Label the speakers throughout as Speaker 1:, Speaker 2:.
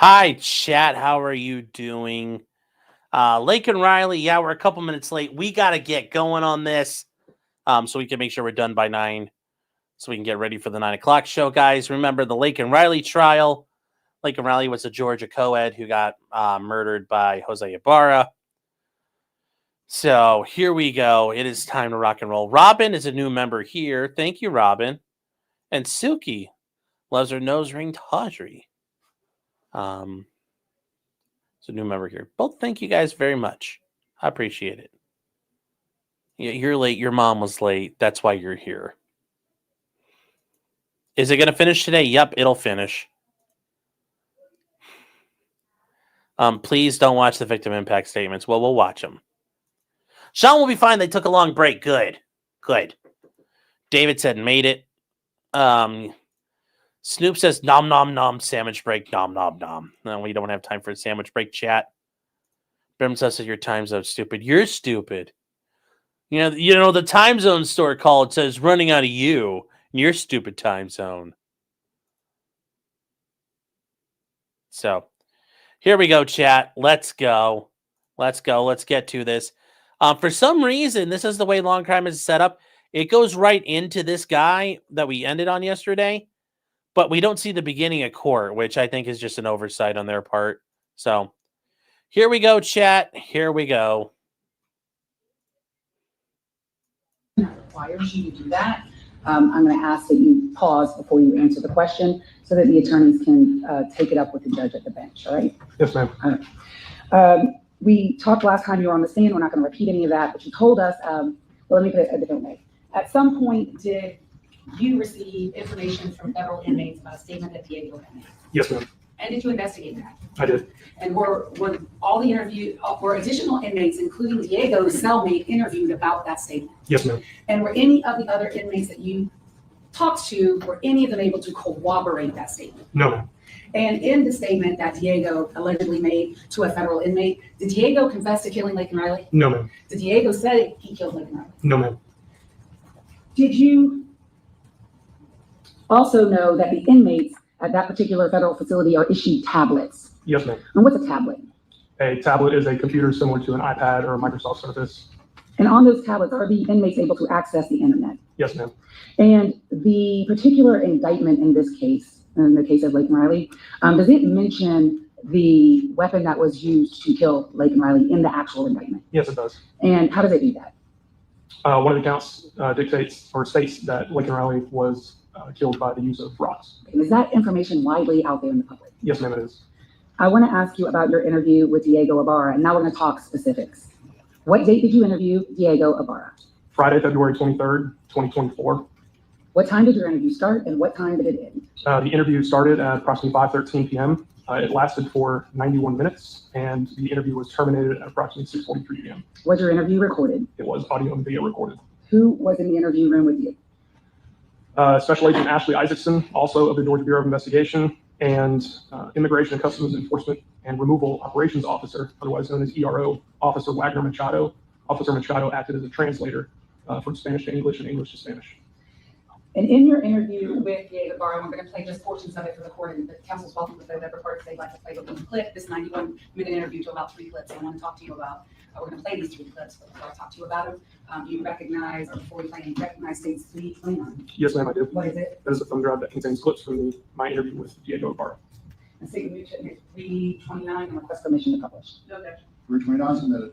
Speaker 1: Hi, chat. How are you doing? Laken Riley, yeah, we're a couple minutes late. We got to get going on this so we can make sure we're done by 9 so we can get ready for the 9 o'clock show, guys. Remember the Laken Riley trial. Laken Riley was a Georgia co-ed who got murdered by Jose Ibarra. So here we go. It is time to rock and roll. Robin is a new member here. Thank you, Robin. And Suki loves her nose ring tawdry. It's a new member here. Both thank you guys very much. I appreciate it. Yeah, you're late. Your mom was late. That's why you're here. Is it going to finish today? Yep, it'll finish. Please don't watch the victim impact statements. Well, we'll watch them. Sean will be fine. They took a long break. Good. David said made it. Snoop says nom nom nom sandwich break nom nom nom. No, we don't have time for a sandwich break chat. Brim says your time zone stupid. You're stupid. You know the time zone store call. It says running out of you in your stupid time zone. So here we go, chat. Let's go. Let's get to this. For some reason, this is the way Long Crime is set up. It goes right into this guy that we ended on yesterday, but we don't see the beginning of court, which I think is just an oversight on their part. So here we go, chat. Here we go.
Speaker 2: Requires you to do that. I'm going to ask that you pause before you answer the question so that the attorneys can take it up with the judge at the bench. All right?
Speaker 3: Yes, ma'am.
Speaker 2: All right. We talked last time you were on the stand. We're not going to repeat any of that, but you told us, well, let me put it a different way. At some point, did you receive information from federal inmates about a statement that Diego had made?
Speaker 3: Yes, ma'am.
Speaker 2: And did you investigate that?
Speaker 3: I did.
Speaker 2: And were all the were additional inmates, including Diego's cellmate, interviewed about that statement?
Speaker 3: Yes, ma'am.
Speaker 2: And were any of the other inmates that you talked to, were any of them able to corroborate that statement?
Speaker 3: No, ma'am.
Speaker 2: And in the statement that Diego allegedly made to a federal inmate, did Diego confess to killing Laken Riley?
Speaker 3: No, ma'am.
Speaker 2: Did Diego say he killed Laken Riley?
Speaker 3: No, ma'am.
Speaker 2: Did you also know that the inmates at that particular federal facility are issued tablets?
Speaker 3: Yes, ma'am.
Speaker 2: And what's a tablet?
Speaker 3: A tablet is a computer similar to an iPad or a Microsoft Surface.
Speaker 2: And on those tablets, are the inmates able to access the internet?
Speaker 3: Yes, ma'am.
Speaker 2: And the particular indictment in this case, in the case of Laken Riley, does it mention the weapon that was used to kill Laken Riley in the actual indictment?
Speaker 3: Yes, it does.
Speaker 2: And how does it do that?
Speaker 3: One of the counts dictates or states that Laken Riley was killed by the use of rocks.
Speaker 2: Is that information widely out there in the public?
Speaker 3: Yes, ma'am, it is.
Speaker 2: I want to ask you about your interview with Diego Ibarra, and now we're going to talk specifics. What date did you interview Diego Ibarra?
Speaker 3: Friday, February 23rd, 2024.
Speaker 2: What time did your interview start, and what time did it end?
Speaker 3: The interview started at approximately 5:13 p.m. It lasted for 91 minutes, and the interview was terminated at approximately 6:43 p.m.
Speaker 2: Was your interview recorded?
Speaker 3: It was audio and video recorded.
Speaker 2: Who was in the interview room with you?
Speaker 3: Special Agent Ashley Isaacson, also of the Georgia Bureau of Investigation, and Immigration and Customs Enforcement and Removal Operations Officer, otherwise known as ERO, Officer Wagner Machado. Officer Machado acted as a translator from Spanish to English and English to Spanish.
Speaker 2: And in your interview with Diego Ibarra, we're going to play just portions of it for the court, and the counsel's welcome to play whatever parts they'd like to play. But we clip this 91-minute interview to about 3 clips I want to talk to you about. We're going to play these 3 clips, but before I talk to you about them, do you recognize, or before we play, you recognize State 329?
Speaker 3: Yes, ma'am, I do.
Speaker 2: What is it?
Speaker 3: That is a thumb drive that contains clips from my interview with Diego Ibarra.
Speaker 2: And State 329 and request permission to publish.
Speaker 4: No objection. 329 submitted.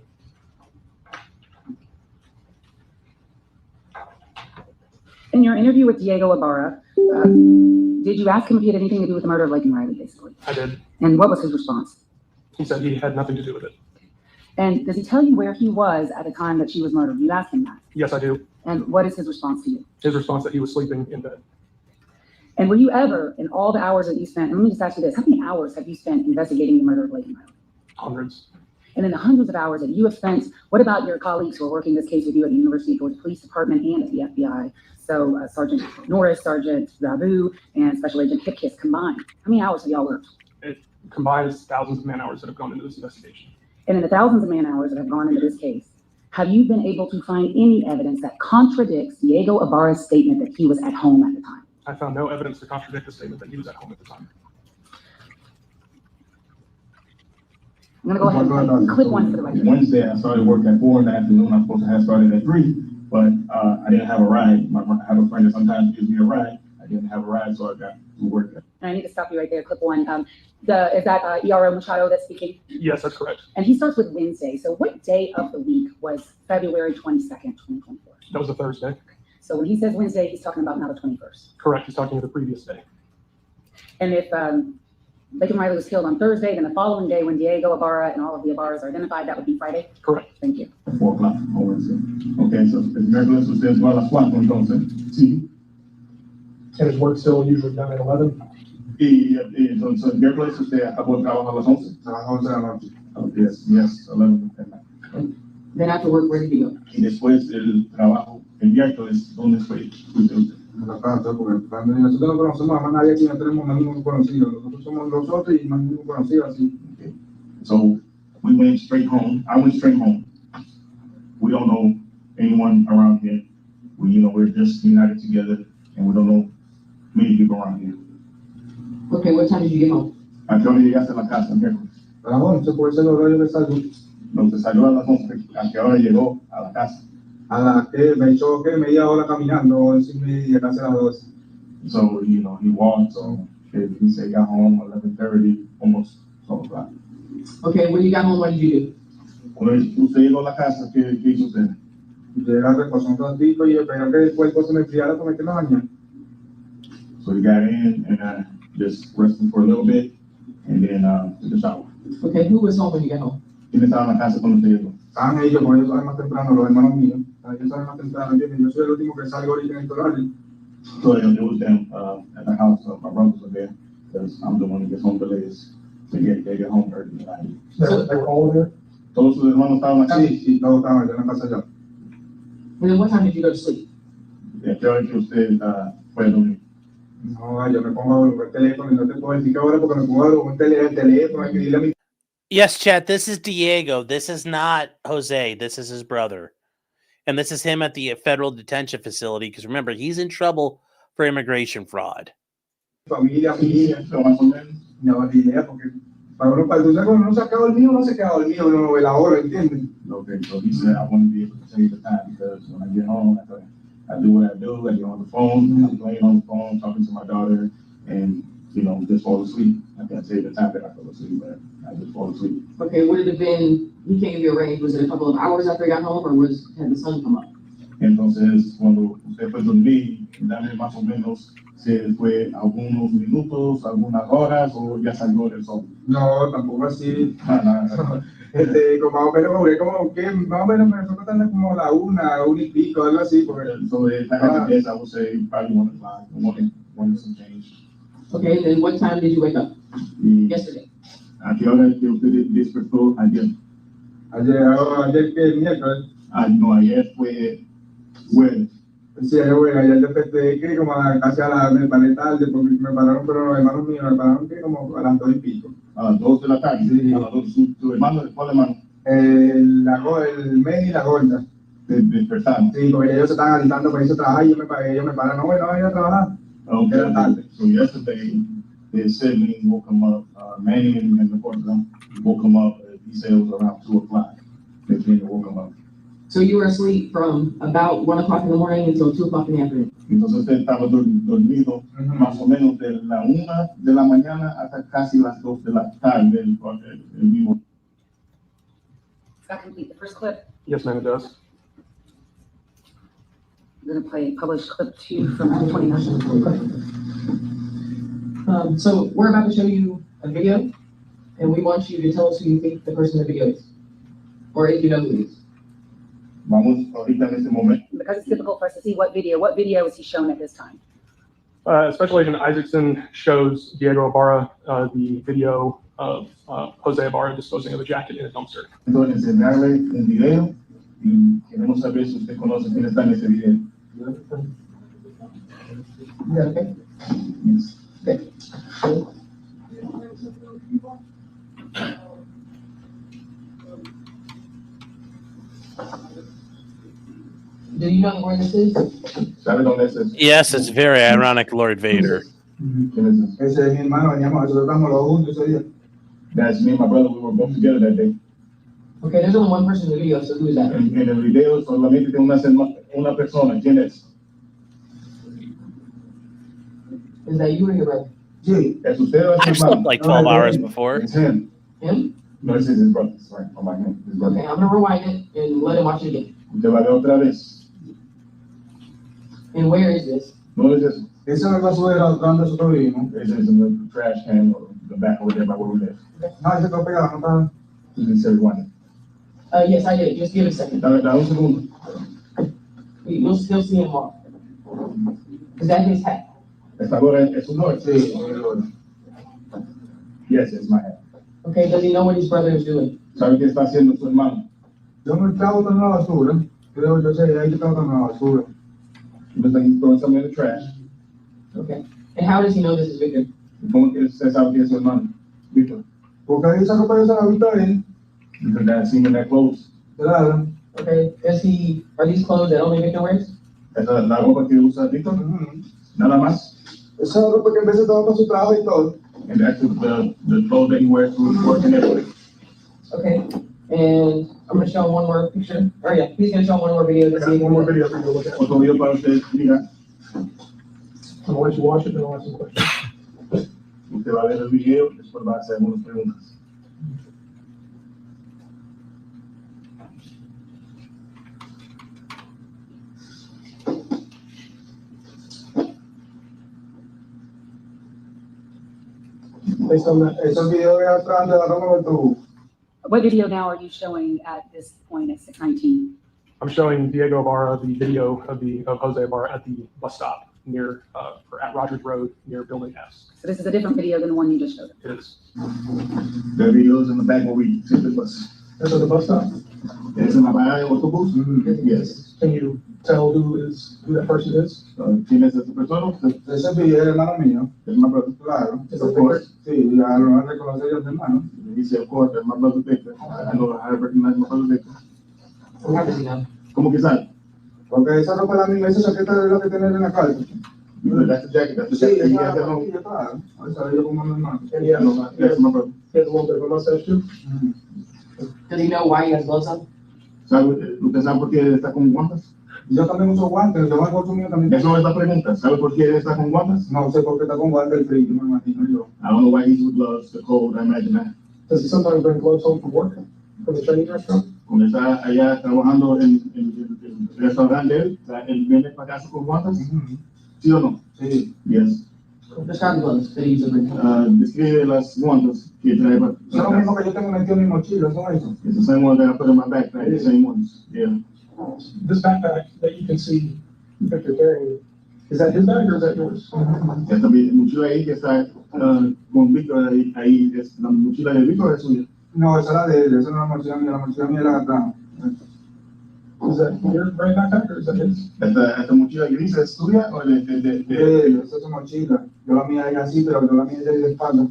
Speaker 2: In your interview with Diego Ibarra, did you ask him if he had anything to do with the murder of Laken Riley, basically?
Speaker 3: I did.
Speaker 2: And what was his response?
Speaker 3: He said he had nothing to do with it.
Speaker 2: And does he tell you where he was at the time that she was murdered? You asked him that.
Speaker 3: Yes, I do.
Speaker 2: And what is his response to you?
Speaker 3: His response that he was sleeping in bed.
Speaker 2: And were you ever, in all the hours that you spent, and let me just ask you this, how many hours have you spent investigating the murder of Laken Riley?
Speaker 3: Hundreds.
Speaker 2: And in the hundreds of hours that you have spent, what about your colleagues who are working this case with you at the University of Georgia Police Department and at the FBI? So Sergeant Norris, Sergeant Rabu, and Special Agent Hipkiss combined. How many hours have y'all worked?
Speaker 3: It combines thousands of man hours that have gone into this investigation.
Speaker 2: And in the thousands of man hours that have gone into this case, have you been able to find any evidence that contradicts Diego Ibarra's statement that he was at home at the time?
Speaker 3: I found no evidence to contradict the statement that he was at home at the time.
Speaker 2: I'm gonna go ahead and play clip one for the record.
Speaker 5: Wednesday, I started work at 4 in the afternoon. I'm supposed to have started at 3, but I didn't have a ride. I have a friend that sometimes gives me a ride. I didn't have a ride, so I got to work.
Speaker 2: And I need to stop you right there, clip one. Is that ERO Machado that's speaking?
Speaker 3: Yes, that's correct.
Speaker 2: And he starts with Wednesday. So what day of the week was February 22nd, 2024?
Speaker 3: That was a Thursday.
Speaker 2: So when he says Wednesday, he's talking about now the 21st.
Speaker 3: Correct. He's talking to the previous day.
Speaker 2: And if Laken Riley was killed on Thursday, then the following day when Diego Ibarra and all of the Ibarras are identified, that would be Friday?
Speaker 3: Correct.
Speaker 2: Thank you.
Speaker 5: 4 o'clock on Wednesday. Okay, so el miércoles ustedes van a las 4 entonces. Sí.
Speaker 3: And his work's still usually done at 11.
Speaker 5: Y entonces el miércoles usted acabó el trabajo a las 11.
Speaker 4: A las 11 de la noche.
Speaker 5: Oh, yes, 11 at night.
Speaker 2: Then after work, where did you go?
Speaker 5: Y después el trabajo, el miércoles, ¿dónde fue usted?
Speaker 4: En la casa, porque nosotros no conocemos a más nadie aquí, no tenemos más ningún conocido. Nosotros somos nosotros y más ningún conocido así.
Speaker 5: Okay. So we went straight home. I went straight home. We don't know anyone around here. We're just united together, and we don't know many people around here.
Speaker 2: Okay, what time did you get home?
Speaker 5: ¿A qué hora llegaste a la casa el miércoles?
Speaker 4: A las 11, por ese horario de salud.
Speaker 5: No, te salió a las 11. ¿A qué hora llegó a la casa?
Speaker 4: A las que me echó media hora caminando, 11:30, casi a las 12.
Speaker 5: So, he walked, so he said he got home 11:30, almost 12 o'clock.
Speaker 2: Okay, when you got home, what did you do?
Speaker 5: Cuando usted llegó a la casa, ¿qué hizo usted?
Speaker 4: Llegué a reposar un ratito y esperé que el cuerpo se me enfriara para meterme a bañar.
Speaker 5: So he got in and just rested for a little bit, and then took a shower.
Speaker 2: Okay, who was home when you got home?
Speaker 5: ¿Quién estaba en la casa cuando usted llegó?
Speaker 4: Estaban ellos, porque ellos salen más temprano, los hermanos míos. Ellos salen más temprano, ¿entiendes? Yo soy el último que salgo ahorita en este horario.
Speaker 5: So it was them at the house. My brothers were there because I'm the one that gets home the latest. So they get home early tonight.
Speaker 3: They were all there.
Speaker 5: Todos sus hermanos estaban acá.
Speaker 4: Sí, todos estaban allá en la casa allá.
Speaker 2: And then what time did you go to sleep?
Speaker 5: ¿Y a qué hora que usted fue a dormir?
Speaker 4: No, yo me pongo a ver el teléfono y no te puedo decir qué hora porque me pongo a ver el teléfono, hay que irle a mi.
Speaker 1: Yes, chat, this is Diego. This is not Jose. This is his brother. And this is him at the federal detention facility, because remember, he's in trouble for immigration fraud.
Speaker 4: Familia,
Speaker 5: Sí, pero más o menos.
Speaker 4: no, ni idea, porque para uno, para tú sabes, cuando uno se acaba el mío, no se queda dormido, uno ve la hora, ¿entiendes?
Speaker 5: Okay, so he said I want to be able to tell you the time because when I get home, after I do what I do, I get on the phone, I'm playing on the phone, talking to my daughter, and just fall asleep. I can't tell you the time that I fell asleep, but I just fall asleep.
Speaker 2: Okay, would it have been, he can't give you a range, was it a couple of hours after he got home, or had the sun come up?
Speaker 5: Entonces, cuando usted fue a dormir, dame más o menos si fue algunos minutos, algunas horas, o ya salió del sol.
Speaker 4: No, tampoco así.
Speaker 5: Nada.
Speaker 4: Como más o menos, como que más o menos me fue contando como la una y pico, algo así, porque.
Speaker 5: So if I had to guess, I would say probably 1 o'clock, one and some change.
Speaker 2: Okay, and then what time did you wake up?
Speaker 5: Y
Speaker 2: Yesterday.
Speaker 5: ¿a qué hora que usted despertó ayer?
Speaker 4: Ayer que miércoles.
Speaker 5: No, ayer fue jueves.
Speaker 4: Sí, ayer desperté que como casi me paré tarde, porque me pararon, pero los hermanos míos me pararon que como a las 2 y pico.
Speaker 5: A las 2 de la tarde.
Speaker 4: Sí.
Speaker 5: A las 2, ¿tu hermano? ¿Cuál hermano?
Speaker 4: El medio y la gorda.
Speaker 5: Despertaron.
Speaker 4: Sí, porque ellos se estaban alistando para irse a trabajar y ellos me paran, no voy a ir a trabajar. Era tarde.
Speaker 5: So yesterday, his sibling woke him up, Manny and the courtroom woke him up, he said it was around 2 o'clock. They came and woke him up.
Speaker 2: So you were asleep from about 1 o'clock in the morning until 2 o'clock in the afternoon?
Speaker 5: Entonces él estaba dormido más o menos de la 1 de la mañana hasta casi las 2 de la tarde el vivo.
Speaker 2: Does that complete the first clip?
Speaker 3: Yes, ma'am, it does.
Speaker 2: I'm going to play published clip 2 from the 29th. So we're about to show you a video, and we want you to tell us who you think the person in the video is, or if you know who it is.
Speaker 5: Vamos ahorita en este momento.
Speaker 2: Because it's difficult for us to see what video is he shown at this time?
Speaker 3: Special Agent Isaacson shows Diego Ibarra the video of Jose Ibarra disposing of a jacket in a dumpster.
Speaker 5: Entonces enseñarle el video y queremos saber si usted conoce quién está en ese video.
Speaker 2: Yeah, okay.
Speaker 5: Yes.
Speaker 2: Okay. Do you know where this is?
Speaker 5: ¿Sabe dónde es eso?
Speaker 1: Yes, it's very ironic, Lord Vader.
Speaker 5: ¿Quién es eso?
Speaker 4: Ese es mi hermano, veníamos, nosotros estamos los juntos ese día.
Speaker 5: That's me and my brother, we were both together that day.
Speaker 6: Okay, there's only one person in the video, so who is that?
Speaker 5: En el video solamente tiene una persona, ¿quién es?
Speaker 6: Is that you or your brother?
Speaker 4: Sí.
Speaker 5: ¿Es usted o es
Speaker 1: I
Speaker 5: su
Speaker 1: slept
Speaker 5: hermano?
Speaker 1: like 12 hours before.
Speaker 5: It's him.
Speaker 6: Him?
Speaker 5: No, this is his brother, sorry, on my name, his brother.
Speaker 6: Okay, I'm gonna rewind it and let him watch it again.
Speaker 5: Usted va a ver otra vez.
Speaker 6: And where is this?
Speaker 5: No es eso.
Speaker 4: Ese no es el basurero donde nosotros vivimos.
Speaker 5: It's in the trash can or the back over there by where we live.
Speaker 4: No, ese está pegado, no está.
Speaker 5: He said he wanted.
Speaker 6: Yes, I did. Just give it a second.
Speaker 5: Dame un segundo.
Speaker 6: You'll still see him walk. Is that his hat?
Speaker 5: Esta gorra es su gorra.
Speaker 4: Sí.
Speaker 5: Yes, it's my hat.
Speaker 6: Okay, does he know what his brother is doing?
Speaker 5: ¿Sabe qué está haciendo su hermano?
Speaker 4: Yo me estaba botando la basura. Yo sé, ahí yo estaba botando la basura.
Speaker 5: Looks like he's throwing something in the trash.
Speaker 6: Okay. And how does he know this is Victor?
Speaker 5: ¿Cómo que usted sabe que es su hermano? Víctor.
Speaker 4: Porque ahí esa ropa yo se la vi a él.
Speaker 5: Because that's him in that clothes.
Speaker 4: Claro.
Speaker 6: Okay. Are these clothes that only Victor wears?
Speaker 5: Esa es la ropa que usa Víctor. Nada más.
Speaker 4: Esa ropa que a veces estaba para su trabajo y todo.
Speaker 5: And that's the clothes that he wears to work and everything.
Speaker 6: Okay. And I'm gonna show him one more picture. Oh yeah, he's gonna show him one more video.
Speaker 3: I got one more video for you to look at.
Speaker 5: Otro video para ustedes, mira.
Speaker 3: I'm gonna let you watch it, then I'll ask some questions.
Speaker 5: Usted va a ver el video, después va a hacer algunas preguntas.
Speaker 3: Based on that,
Speaker 4: Esos videos de atrás de la ropa del autobús.
Speaker 2: What video now are you showing at this point at 6:19?
Speaker 3: I'm showing Diego Ibarra the video of Jose Ibarra at the bus stop near, or at Rogers Road near Building S.
Speaker 2: So this is a different video than the one you just showed.
Speaker 3: It is.
Speaker 5: The videos in the back where we take the bus.
Speaker 3: That's at the bus stop.
Speaker 5: Es en la parada de autobús? Yes.
Speaker 3: Can you tell who that person is?
Speaker 5: ¿Quién es esa persona?
Speaker 4: Ese video es hermano mío.
Speaker 5: Es my brother.
Speaker 4: Claro.
Speaker 3: Is
Speaker 5: Of
Speaker 3: it
Speaker 5: course.
Speaker 4: Sí, ya lo van a reconocer los hermanos.
Speaker 5: He said, of course, that's my brother Victor. I know how to recognize my brother Victor.
Speaker 6: So how does he know?
Speaker 5: ¿Cómo que sabe?
Speaker 4: Porque esa ropa es la misma, esa chaqueta es la que tienen en la cárcel.
Speaker 5: That's the jacket, that's the
Speaker 4: Sí,
Speaker 5: jacket he
Speaker 4: esa
Speaker 5: has
Speaker 4: es
Speaker 5: at
Speaker 4: la
Speaker 5: home.
Speaker 4: manilla, claro. Esa yo como mi hermano.
Speaker 3: And he has,
Speaker 5: That's my brother.
Speaker 3: he has a little bit of a mustache too.
Speaker 6: Does he know why he has gloves on?
Speaker 5: ¿Usted sabe por qué él está con guantes?
Speaker 4: Yo también uso guantes, yo me consumido también.
Speaker 5: Eso no es la pregunta. ¿Sabe por qué él está con guantes?
Speaker 4: No sé por qué está con guantes el frío, me imagino yo.
Speaker 5: I don't know why he's with gloves, the cold, I imagine that.
Speaker 3: Does he sometimes bring gloves home from work, from the Chinese restaurant?
Speaker 5: Cuando está allá trabajando en el restaurante de él viene para casa con guantes, ¿sí o no?
Speaker 4: Sí.
Speaker 5: Yes.
Speaker 6: Describe the gloves that he uses to bring.
Speaker 5: Describe las guantes que trae para
Speaker 4: Eso es lo mismo que yo tengo metido en mi mochila, son esos.
Speaker 5: It's the same one that I put in my backpack, the same ones, yeah.
Speaker 3: This backpack that you can see Victor carrying, is that his bag or is that yours?
Speaker 5: Esta mochila ahí que está con Víctor, ahí es la mochila de Víctor, es suya.
Speaker 4: No, esa es la de él, esa no es la mochila mía la atrás.
Speaker 3: Is that your gray backpack or is that his?
Speaker 5: Esta mochila gris es tuya o
Speaker 4: Esa es su mochila. Yo la mía es así, pero yo la mía es de la espalda.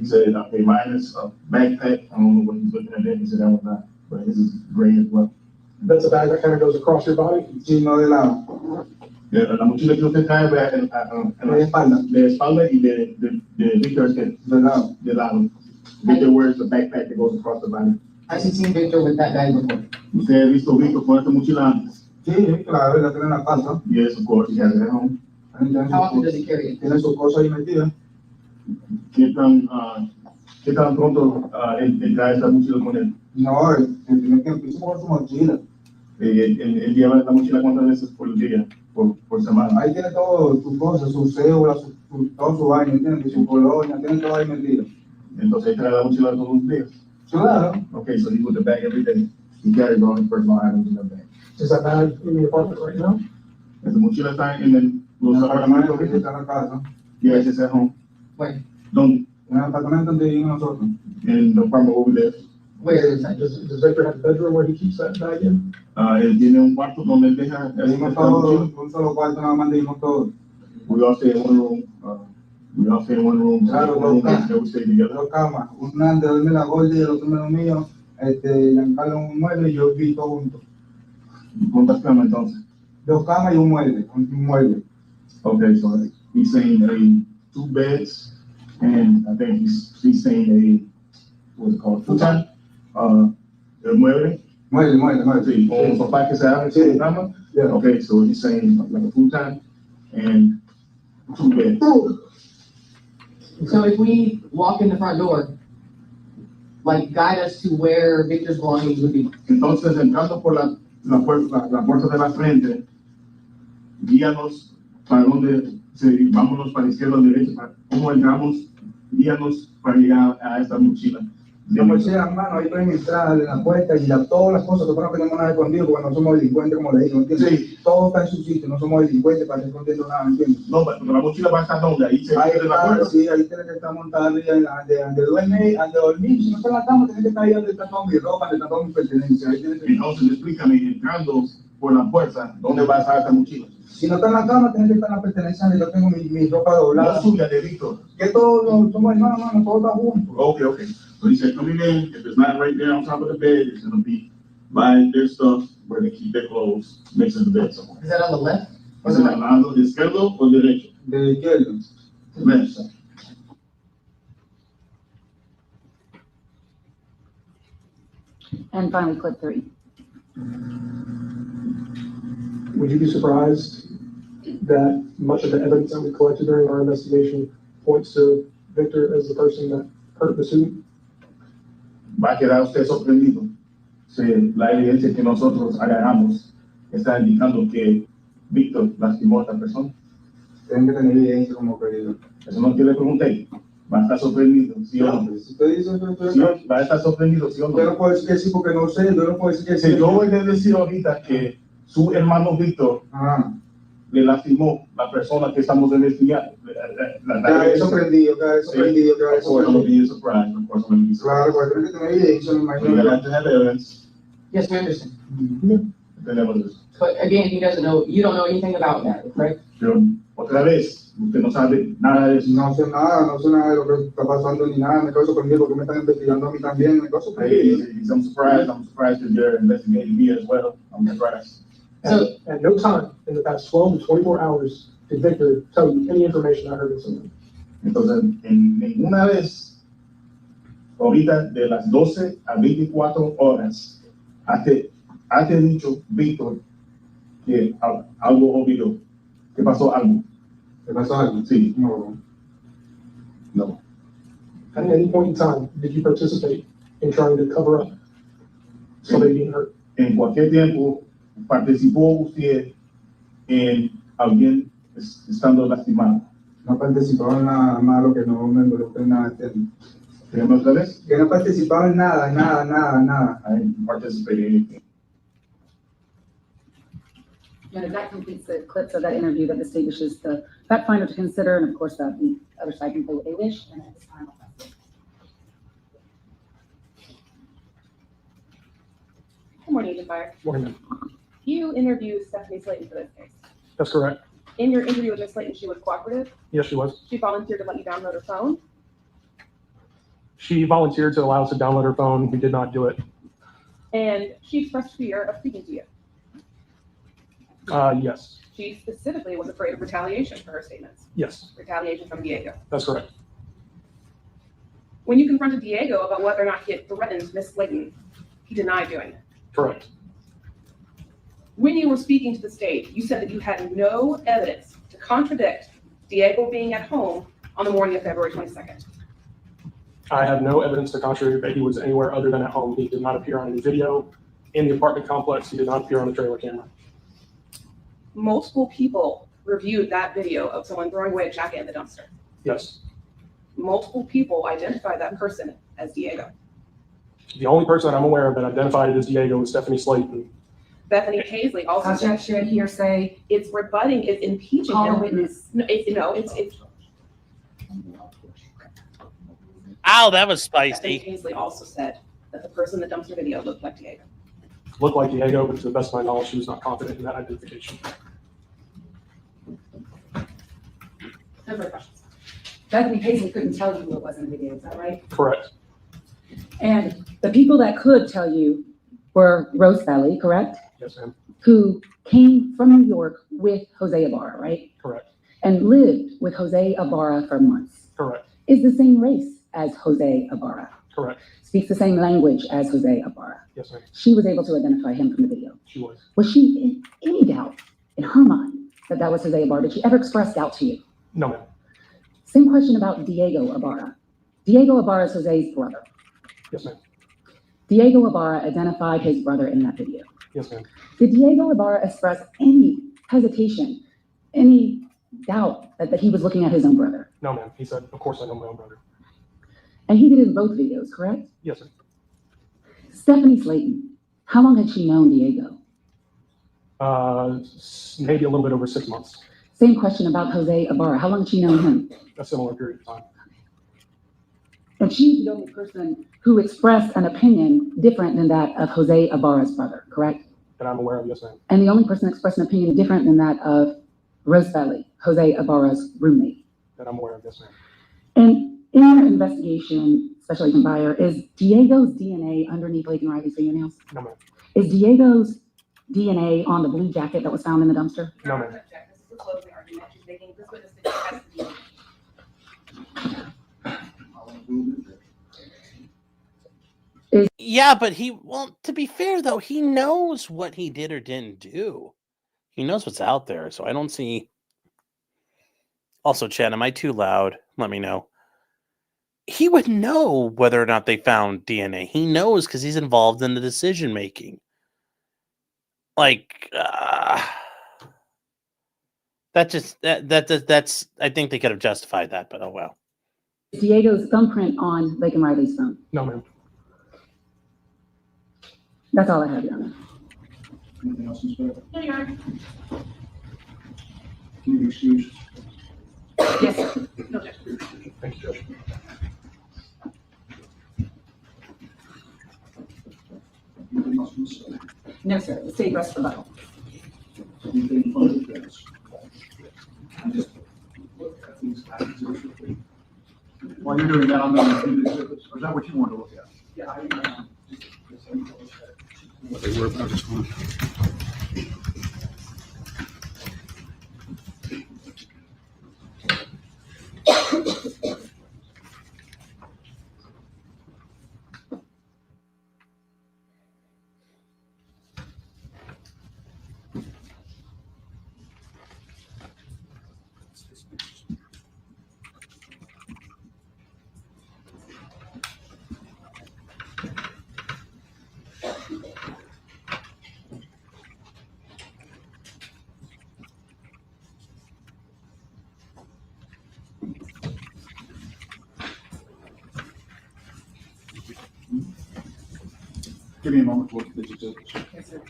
Speaker 5: He said, okay, mine is a backpack. I don't know what he's looking at there. He said that was not, but his is gray as well.
Speaker 3: That's a bag that kind of goes across your body.
Speaker 4: Sí, no de lado.
Speaker 5: La mochila que usted trae en
Speaker 4: De espalda.
Speaker 5: de espalda y de Víctor es que
Speaker 4: De lado.
Speaker 5: de lado. Víctor wears the backpack that goes across the body.
Speaker 6: I've seen Victor with that bag before.
Speaker 5: Usted ha visto Víctor con esta mochila antes.
Speaker 4: Sí, claro, la tiene en la casa.
Speaker 5: Yes, of course, he has it at home.
Speaker 4: Ahí tiene
Speaker 6: How often
Speaker 4: sus-
Speaker 6: does he carry it?
Speaker 4: Tiene sus cosas ahí metidas.
Speaker 5: ¿Qué tan pronto él trae esta mochila con él?
Speaker 4: No, él tiene que empezar con su mochila.
Speaker 5: Él lleva la mochila cuántas veces por día, por semana.
Speaker 4: Ahí tiene todo sus cosas, su cédula, todo su vaina, ¿entiendes? Su colonia, tiene todo ahí metido.
Speaker 5: Entonces él trae la mochila todos los días.
Speaker 4: Claro.
Speaker 5: Okay, so he with the bag every day. He carries all his personal items in the bag.
Speaker 3: Is that bag in the apartment right now?
Speaker 5: Esa mochila está en los
Speaker 4: En el apartamento que
Speaker 5: apartamentos.
Speaker 4: está en la casa.
Speaker 5: Yes, it's at home.
Speaker 6: Where?
Speaker 5: Donde?
Speaker 4: En el apartamento donde vivimos nosotros.
Speaker 5: In the apartment where we live.
Speaker 6: Where inside?
Speaker 3: Does Victor have a bedroom where he keeps that bag in?
Speaker 5: Él tiene un cuarto donde él deja
Speaker 4: Vivimos
Speaker 5: esta
Speaker 4: todos,
Speaker 5: mochila.
Speaker 4: un solo cuarto, nada más vivimos todos.
Speaker 5: We all stay in one room.
Speaker 4: Claro,
Speaker 5: One room
Speaker 4: claro.
Speaker 5: that we stay together.
Speaker 4: Dos camas, una de dormir la gorda y el otro medio mío, Giancarlo en un mueble y yo vi todo junto.
Speaker 5: ¿Cuántas camas entonces?
Speaker 4: Dos camas y un mueble, un mueble.
Speaker 5: Okay, so he's saying 2 beds And I think he's saying what's it called, futon, el mueble. Sí, con un sofá que se abre sobre la cama.
Speaker 4: Yeah.
Speaker 5: Okay, so he's saying like a futon and 2 beds.
Speaker 6: So if we walk in the front door, like guide us to where Victor's belongings would be.
Speaker 5: Entonces, entrando por la puerta de la frente, guíanos para donde, vámonos para la izquierda o derecha, cómo entramos, guíanos para llegar a esta mochila.
Speaker 4: La mochila en mano, ahí pueden entrar en la puerta y todas las cosas, nosotros no tenemos nada escondido porque no somos delincuentes, como le digo, ¿entiendes?
Speaker 5: Sí.
Speaker 4: Todo está en su sitio, no somos delincuentes para estar escondiendo nada, ¿entiendes?
Speaker 5: No, pero la mochila va a estar donde, ahí se
Speaker 4: Ahí
Speaker 5: de la
Speaker 4: está,
Speaker 5: puerta.
Speaker 4: sí, ahí tiene que estar montada donde duerme, donde dormir, si no está en la cama, tiene que estar ahí donde está toda mi ropa, donde está toda mi pertenencia. Ahí tiene que...
Speaker 5: Entonces, explícame, entrando por la puerta, ¿dónde va a estar esta mochila?
Speaker 4: Si no está en la cama, tiene que estar en la pertenencia donde yo tengo mi ropa doblada.
Speaker 5: No suya de Víctor.
Speaker 4: Que todos somos hermanos, mano, todos están juntos.
Speaker 5: Okay. So he said, coming in, if it's not right there on top of the bed, it's gonna be by their stuff where they keep their clothes next to the bed somewhere.
Speaker 6: Is that on the left? Or
Speaker 5: ¿Es
Speaker 6: the
Speaker 5: el
Speaker 6: right?
Speaker 5: lado izquierdo o derecho?
Speaker 4: De izquierda.
Speaker 5: Left.
Speaker 2: And finally, clip 3.
Speaker 3: Would you be surprised that much of the evidence that we collected during our investigation points to Victor as the person that hurt the student?
Speaker 5: Va a quedar usted sorprendido. Si la evidencia que nosotros agarramos está indicando que Víctor lastimó a esta persona.
Speaker 4: Tienen que tener evidencia como que...
Speaker 5: Eso no que le pregunté. Va a estar sorprendido, ¿sí o no?
Speaker 4: Si usted dice que
Speaker 5: ¿Sí o- va a estar sorprendido, ¿sí o
Speaker 4: yo no
Speaker 5: no?
Speaker 4: puedo decir que sí porque no sé, yo no puedo decir que sí.
Speaker 5: Si yo voy a decir ahorita que su hermano Víctor
Speaker 4: Ajá.
Speaker 5: le lastimó la persona que estamos investigando.
Speaker 4: Quedaré sorprendido, quedaré sorprendido, quedaré
Speaker 5: Of course, I'm gonna
Speaker 4: sorprendido.
Speaker 5: be surprised. Of course, I'm gonna be surprised.
Speaker 4: Claro, pues tiene que tener evidencia, me
Speaker 5: We
Speaker 4: imagino.
Speaker 5: have to have evidence.
Speaker 6: Yes, we understand.
Speaker 5: Tenemos eso.
Speaker 6: But again, he doesn't know, you don't know anything about that, right?
Speaker 5: Pero otra vez, usted no sabe nada de eso.
Speaker 4: No sé nada de lo que está pasando ni nada, me quedo sorprendido porque me están investigando a mí también, me quedo sorprendido.
Speaker 5: I'm surprised that you're investigating me as well. I'm surprised.
Speaker 6: So-
Speaker 3: At no time in the past 12 to 24 hours did Victor tell you any information I heard in something.
Speaker 5: Entonces, en ninguna vez, ahorita de las 12 a 24 horas, has dicho, Víctor, que algo olvidó, que pasó algo.
Speaker 4: ¿Te pasó algo?
Speaker 5: Sí,
Speaker 4: No.
Speaker 5: no.
Speaker 3: At any point in time, did you participate in trying to cover up somebody being hurt?
Speaker 5: En cualquier tiempo, participó usted en alguien estando lastimado.
Speaker 4: No participaba en nada malo, que no me involucré en nada. ¿Entiendes?
Speaker 5: Dígame otra vez.
Speaker 4: Que no participaba en nada.
Speaker 5: I didn't participate in anything.
Speaker 2: And that completes the clips of that interview that the state wishes the fact finder to consider, and of course, that the other side can play what they wish, and at this time, I'll pass it.
Speaker 7: Good morning, Agent Fire.
Speaker 3: Morning.
Speaker 7: You interviewed Stephanie Slayton for this case.
Speaker 3: That's correct.
Speaker 7: In your interview with Ms. Slayton, she was cooperative.
Speaker 3: Yes, she was.
Speaker 7: She volunteered to let you download her phone.
Speaker 3: She volunteered to allow us to download her phone. We did not do it.
Speaker 7: And she expressed fear of speaking to you.
Speaker 3: Yes.
Speaker 7: She specifically was afraid of retaliation for her statements.
Speaker 3: Yes,
Speaker 7: Retaliation from Diego.
Speaker 3: that's correct.
Speaker 7: When you confronted Diego about whether or not he had threatened Ms. Slayton, he denied doing it.
Speaker 3: Correct.
Speaker 7: When you were speaking to the state, you said that you had no evidence to contradict Diego being at home on the morning of February 22nd.
Speaker 3: I have no evidence to contradict that he was anywhere other than at home. He did not appear on any video in the apartment complex. He did not appear on the trailer camera.
Speaker 7: Multiple people reviewed that video of someone throwing away a jacket in the dumpster.
Speaker 3: Yes.
Speaker 7: Multiple people identified that person as Diego.
Speaker 3: The only person that I'm aware of that identified it as Diego was Stephanie Slayton.
Speaker 7: Bethany Paisley also said
Speaker 2: Objection, hearsay,
Speaker 7: it's rebutting, it's impeaching
Speaker 2: call a
Speaker 7: him.
Speaker 2: witness.
Speaker 7: No, it's
Speaker 1: Ow, that was
Speaker 7: Bethany
Speaker 1: spicy.
Speaker 7: Paisley also said that the person in the dumpster video looked like Diego.
Speaker 3: Looked like Diego, but to the best of my knowledge, she was not confident in that identification.
Speaker 7: No further questions.
Speaker 2: Bethany Paisley couldn't tell you who it was in the video, is that right?
Speaker 3: Correct.
Speaker 2: And the people that could tell you were Rose Valley, correct?
Speaker 3: Yes, ma'am.
Speaker 2: Who came from New York with Jose Ibarra, right?
Speaker 3: Correct.
Speaker 2: And lived with Jose Ibarra for months.
Speaker 3: Correct.
Speaker 2: is the same race as Jose Ibarra,
Speaker 3: Correct.
Speaker 2: speaks the same language as Jose Ibarra.
Speaker 3: Yes, ma'am.
Speaker 2: She was able to identify him from the video.
Speaker 3: She was.
Speaker 2: Was she in any doubt in her mind that that was Jose Ibarra? Did she ever express doubt to you?
Speaker 3: No, ma'am.
Speaker 2: Same question about Diego Ibarra. Diego Ibarra is Jose's brother.
Speaker 3: Yes, ma'am.
Speaker 2: Diego Ibarra identified his brother in that video.
Speaker 3: Yes, ma'am.
Speaker 2: Did Diego Ibarra express any hesitation, any doubt that he was looking at his own brother?
Speaker 3: No, ma'am. He said, of course I know my own brother.
Speaker 2: And he did it in both videos, correct?
Speaker 3: Yes, sir.
Speaker 2: Stephanie Slayton, how long had she known Diego?
Speaker 3: Maybe a little bit over 6 months.
Speaker 2: Same question about Jose Ibarra. How long had she known him?
Speaker 3: A similar period of time.
Speaker 2: And she's the only person who expressed an opinion different than that of Jose Ibarra's brother, correct?
Speaker 3: That I'm aware of, yes, ma'am.
Speaker 2: And the only person who expressed an opinion different than that of Rosebelly, Jose Ibarra's roommate.
Speaker 3: That I'm aware of, yes, ma'am.
Speaker 2: And in your investigation, Special Agent Beyer, is Diego's DNA underneath Laken Riley's fingernails?
Speaker 3: No, ma'am.
Speaker 2: Is Diego's DNA on the blue jacket that was found in the dumpster?
Speaker 3: No, ma'am.
Speaker 7: This is a closing argument. She's making this witness has to be.
Speaker 1: Yeah, but well, to be fair though, he knows what he did or didn't do. He knows what's out there, so I don't see. Also, Chad, am I too loud? Let me know. He would know whether or not they found DNA. He knows because he's involved in the decision making. Like, that's. I think they could have justified that, but oh well.
Speaker 2: Is Diego's thumbprint on Laken Riley's phone?
Speaker 3: No, ma'am.
Speaker 2: That's all I have, Your Honor.
Speaker 5: Anything else, Inspector?
Speaker 7: No, Your Honor.
Speaker 5: Can you excuse?
Speaker 7: Yes, sir. No objection.
Speaker 3: Thank you, Judge.
Speaker 5: Anything else, Inspector?
Speaker 2: No, sir. The state rests rebuttal.
Speaker 5: Anything from the defense? I just look at these accusations. While you're doing that, I'm going to do this. Is that what you want to look at? Yeah, I what they were about this one. Give me a moment to look at these exhibits.
Speaker 2: Yes, sir.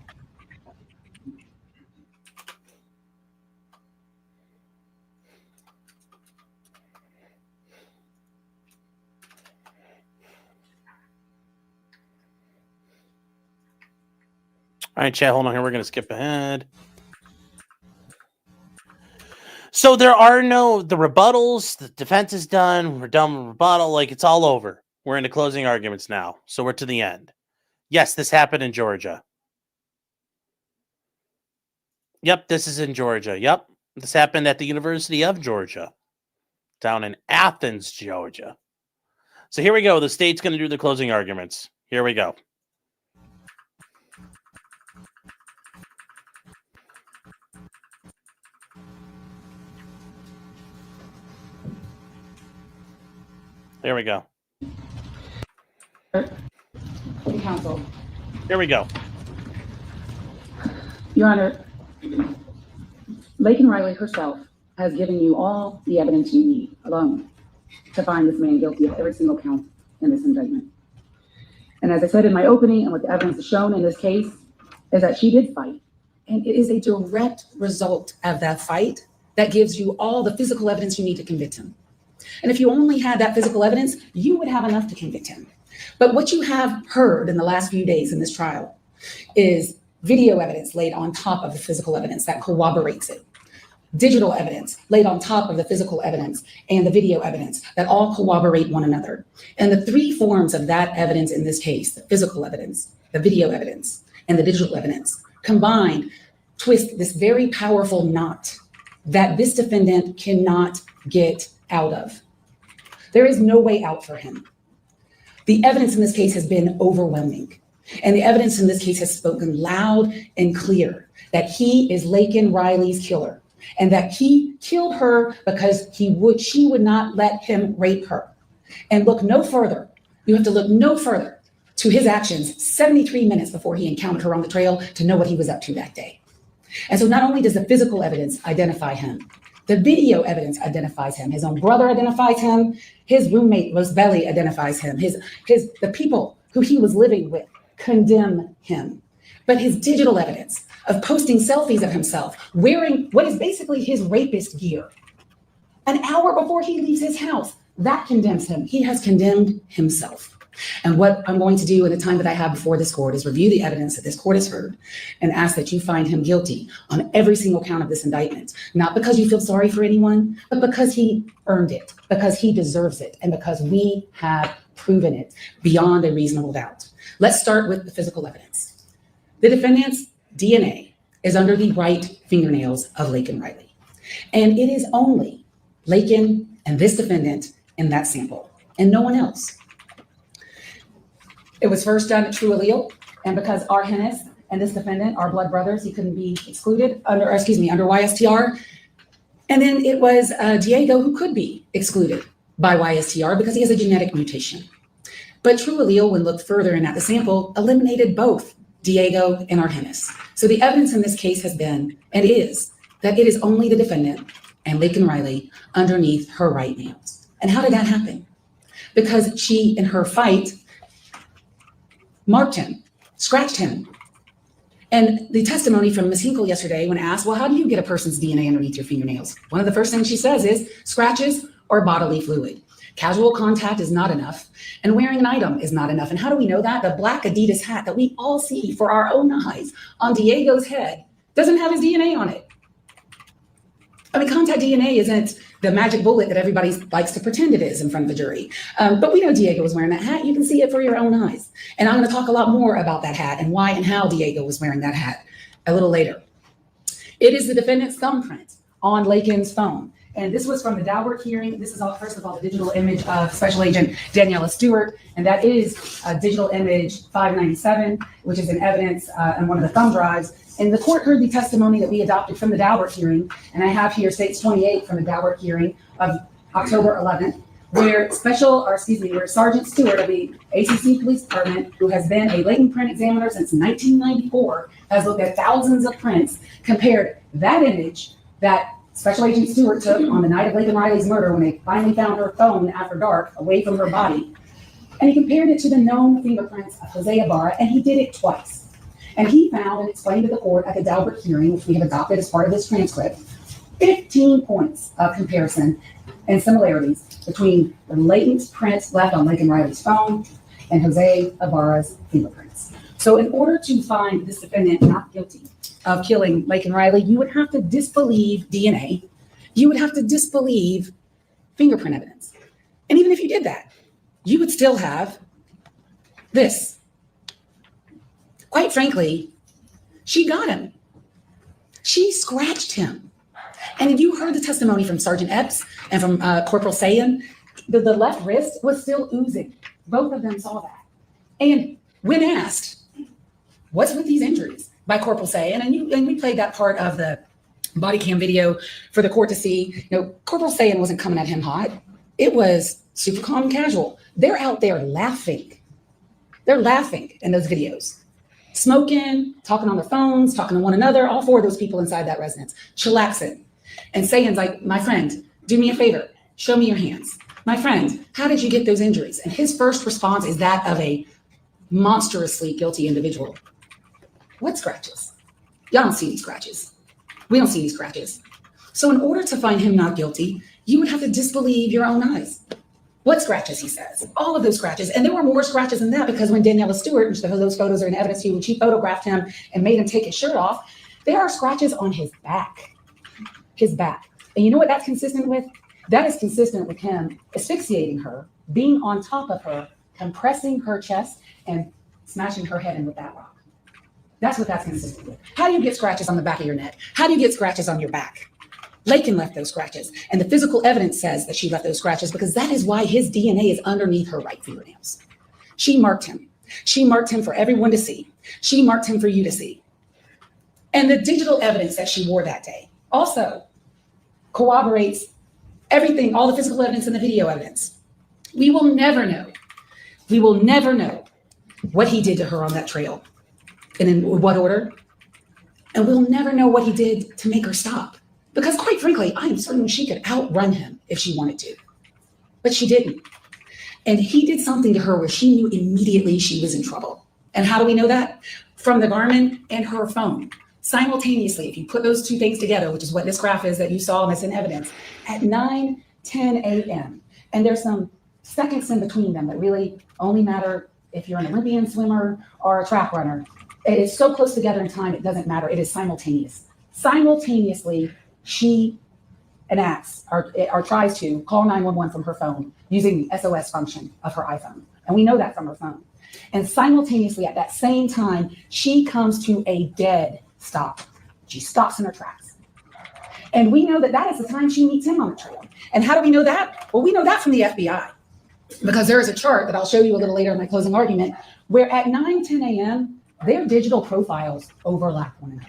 Speaker 1: All right, chat, hold on here. We're going to skip ahead. So there are the rebuttals. The defense is done. We're done with rebuttal. Like, it's all over. We're into closing arguments now. So we're to the end. Yes, this happened in Georgia. Yep, this is in Georgia. Yep, this happened at the University of Georgia, down in Athens, Georgia. So here we go. The state's going to do the closing arguments. Here we go. There we go.
Speaker 2: Counsel.
Speaker 1: Here we go.
Speaker 2: Your Honor, Laken Riley herself has given you all the evidence you need alone to find this man guilty of every single count in this indictment. And as I said in my opening, and what the evidence is shown in this case, is that she did fight.
Speaker 8: And it is a direct result of that fight that gives you all the physical evidence you need to convict him. And if you only had that physical evidence, you would have enough to convict him. But what you have heard in the last few days in this trial is video evidence laid on top of the physical evidence that corroborates it. Digital evidence laid on top of the physical evidence and the video evidence that all corroborate one another. And the three forms of that evidence in this case, the physical evidence, the video evidence, and the digital evidence, combined twist this very powerful knot that this defendant cannot get out of. There is no way out for him. The evidence in this case has been overwhelming. And the evidence in this case has spoken loud and clear that he is Laken Riley's killer and that he killed her because she would not let him rape her. And look no further. You have to look no further to his actions 73 minutes before he encountered her on the trail to know what he was up to that day. And so not only does the physical evidence identify him, the video evidence identifies him. His own brother identifies him. His roommate, Rosebelly, identifies him. The people who he was living with condemn him. But his digital evidence of posting selfies of himself wearing what is basically his rapist gear an hour before he leaves his house, that condemns him. He has condemned himself. And what I'm going to do in the time that I have before this court is review the evidence that this court has heard and ask that you find him guilty on every single count of this indictment, not because you feel sorry for anyone, but because he earned it, because he deserves it, and because we have proven it beyond a reasonable doubt. Let's start with the physical evidence. The defendant's DNA is under the right fingernails of Laken Riley, and it is only Laken and this defendant in that sample, and no one else. It was first done at True Allele, and because Argenis and this defendant are blood brothers, he couldn't be excluded under YSTR. And then it was Diego who could be excluded by YSTR because he has a genetic mutation. But True Allele, when looked further in at the sample, eliminated both Diego and Argenis. So the evidence in this case has been, and is, that it is only the defendant and Laken Riley underneath her right nails. And how did that happen? Because she, in her fight, marked him, scratched him. And the testimony from Ms. Hinkle yesterday, when asked, well, how do you get a person's DNA underneath your fingernails? One of the first things she says is scratches or bodily fluid. Casual contact is not enough, and wearing an item is not enough. And how do we know that? The black Adidas hat that we all see for our own eyes on Diego's head doesn't have his DNA on it. I mean, contact DNA isn't the magic bullet that everybody likes to pretend it is in front of the jury. But we know Diego was wearing that hat. You can see it for your own eyes. And I'm going to talk a lot more about that hat and why and how Diego was wearing that hat a little later. It is the defendant's thumbprint on Laken's phone. And this was from the Daubert hearing. This is all, first of all, the digital image of Special Agent Daniela Stewart. And that is a digital image 597, which is in evidence on one of the thumb drives. And the court heard the testimony that we adopted from the Daubert hearing. And I have here states 28 from the Daubert hearing of October 11th, where Sergeant Stewart of the ACC Police Department, who has been a latent print examiner since 1994, has looked at thousands of prints, compared that image that Special Agent Stewart took on the night of Laken Riley's murder when they finally found her phone after dark away from her body. And he compared it to the known fingerprints of Jose Ibarra, and he did it twice. And he found and explained to the court at the Daubert hearing, which we have adopted as part of this transcript, 15 points of comparison and similarities between the latent prints left on Laken Riley's phone and Jose Ibarra's fingerprints. So in order to find this defendant not guilty of killing Laken Riley, you would have to disbelieve DNA. You would have to disbelieve fingerprint evidence. And even if you did that, you would still have this. Quite frankly, she got him. She scratched him. And if you heard the testimony from Sergeant Epps and from Corporal Sayan, the left wrist was still oozing. Both of them saw that. And when asked, what's with these injuries by Corporal Sayan, and we played that part of the body cam video for the court to see, Corporal Sayan wasn't coming at him hot. It was super calm and casual. They're out there laughing. They're laughing in those videos. Smoking, talking on their phones, talking to one another, all four of those people inside that residence, chillaxing. And Sayan's like, my friend, do me a favor, show me your hands. My friend, how did you get those injuries? And his first response is that of a monstrously guilty individual. What scratches? Y'all don't see these scratches. We don't see these scratches. So in order to find him not guilty, you would have to disbelieve your own eyes. What scratches, he says? All of those scratches. And there were more scratches than that because when Daniela Stewart, which those photos are in evidence to you, when she photographed him and made him take his shirt off, there are scratches on his back. His back. And you know what that's consistent with? That is consistent with him asphyxiating her, being on top of her, compressing her chest, and smashing her head in with that rock. That's what that's consistent with. How do you get scratches on the back of your neck? How do you get scratches on your back? Laken left those scratches, and the physical evidence says that she left those scratches because that is why his DNA is underneath her right fingernails. She marked him. She marked him for everyone to see. She marked him for you to see. And the digital evidence that she wore that day also corroborates everything, all the physical evidence and the video evidence. We will never know. We will never know what he did to her on that trail and in what order. And we'll never know what he did to make her stop. Because quite frankly, I am certain she could outrun him if she wanted to, but she didn't. And he did something to her where she knew immediately she was in trouble. And how do we know that? From the Garmin and her phone. Simultaneously, if you put those two things together, which is what this graph is that you saw and that's in evidence, at 9:10 a.m. And there's some seconds in between them that really only matter if you're an Olympian swimmer or a track runner. It is so close together in time, it doesn't matter. It is simultaneous. Simultaneously, she enacts or tries to call 911 from her phone using the SOS function of her iPhone. And we know that from her phone. And simultaneously at that same time, she comes to a dead stop. She stops in her tracks. And we know that that is the time she meets him on the trail. And how do we know that? Well, we know that from the FBI. Because there is a chart that I'll show you a little later in my closing argument, where at 9:10 a.m., their digital profiles overlap one another.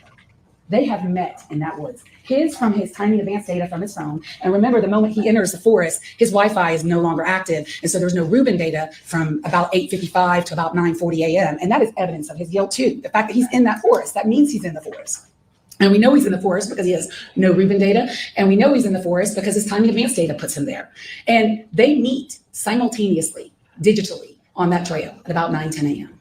Speaker 8: They have met in that woods. His from his tiny advanced data from his phone. And remember, the moment he enters the forest, his Wi-Fi is no longer active. And so there's no Rubin data from about 8:55 to about 9:40 a.m. And that is evidence of his guilt too. The fact that he's in that forest, that means he's in the forest. And we know he's in the forest because he has no Rubin data. And we know he's in the forest because his tiny advanced data puts him there. And they meet simultaneously, digitally, on that trail at about 9:10 a.m.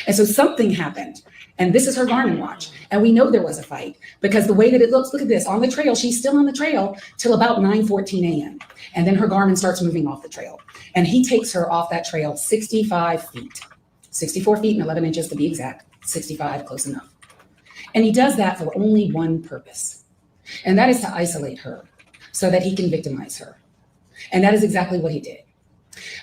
Speaker 8: And so something happened. And this is her Garmin watch. And we know there was a fight because the way that it looks, look at this, on the trail, she's still on the trail till about 9:14 a.m. And then her Garmin starts moving off the trail. And he takes her off that trail 65 feet, 64 feet and 11 inches to be exact, 65, close enough. And he does that for only one purpose. And that is to isolate her so that he can victimize her. And that is exactly what he did.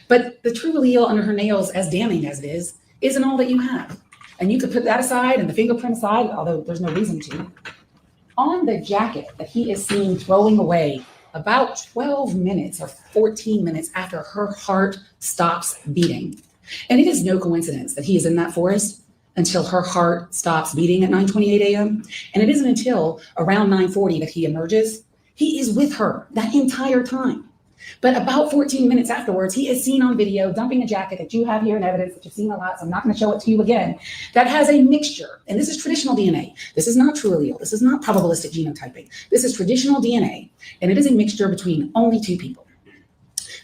Speaker 8: But the true allele under her nails, as damning as it is, isn't all that you have. And you could put that aside and the fingerprint aside, although there's no reason to. On the jacket that he is seen throwing away about 12 minutes or 14 minutes after her heart stops beating. And it is no coincidence that he is in that forest until her heart stops beating at 9:28 a.m. And it isn't until around 9:40 that he emerges. He is with her that entire time. But about 14 minutes afterwards, he is seen on video dumping a jacket that you have here in evidence that you've seen a lot, so I'm not going to show it to you again, that has a mixture. And this is traditional DNA. This is not true allele. This is not probabilistic genotyping. This is traditional DNA, and it is a mixture between only two people,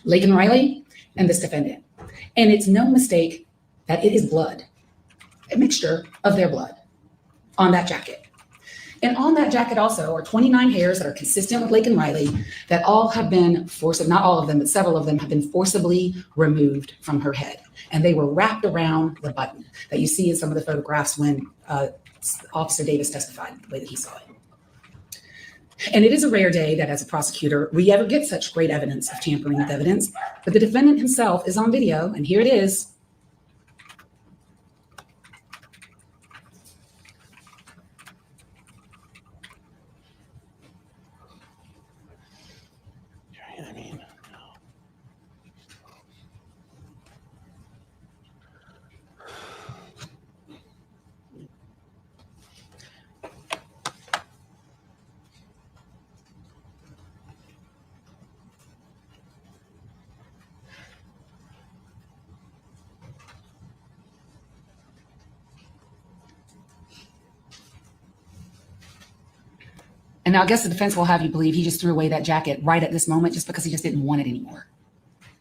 Speaker 8: Laken Riley and this defendant. And it's no mistake that it is blood, a mixture of their blood on that jacket. And on that jacket also are 29 hairs that are consistent with Laken Riley that all have been not all of them, but several of them have been forcibly removed from her head. And they were wrapped around the button that you see in some of the photographs when Officer Davis testified the way that he saw it. And it is a rare day that as a prosecutor, we ever get such great evidence of tampering with evidence, but the defendant himself is on video, and here it is. And now I guess the defense will have you believe he just threw away that jacket right at this moment just because he just didn't want it anymore.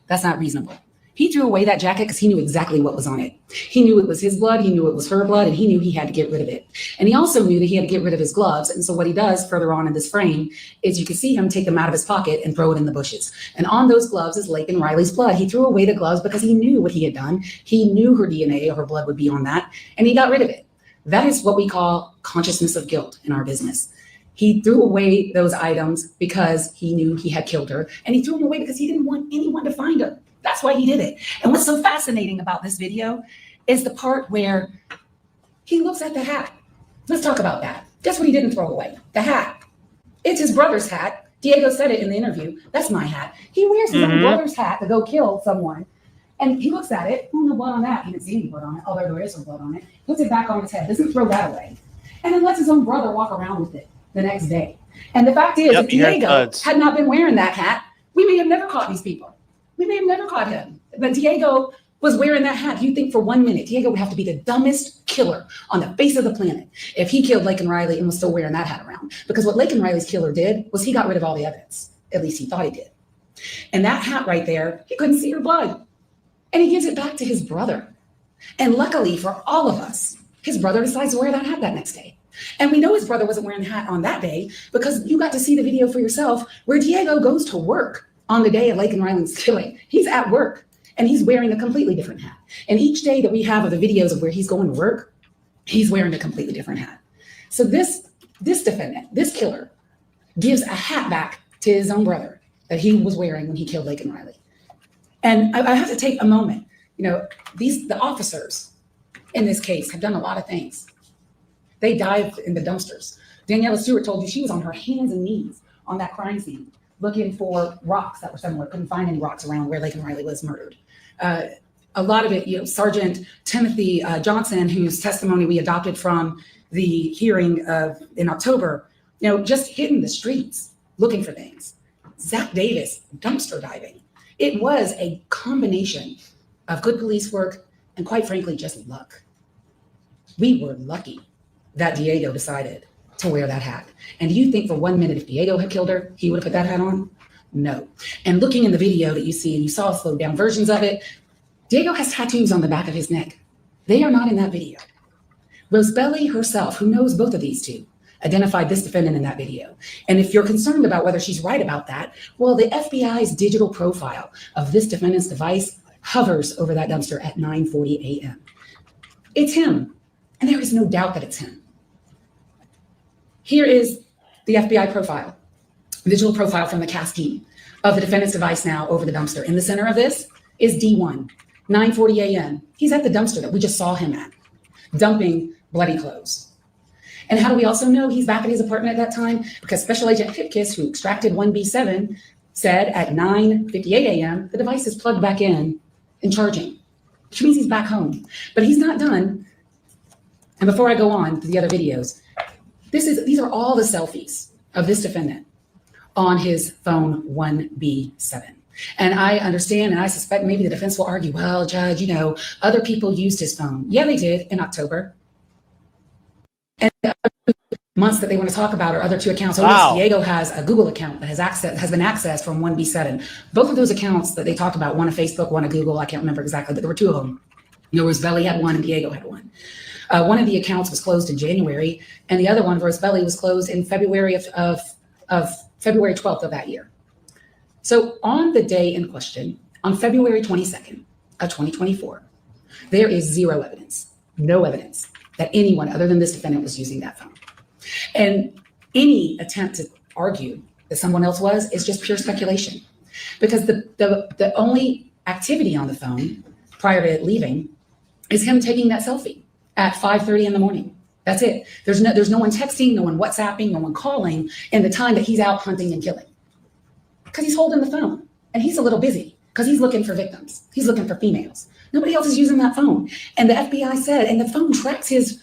Speaker 8: That's not reasonable. He threw away that jacket because he knew exactly what was on it. He knew it was his blood, he knew it was her blood, and he knew he had to get rid of it. And he also knew that he had to get rid of his gloves. And so what he does further on in this frame is you can see him take them out of his pocket and throw it in the bushes. And on those gloves is Laken Riley's blood. He threw away the gloves because he knew what he had done. He knew her DNA or her blood would be on that, and he got rid of it. That is what we call consciousness of guilt in our business. He threw away those items because he knew he had killed her, and he threw them away because he didn't want anyone to find her. That's why he did it. And what's so fascinating about this video is the part where he looks at the hat. Let's talk about that. Guess what he didn't throw away? The hat. It's his brother's hat. Diego said it in the interview. That's my hat. He wears his own brother's hat to go kill someone. And he looks at it. Oh, no blood on that. He didn't see any blood on it, although there is some blood on it. Puts it back on his head. Doesn't throw that away. And then lets his own brother walk around with it the next day. And the fact is, if Diego had not been wearing that hat, we may have never caught these people. We may have never caught him. But Diego was wearing that hat. You think for 1 minute, Diego would have to be the dumbest killer on the face of the planet if he killed Laken Riley and was still wearing that hat around. Because what Laken Riley's killer did was he got rid of all the evidence. At least he thought he did. And that hat right there, he couldn't see her blood. And he gives it back to his brother. And luckily for all of us, his brother decides to wear that hat that next day. And we know his brother wasn't wearing the hat on that day because you got to see the video for yourself where Diego goes to work on the day of Laken Riley's killing. He's at work and he's wearing a completely different hat. And each day that we have of the videos of where he's going to work, he's wearing a completely different hat. So this defendant, this killer, gives a hat back to his own brother that he was wearing when he killed Laken Riley. And I have to take a moment. You know, the officers in this case have done a lot of things. They dived in the dumpsters. Daniela Stewart told you she was on her hands and knees on that crime scene, looking for rocks that were somewhere. Couldn't find any rocks around where Laken Riley was murdered. A lot of it, you know, Sergeant Timothy Johnson, whose testimony we adopted from the hearing in October, you know, just hitting the streets, looking for things. Zach Davis, dumpster diving. It was a combination of good police work and, quite frankly, just luck. We were lucky that Diego decided to wear that hat. And do you think for 1 minute if Diego had killed her, he would have put that hat on? No. And looking in the video that you see, and you saw slowed down versions of it, Diego has tattoos on the back of his neck. They are not in that video. Rosebelly herself, who knows both of these two, identified this defendant in that video. And if you're concerned about whether she's right about that, well, the FBI's digital profile of this defendant's device hovers over that dumpster at 9:40 a.m. It's him. And there is no doubt that it's him. Here is the FBI profile, digital profile from the Cascade of the defendant's device now over the dumpster. In the center of this is D1, 9:40 a.m. He's at the dumpster that we just saw him at, dumping bloody clothes. And how do we also know he's back at his apartment at that time? Because Special Agent Hipkiss, who extracted 1B7, said at 9:58 a.m., the device is plugged back in and charging, which means he's back home. But he's not done. And before I go on to the other videos, these are all the selfies of this defendant on his phone 1B7. And I understand, and I suspect maybe the defense will argue, well, Judge, you know, other people used his phone. Yeah, they did in October. And the other months that they want to talk about are other two accounts. Wow. Diego has a Google account that has been accessed from 1B7. Both of those accounts that they talked about, one a Facebook, one a Google, I can't remember exactly, but there were two of them. You know, Rosebelly had one and Diego had one. One of the accounts was closed in January, and the other one, Rosebelly, was closed in February of February 12th of that year. So on the day in question, on February 22nd of 2024, there is zero evidence, no evidence that anyone other than this defendant was using that phone. And any attempt to argue that someone else was is just pure speculation, because the only activity on the phone prior to it leaving is him taking that selfie at 5:30 in the morning. That's it. There's no one texting, no one WhatsApping, no one calling in the time that he's out hunting and killing, because he's holding the phone and he's a little busy because he's looking for victims. He's looking for females. Nobody else is using that phone. And the FBI said, and the phone tracks his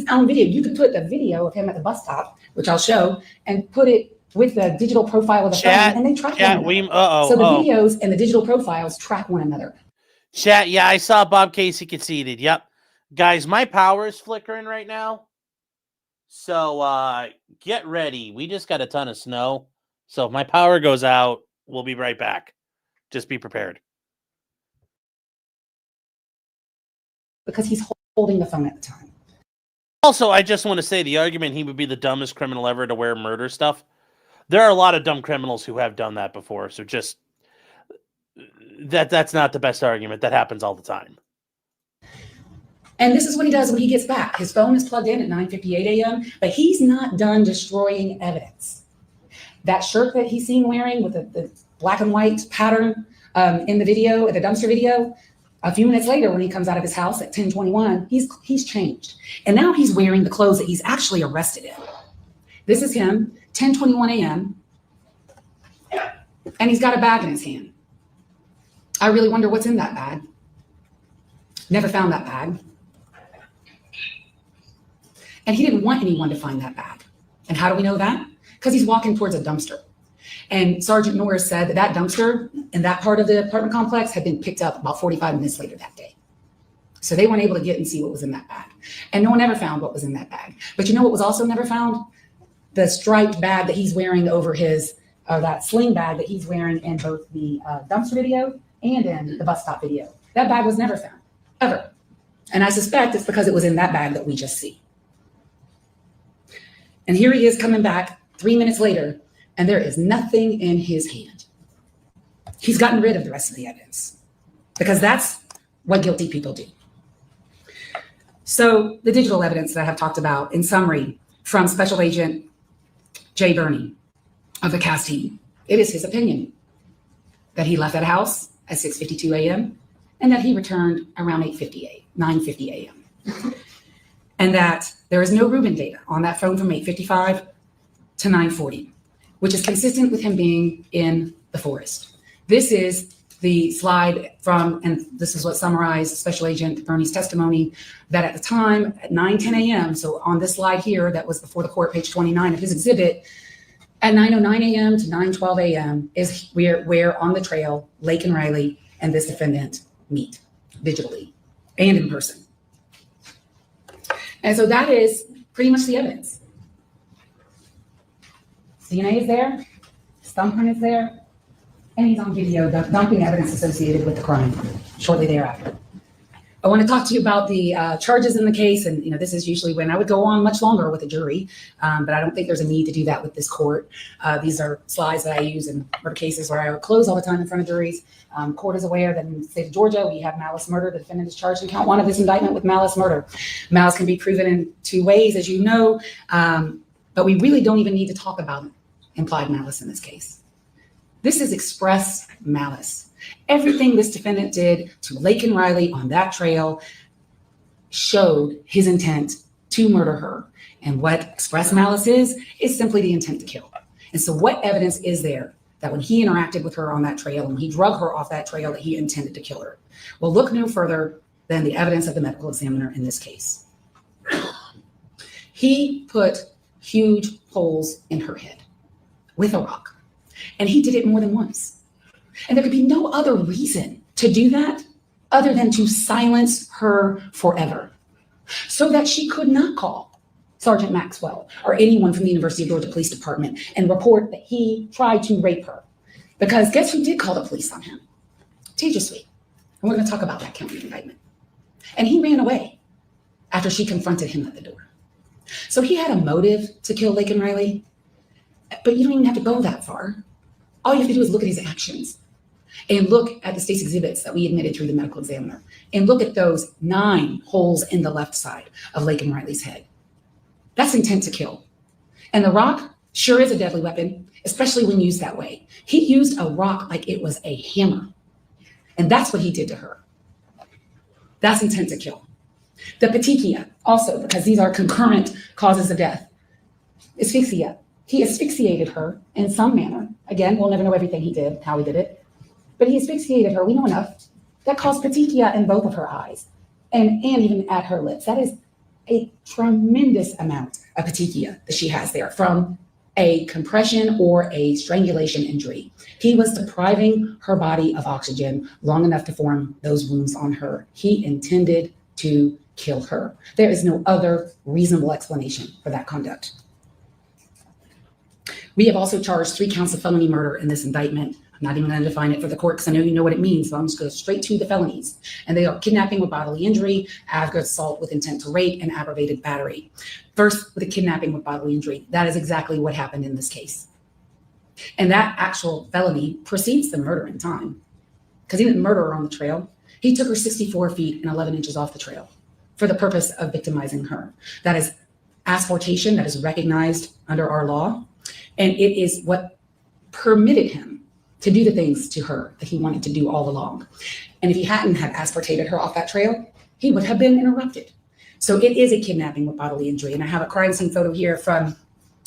Speaker 8: own video. You could put the video of him at the bus stop, which I'll show, and put it with the digital profile of the phone, and they track one another. So the videos and the digital profiles track one another.
Speaker 1: Chat, yeah, I saw Bob Casey conceded. Yep. Guys, my power is flickering right now. So get ready. We just got a ton of snow. So if my power goes out, we'll be right back. Just be prepared.
Speaker 8: Because he's holding the phone at the time.
Speaker 1: Also, I just want to say the argument he would be the dumbest criminal ever to wear murder stuff. There are a lot of dumb criminals who have done that before. So just that's not the best argument. That happens all the time.
Speaker 8: And this is what he does when he gets back. His phone is plugged in at 9:58 a.m., but he's not done destroying evidence. That shirt that he's seen wearing with the black and white pattern in the video, the dumpster video, a few minutes later when he comes out of his house at 10:21, he's changed. And now he's wearing the clothes that he's actually arrested in. This is him 10:21 a.m. and he's got a bag in his hand. I really wonder what's in that bag. Never found that bag. And he didn't want anyone to find that bag. And how do we know that? Because he's walking towards a dumpster. And Sergeant Norris said that that dumpster in that part of the apartment complex had been picked up about 45 minutes later that day. So they weren't able to get and see what was in that bag. And no one ever found what was in that bag. But you know what was also never found? The striped bag that he's wearing over his, that sling bag that he's wearing in both the dumpster video and in the bus stop video. That bag was never found, ever. And I suspect it's because it was in that bag that we just see. And here he is coming back 3 minutes later, and there is nothing in his hand. He's gotten rid of the rest of the evidence because that's what guilty people do. So the digital evidence that I have talked about, in summary, from Special Agent Jay Burney of the CAS team, it is his opinion that he left that house at 6:52 a.m. and that he returned around 9:50 a.m. And that there is no Reuben data on that phone from 8:55 to 9:40, which is consistent with him being in the forest. This is the slide from, and this is what summarized Special Agent Burney's testimony, that at the time at 9:10 a.m., so on this slide here, that was before the court, page 29 of his exhibit, at 9:09 a.m. to 9:12 a.m. is where on the trail, Laken Riley and this defendant meet digitally and in person. And so that is pretty much the evidence. DNA is there, his thumbprint is there, and he's on video dumping evidence associated with the crime shortly thereafter. I want to talk to you about the charges in the case, and this is usually when I would go on much longer with a jury, but I don't think there's a need to do that with this court. These are slides that I use in murder cases where I would close all the time in front of juries. Court is aware that in the state of Georgia, we have malice murder. The defendant is charged in count 1 of this indictment with malice murder. Malice can be proven in 2 ways, as you know, but we really don't even need to talk about implied malice in this case. This is express malice. Everything this defendant did to Laken Riley on that trail showed his intent to murder her. And what express malice is simply the intent to kill. And so what evidence is there that when he interacted with her on that trail and he drug her off that trail that he intended to kill her? Well, look no further than the evidence of the medical examiner in this case. He put huge holes in her head with a rock, and he did it more than once. And there could be no other reason to do that other than to silence her forever so that she could not call Sergeant Maxwell or anyone from the University of Georgia Police Department and report that he tried to rape her. Because guess who did call the police on him? Tejasvi. And we're going to talk about that count in the indictment. And he ran away after she confronted him at the door. So he had a motive to kill Laken Riley, but you don't even have to go that far. All you have to do is look at his actions and look at the state's exhibits that we admitted through the medical examiner and look at those 9 holes in the left side of Laken Riley's head. That's intent to kill. And the rock sure is a deadly weapon, especially when used that way. He used a rock like it was a hammer. And that's what he did to her. That's intent to kill. The petechia also, because these are concurrent causes of death. Asphyxia. He asphyxiated her in some manner. Again, we'll never know everything he did, how he did it. But he asphyxiated her, we know enough. That caused petechia in both of her eyes and even at her lips. That is a tremendous amount of petechia that she has there from a compression or a strangulation injury. He was depriving her body of oxygen long enough to form those wounds on her. He intended to kill her. There is no other reasonable explanation for that conduct. We have also charged 3 counts of felony murder in this indictment. I'm not even going to define it for the court because I know you know what it means, so I'm just going to go straight to the felonies. And they are kidnapping with bodily injury, aggravated assault with intent to rape, and aggravated battery. First, with the kidnapping with bodily injury, that is exactly what happened in this case. And that actual felony precedes the murder in time because he didn't murder her on the trail. He took her 64 feet and 11 inches off the trail for the purpose of victimizing her. That is asphyxiation, that is recognized under our law. And it is what permitted him to do the things to her that he wanted to do all along. And if he hadn't had asphyxiated her off that trail, he would have been interrupted. So it is a kidnapping with bodily injury. And I have a crime scene photo here from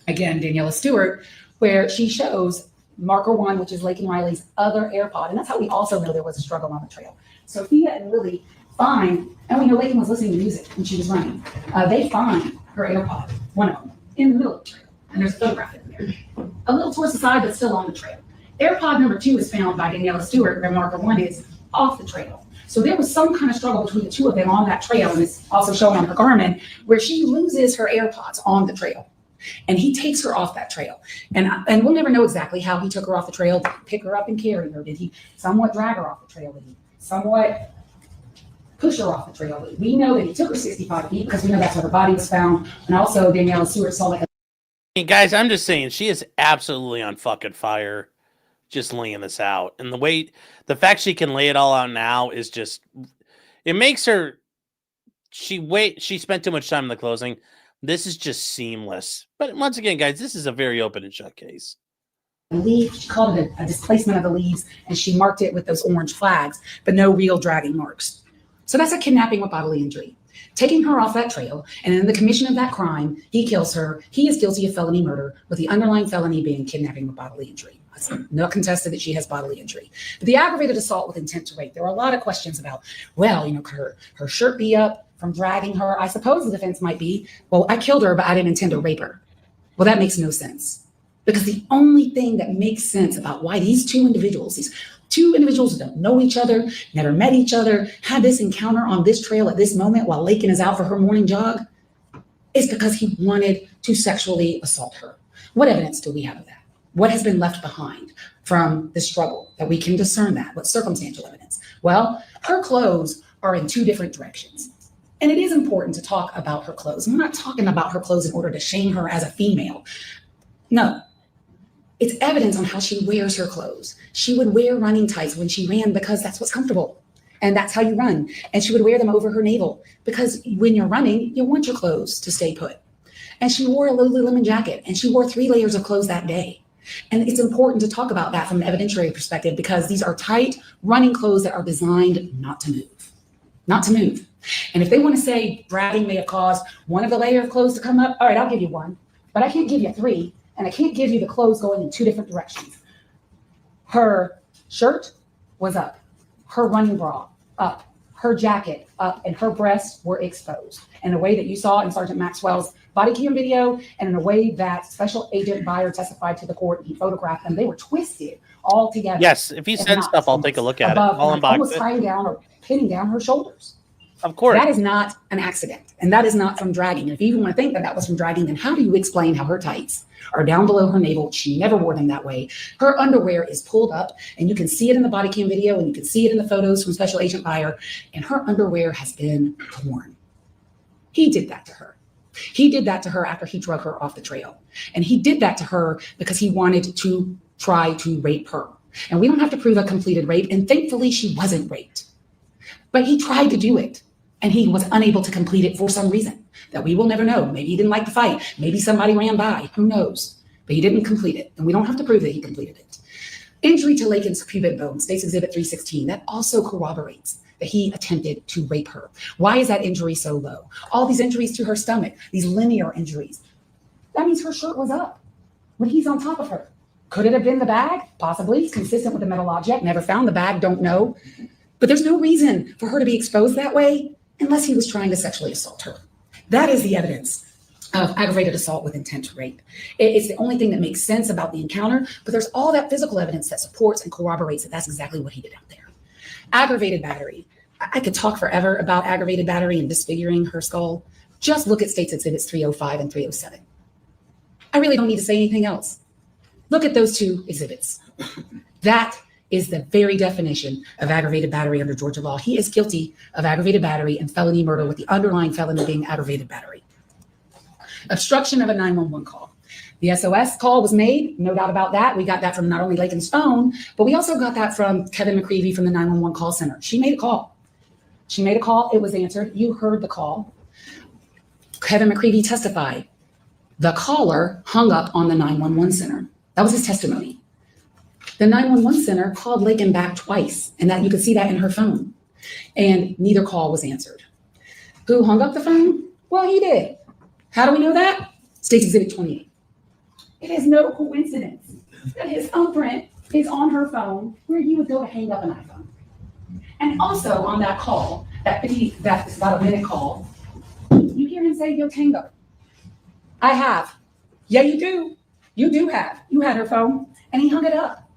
Speaker 8: again, Daniela Stewart, where she shows marker one, which is Laken Riley's other AirPod. And that's how we also know there was a struggle on the trail. Sophia and Lily find, and we know Laken was listening to music when she was running. They find her AirPod, one of them, in the middle of the trail. And there's a photograph in there. A little towards the side, but still on the trail. AirPod number 2 is found by Daniela Stewart, where marker 1 is off the trail. So there was some kind of struggle between the two of them on that trail, and it's also shown on her garment, where she loses her AirPods on the trail. And he takes her off that trail. And we'll never know exactly how he took her off the trail. Did he pick her up and carry her? Did he somewhat drag her off the trail? Did he somewhat push her off the trail? We know that he took her 65 feet because we know that's where her body was found. And also Daniela Stewart saw like
Speaker 1: Hey guys, I'm just saying she is absolutely on fucking fire just laying this out. And the fact she can lay it all out now is just, it makes her, she spent too much time in the closing. This is just seamless. But once again, guys, this is a very open and shut case.
Speaker 8: leaf. She called it a displacement of the leaves, and she marked it with those orange flags, but no real dragging marks. So that's a kidnapping with bodily injury. Taking her off that trail, and in the commission of that crime, he kills her. He is guilty of felony murder, with the underlying felony being kidnapping with bodily injury. It's not contested that she has bodily injury. But the aggravated assault with intent to rape, there are a lot of questions about, well, could her shirt be up from dragging her? I suppose the defense might be, well, I killed her, but I didn't intend to rape her. Well, that makes no sense. Because the only thing that makes sense about why these two individuals who don't know each other, never met each other, had this encounter on this trail at this moment while Laken is out for her morning jog, is because he wanted to sexually assault her. What evidence do we have of that? What has been left behind from the struggle that we can discern that? What circumstantial evidence? Well, her clothes are in two different directions. And it is important to talk about her clothes. I'm not talking about her clothes in order to shame her as a female. No. It's evidence on how she wears her clothes. She would wear running tights when she ran because that's what's comfortable. And that's how you run. And she would wear them over her navel because when you're running, you want your clothes to stay put. And she wore a Lululemon jacket, and she wore 3 layers of clothes that day. And it's important to talk about that from an evidentiary perspective because these are tight running clothes that are designed not to move. Not to move. And if they want to say dragging may have caused one of the layer of clothes to come up, all right, I'll give you one, but I can't give you 3. And I can't give you the clothes going in 2 different directions. Her shirt was up, her running bra up, her jacket up, and her breasts were exposed in a way that you saw in Sergeant Maxwell's body cam video, and in a way that Special Agent Beyer testified to the court. He photographed them. They were twisted all together.
Speaker 1: Yes, if he sends stuff, I'll take a look at it. I'll unbox
Speaker 8: almost
Speaker 1: it.
Speaker 8: tying down or pinning down her shoulders.
Speaker 1: Of course.
Speaker 8: That is not an accident, and that is not from dragging. And if you even want to think that that was from dragging, then how do you explain how her tights are down below her navel? She never wore them that way. Her underwear is pulled up, and you can see it in the body cam video, and you can see it in the photos from Special Agent Beyer, and her underwear has been torn. He did that to her. He did that to her after he drug her off the trail. And he did that to her because he wanted to try to rape her. And we don't have to prove a completed rape, and thankfully she wasn't raped. But he tried to do it, and he was unable to complete it for some reason that we will never know. Maybe he didn't like the fight. Maybe somebody ran by. Who knows? But he didn't complete it, and we don't have to prove that he completed it. Injury to Laken's pubic bone, State's Exhibit 316, that also corroborates that he attempted to rape her. Why is that injury so low? All these injuries to her stomach, these linear injuries, that means her shirt was up when he's on top of her. Could it have been the bag? Possibly. It's consistent with the metal object. Never found the bag, don't know. But there's no reason for her to be exposed that way unless he was trying to sexually assault her. That is the evidence of aggravated assault with intent to rape. It's the only thing that makes sense about the encounter, but there's all that physical evidence that supports and corroborates that that's exactly what he did out there. Aggravated battery. I could talk forever about aggravated battery and disfiguring her skull. Just look at State's Exhibits 305 and 307. I really don't need to say anything else. Look at those 2 exhibits. That is the very definition of aggravated battery under Georgia law. He is guilty of aggravated battery and felony murder, with the underlying felony being aggravated battery. Obstruction of a 911 call. The SOS call was made, no doubt about that. We got that from not only Laken's phone, but we also got that from Kevin McCreevy from the 911 call center. She made a call. She made a call. It was answered. You heard the call. Kevin McCreevy testified. The caller hung up on the 911 center. That was his testimony. The 911 center called Laken back twice, and that you could see that in her phone. And neither call was answered. Who hung up the phone? Well, he did. How do we know that? State's Exhibit 28. It is no coincidence that his thumbprint is on her phone where you would go to hang up an iPhone. And also on that call, that is about a minute call, you hear him say, yo, Tango. I have. Yeah, you do. You do have. You had her phone. And he hung it up.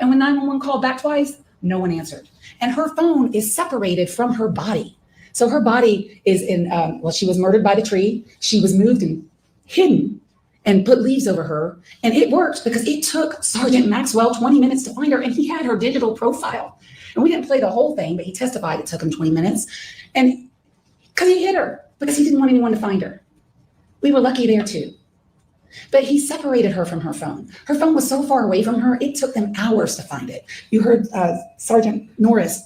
Speaker 8: And when 911 called back twice, no one answered. And her phone is separated from her body. So her body is in, she was murdered by the tree. She was moved and hidden and put leaves over her. And it worked because it took Sergeant Maxwell 20 minutes to find her. And he had her digital profile. And we didn't play the whole thing, but he testified it took him 20 minutes. And because he hid her, because he didn't want anyone to find her. We were lucky there too. But he separated her from her phone. Her phone was so far away from her, it took them hours to find it. You heard Sergeant Norris,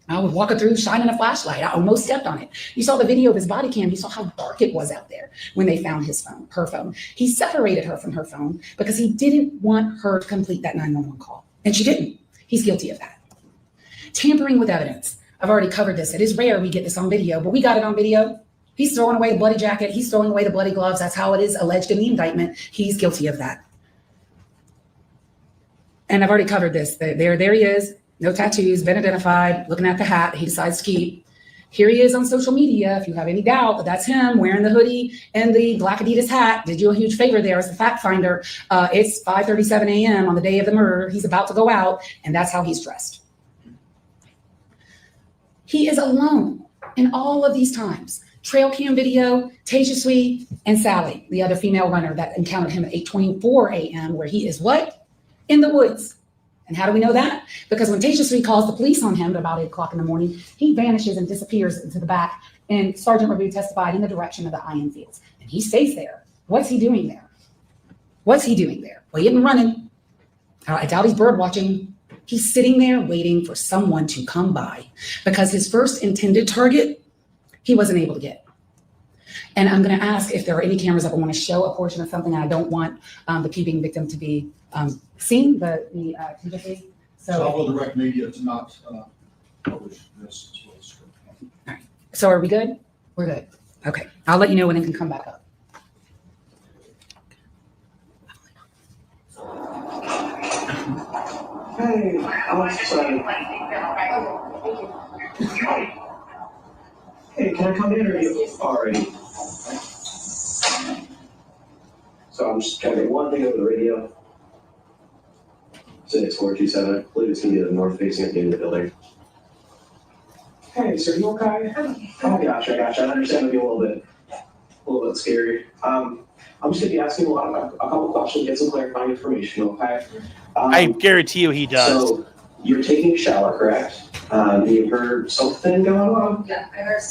Speaker 8: I was walking through shining a flashlight. I almost stepped on it. You saw the video of his body cam. You saw how dark it was out there when they found his phone, her phone. He separated her from her phone because he didn't want her to complete that 911 call. And she didn't. He's guilty of that. Tampering with evidence. I've already covered this. It is rare we get this on video, but we got it on video. He's throwing away the bloody jacket. He's throwing away the bloody gloves. That's how it is alleged in the indictment. He's guilty of that. And I've already covered this. There he is. No tattoos, been identified, looking at the hat he decides to keep. Here he is on social media. If you have any doubt that that's him wearing the hoodie and the black Adidas hat, did you a huge favor there as the fact finder. It's 5:37 a.m. on the day of the murder. He's about to go out, and that's how he's dressed. He is alone in all of these times. Trail cam video, Tejaswi and Sally, the other female runner that encountered him at 8:24 a.m. where he is what? In the woods. And how do we know that? Because when Tejaswi calls the police on him at about 8 o'clock in the morning, he vanishes and disappears into the back. And Sergeant Rabu testified in the direction of the iron fields. And he stays there. What's he doing there? What's he doing there? Well, he isn't running. I doubt he's bird watching. He's sitting there waiting for someone to come by because his first intended target, he wasn't able to get. And I'm going to ask if there are any cameras up. I want to show a portion of something. And I don't want the peeping victim to be seen, the TJP.
Speaker 9: So I will direct media to not publish this as well as script.
Speaker 8: All right. So are we good? We're good. Okay. I'll let you know when it can come back up.
Speaker 10: Hey, I'm sorry. Hey, can I come in or you already? So I'm just gonna get one thing over the radio. 6427, I believe it's gonna be the north facing at the end of the building. Hey, sir, you okay? Oh, gotcha. I understand it'll be a little bit scary. I'm just gonna be asking a couple questions, get some clarifying information, okay?
Speaker 1: I guarantee you he does.
Speaker 10: So you're taking a shower, correct? You heard something going on?
Speaker 11: Yeah, I heard like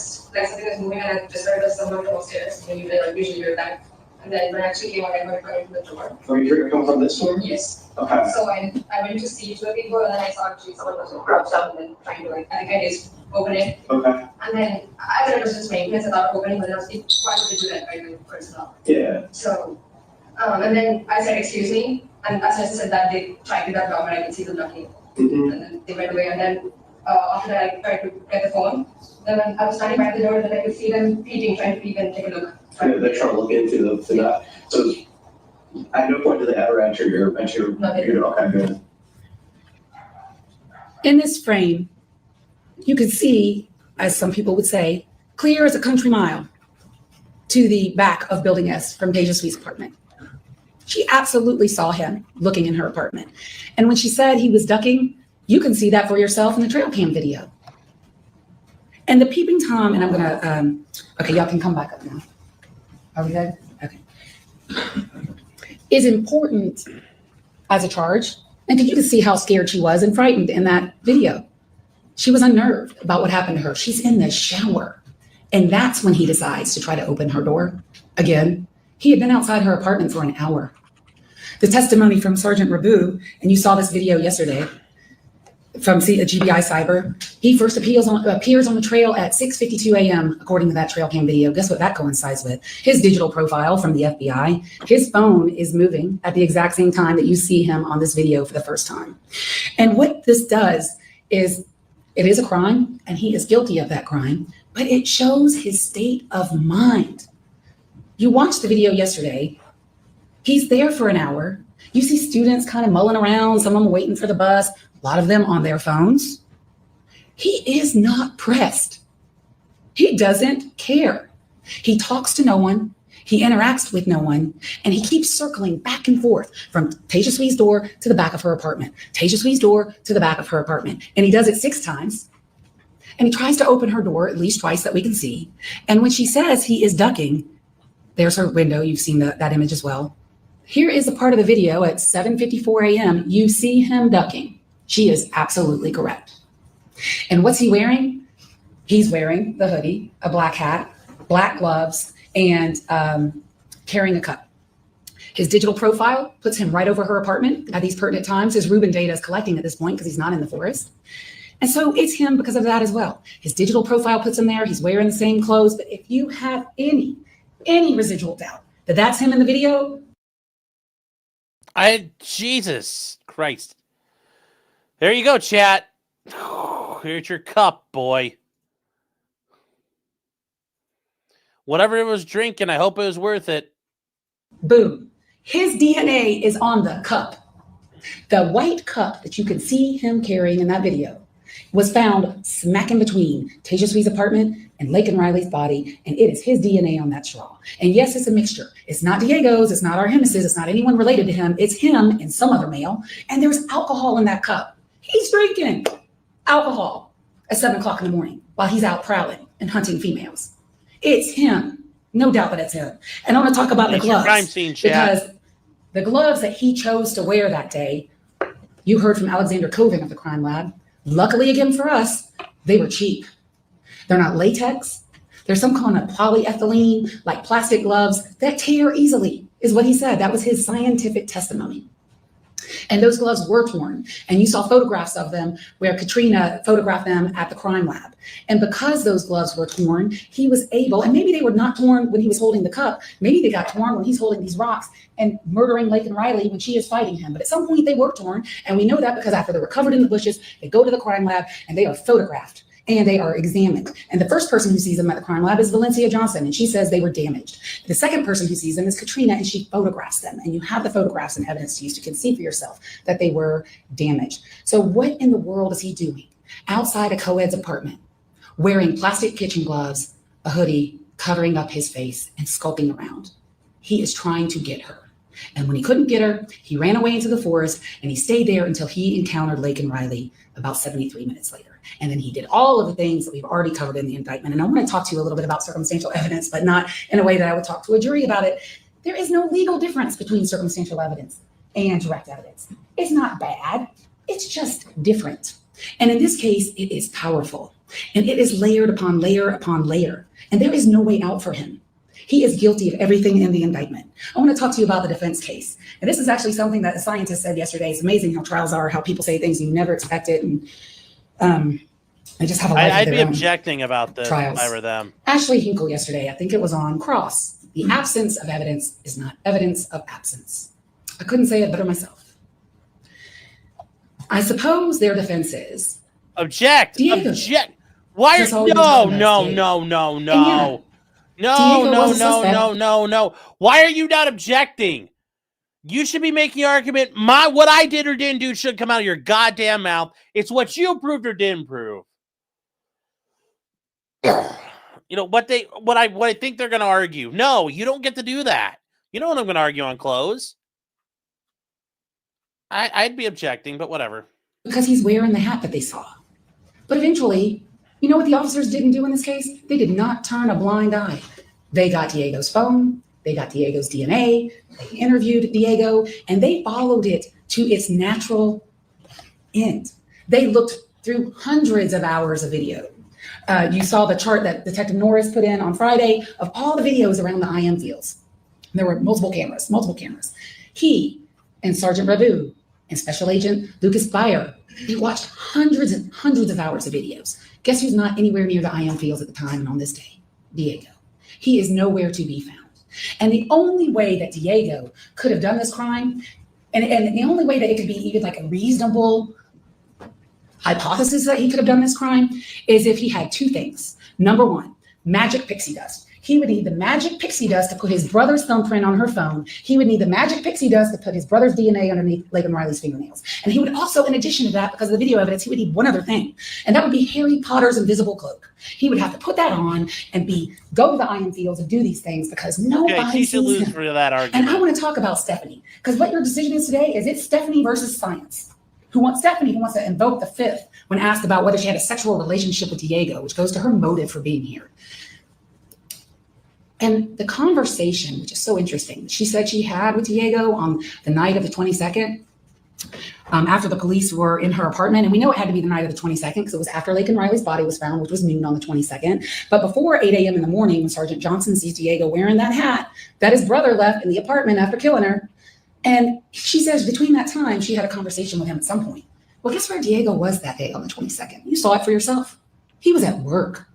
Speaker 11: something was moving and I just heard someone from upstairs. And usually hear that. And then when I actually came out, I heard it coming from the door.
Speaker 10: Or you heard it coming from this door?
Speaker 11: Yes.
Speaker 10: Okay.
Speaker 11: So I went to see two people and then I saw actually someone was crouched up and then trying to I just open it.
Speaker 10: Okay.
Speaker 11: And then I thought it was just maintenance about opening, but I was quite a bit that by my personnel.
Speaker 10: Yeah.
Speaker 11: So, and then I said, excuse me. And as I said that, they tried to that door and I could see them knocking.
Speaker 10: Mm-hmm.
Speaker 11: And then they went away. And then after that, I tried to get the phone. Then when I was standing by the door, then I could see them peeping, trying to peep and take a look.
Speaker 10: Yeah, they're trying to look into that. So at no point do they ever enter your okay, good.
Speaker 8: In this frame, you can see, as some people would say, clear as a country mile to the back of Building S from Tejaswi's apartment. She absolutely saw him looking in her apartment. And when she said he was ducking, you can see that for yourself in the trail cam video. And the peeping Tom, and I'm gonna, okay, y'all can come back up now. Are we good? Okay. Is important as a charge. And you can see how scared she was and frightened in that video. She was unnerved about what happened to her. She's in the shower. And that's when he decides to try to open her door. Again, he had been outside her apartment for an hour. The testimony from Sergeant Rabu, and you saw this video yesterday, from GBI Cyber, he first appears on the trail at 6:52 a.m. according to that trail cam video. Guess what that coincides with? His digital profile from the FBI. His phone is moving at the exact same time that you see him on this video for the first time. And what this does is, it is a crime, and he is guilty of that crime, but it shows his state of mind. You watched the video yesterday. He's there for an hour. You see students kind of mulling around, some of them waiting for the bus, a lot of them on their phones. He is not pressed. He doesn't care. He talks to no one. He interacts with no one, and he keeps circling back and forth from Tejaswi's door to the back of her apartment, Tejaswi's door to the back of her apartment. And he does it 6 times. And he tries to open her door at least twice that we can see. And when she says he is ducking, there's her window. You've seen that image as well. Here is a part of the video at 7:54 a.m. You see him ducking. She is absolutely correct. And what's he wearing? He's wearing the hoodie, a black hat, black gloves, and carrying a cup. His digital profile puts him right over her apartment at these pertinent times. His Reuben data is collecting at this point because he's not in the forest. And so it's him because of that as well. His digital profile puts him there. He's wearing the same clothes. But if you have any residual doubt that that's him in the video.
Speaker 1: Jesus Christ. There you go, chat. Here's your cup, boy. Whatever it was drinking, I hope it was worth it.
Speaker 8: Boom. His DNA is on the cup. The white cup that you can see him carrying in that video was found smack in between Tejaswi's apartment and Laken Riley's body, and it is his DNA on that straw. And yes, it's a mixture. It's not Diego's, it's not Artemis's, it's not anyone related to him. It's him and some other male, and there's alcohol in that cup. He's drinking alcohol at 7 o'clock in the morning while he's out prowling and hunting females. It's him. No doubt that it's him. And I want to talk about the gloves.
Speaker 1: Crime scene, chat.
Speaker 8: Because the gloves that he chose to wear that day, you heard from Alexander Coving of the crime lab. Luckily, again for us, they were cheap. They're not latex. They're some kind of polyethylene, like plastic gloves that tear easily, is what he said. That was his scientific testimony. And those gloves were torn. And you saw photographs of them where Katrina photographed them at the crime lab. And because those gloves were torn, he was able, and maybe they were not torn when he was holding the cup. Maybe they got torn when he's holding these rocks and murdering Laken Riley when she is fighting him. But at some point they were torn. And we know that because after they were covered in the bushes, they go to the crime lab and they are photographed and they are examined. And the first person who sees them at the crime lab is Valencia Johnson, and she says they were damaged. The second person who sees them is Katrina, and she photographs them. And you have the photographs and evidence to use. You can see for yourself that they were damaged. So what in the world is he doing outside a co-ed's apartment, wearing plastic kitchen gloves, a hoodie, covering up his face, and skulking around? He is trying to get her. And when he couldn't get her, he ran away into the forest, and he stayed there until he encountered Laken Riley about 73 minutes later. And then he did all of the things that we've already covered in the indictment. And I want to talk to you a little bit about circumstantial evidence, but not in a way that I would talk to a jury about it. There is no legal difference between circumstantial evidence and direct evidence. It's not bad. It's just different. And in this case, it is powerful. And it is layered upon layer upon layer. And there is no way out for him. He is guilty of everything in the indictment. I want to talk to you about the defense case. And this is actually something that a scientist said yesterday. It's amazing how trials are, how people say things and you never expect it. And they just have a life of
Speaker 1: I'd
Speaker 8: their
Speaker 1: be
Speaker 8: own.
Speaker 1: objecting about this
Speaker 8: trials.
Speaker 1: if I were them.
Speaker 8: Ashley Hinkle yesterday, I think it was on Cross. The absence of evidence is not evidence of absence. I couldn't say it better myself. I suppose their defense is
Speaker 1: Object.
Speaker 8: Diego.
Speaker 1: Object. Why
Speaker 8: That's
Speaker 1: are
Speaker 8: all we've been talking
Speaker 1: no.
Speaker 8: yeah,
Speaker 1: No. Why are you not objecting? You should be making an argument. What I did or didn't do should come out of your goddamn mouth. It's what you proved or didn't prove. You know what I think they're going to argue. No, you don't get to do that. You know what I'm going to argue on close. I'd be objecting, but whatever.
Speaker 8: because he's wearing the hat that they saw. But eventually, you know what the officers didn't do in this case? They did not turn a blind eye. They got Diego's phone, they got Diego's DNA, they interviewed Diego, and they followed it to its natural end. They looked through hundreds of hours of video. You saw the chart that Detective Norris put in on Friday of all the videos around the IM fields. There were multiple cameras. He and Sergeant Rabu and Special Agent Lucas Beyer, they watched hundreds and hundreds of hours of videos. Guess who's not anywhere near the IM fields at the time and on this day? Diego. He is nowhere to be found. And the only way that Diego could have done this crime, and the only way that it could be even like a reasonable hypothesis that he could have done this crime, is if he had two things. Number one, magic pixie dust. He would need the magic pixie dust to put his brother's thumbprint on her phone. He would need the magic pixie dust to put his brother's DNA underneath Laken Riley's fingernails. And he would also, in addition to that, because of the video evidence, he would need one other thing. And that would be Harry Potter's invisible cloak. He would have to put that on and go to the iron fields and do these things because nobody sees him.
Speaker 1: For that argument.
Speaker 8: And I want to talk about Stephanie, because what your decision is today is it's Stephanie versus science. Stephanie who wants to invoke the fifth when asked about whether she had a sexual relationship with Diego, which goes to her motive for being here. And the conversation, which is so interesting, she said she had with Diego on the night of the 22nd, after the police were in her apartment. And we know it had to be the night of the 22nd because it was after Laken Riley's body was found, which was noon on the 22nd. But before 8 a.m. in the morning, when Sergeant Johnson sees Diego wearing that hat that his brother left in the apartment after killing her. And she says between that time, she had a conversation with him at some point. Well, guess where Diego was that day on the 22nd? You saw it for yourself. He was at work.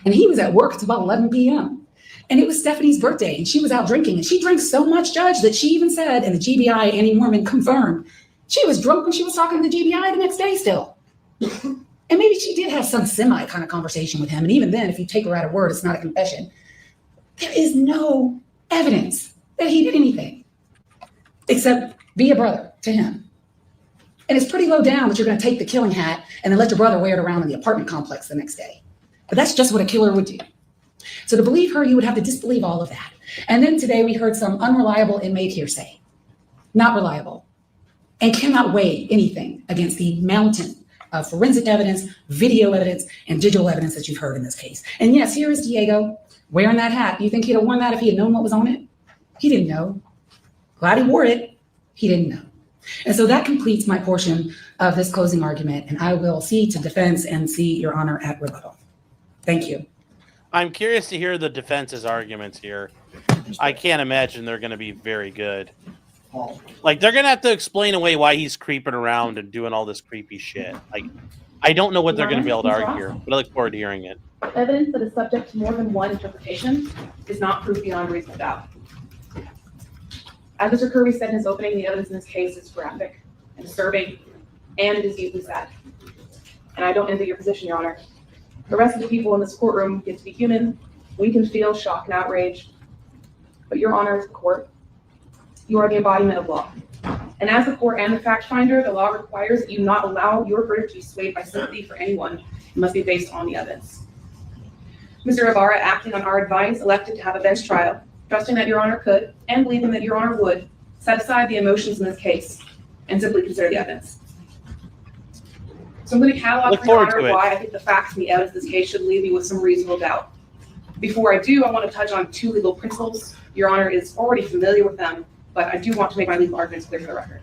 Speaker 8: And he was at work until about 11 p.m. And it was Stephanie's birthday, and she was out drinking. And she drank so much, Judge, that she even said, and the GBI, Annie Mormon, confirmed, she was drunk when she was talking to the GBI the next day still. And maybe she did have some semi kind of conversation with him. And even then, if you take her at her word, it's not a confession. There is no evidence that he did anything except be a brother to him. And it's pretty low down that you're going to take the killing hat and then let your brother wear it around in the apartment complex the next day. But that's just what a killer would do. So to believe her, you would have to disbelieve all of that. And then today we heard some unreliable inmate hearsay. Not reliable. And cannot weigh anything against the mountain of forensic evidence, video evidence, and digital evidence that you've heard in this case. And yes, here is Diego wearing that hat. You think he'd have worn that if he had known what was on it? He didn't know. Glad he wore it. He didn't know. And so that completes my portion of this closing argument. And I will see to defense and see Your Honor at rebuttal. Thank you.
Speaker 1: I'm curious to hear the defense's arguments here. I can't imagine they're going to be very good. Like, they're going to have to explain away why he's creeping around and doing all this creepy shit. Like, I don't know what they're going to be able to argue here, but I look forward to hearing it.
Speaker 7: Evidence that is subject to more than one interpretation is not proof beyond reasonable doubt. As Mr. Kirby said in his opening, the evidence in this case is graphic and disturbing, and it is deeply sad. And I don't envy your position, Your Honor. The rest of the people in this courtroom get to be human. We can feel shock and outrage. But Your Honor, as the court, you are the embodiment of law. And as the court and the fact finder, the law requires that you not allow your verdict to be swayed by sympathy for anyone. It must be based on the evidence. Mr. Ibarra, acting on our advice, elected to have a bench trial, trusting that Your Honor could, and believing that Your Honor would, set aside the emotions in this case and simply consider the evidence. So I'm going to catalog for Your Honor why I think the facts and the evidence in this case should leave you with some reasonable doubt. Before I do, I want to touch on two legal principles. Your Honor is already familiar with them, but I do want to make my legal arguments clear for the record.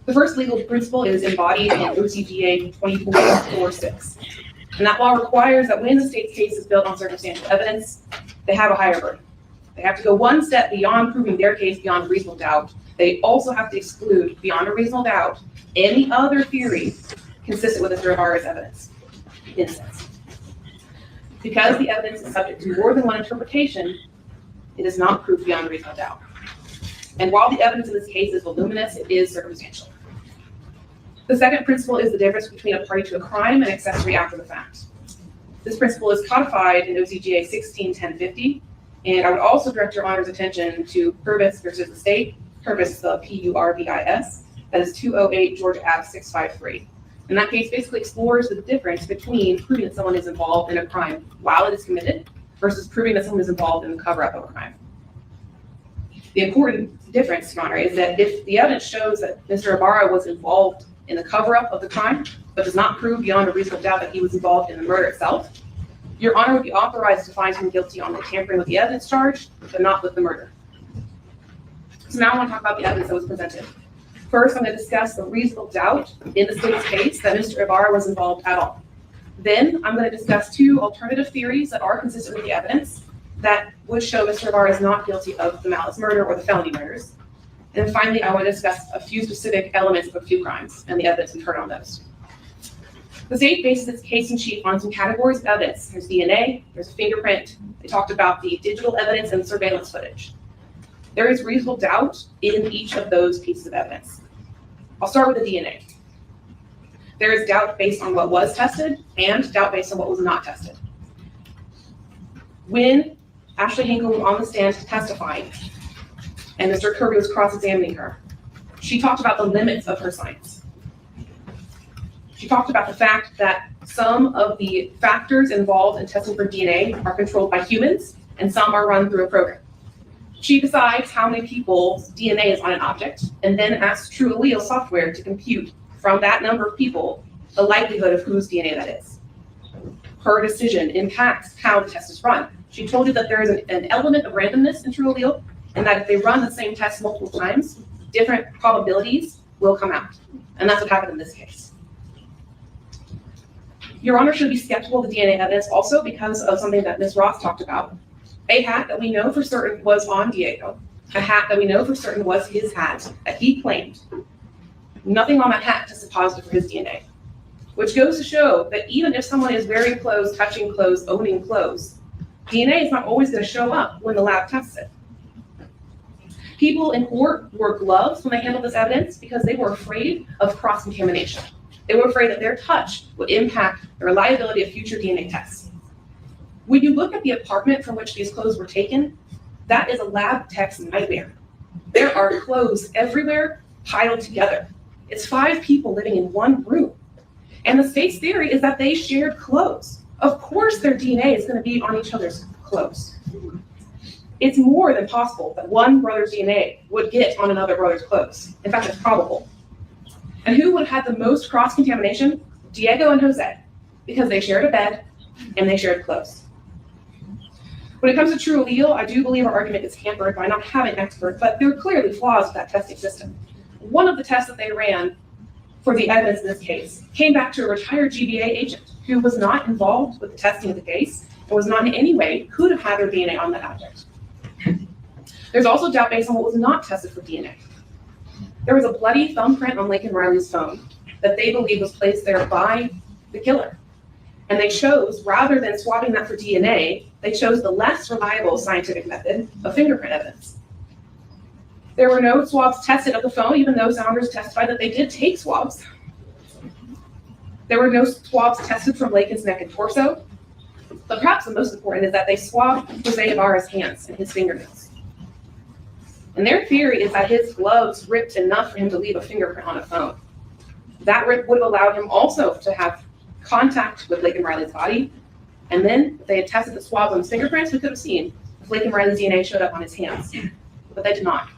Speaker 7: The first legal principle is embodied in OCGA 2446. And that law requires that when the state's case is built on circumstantial evidence, they have a higher burden. They have to go one step beyond proving their case beyond a reasonable doubt. They also have to exclude, beyond a reasonable doubt, any other theory consistent with Mr. Ibarra's evidence. Instance. Because the evidence is subject to more than one interpretation, it is not proof beyond a reasonable doubt. And while the evidence in this case is voluminous, it is circumstantial. The second principle is the difference between a party to a crime and accessory after the fact. This principle is codified in OCGA 16-1050, and I would also direct Your Honor's attention to Purvis versus the state, Purvis, the P-U-R-V-I-S, that is 208 Georgia Ave 653. And that case basically explores the difference between proving that someone is involved in a crime while it is committed versus proving that someone is involved in the cover-up of a crime. The important difference, Your Honor, is that if the evidence shows that Mr. Ibarra was involved in the cover-up of the crime, but does not prove beyond a reasonable doubt that he was involved in the murder itself, Your Honor would be authorized to find him guilty on the tampering with the evidence charge, but not with the murder. So now I want to talk about the evidence that was presented. First, I'm going to discuss the reasonable doubt in the state's case that Mr. Ibarra was involved at all. Then I'm going to discuss two alternative theories that are consistent with the evidence that would show Mr. Ibarra is not guilty of the Malice Murder or the felony murders. And then finally, I want to discuss a few specific elements of a few crimes and the evidence we've heard on those. The state bases its case in chief on some categories of evidence. There's DNA, there's a fingerprint. They talked about the digital evidence and surveillance footage. There is reasonable doubt in each of those pieces of evidence. I'll start with the DNA. There is doubt based on what was tested and doubt based on what was not tested. When Ashley Hinkle was on the stand testifying, and Mr. Kirby was cross-examining her. She talked about the limits of her science. She talked about the fact that some of the factors involved in testing for DNA are controlled by humans, and some are run through a program. She decides how many people's DNA is on an object, and then asks True Allele software to compute from that number of people the likelihood of whose DNA that is. Her decision impacts how the test is run. She told you that there is an element of randomness in True Allele, and that if they run the same test multiple times, different probabilities will come out. And that's what happened in this case. Your Honor should be skeptical of the DNA evidence also because of something that Ms. Ross talked about. A hat that we know for certain was on Diego. A hat that we know for certain was his hat that he claimed. Nothing on that hat tested positive for his DNA, which goes to show that even if someone is wearing clothes, touching clothes, owning clothes, DNA is not always going to show up when the lab tests it. People in court wore gloves when they handled this evidence because they were afraid of cross-contamination. They were afraid that their touch would impact the reliability of future DNA tests. When you look at the apartment from which these clothes were taken, that is a lab tech's nightmare. There are clothes everywhere piled together. It's 5 people living in one room. And the state's theory is that they shared clothes. Of course their DNA is going to be on each other's clothes. It's more than possible that one brother's DNA would get on another brother's clothes. In fact, it's probable. And who would have had the most cross-contamination? Diego and Jose, because they shared a bed and they shared clothes. When it comes to True Allele, I do believe our argument is hampered by not having experts, but there are clearly flaws with that testing system. One of the tests that they ran for the evidence in this case came back to a retired GBA agent who was not involved with the testing of the case and was not in any way could have had their DNA on that object. There's also doubt based on what was not tested for DNA. There was a bloody thumbprint on Laken Riley's phone that they believe was placed there by the killer. And they chose, rather than swabbing that for DNA, they chose the less reliable scientific method of fingerprint evidence. There were no swabs tested of the phone, even though Saunders testified that they did take swabs. There were no swabs tested from Laken's neck and torso. But perhaps the most important is that they swabbed Jose Ibarra's hands and his fingernails. And their theory is that his gloves ripped enough for him to leave a fingerprint on a phone. That rip would have allowed him also to have contact with Laken Riley's body. And then if they had tested the swabs on his fingerprints, we could have seen if Laken Riley's DNA showed up on his hands. But they did not.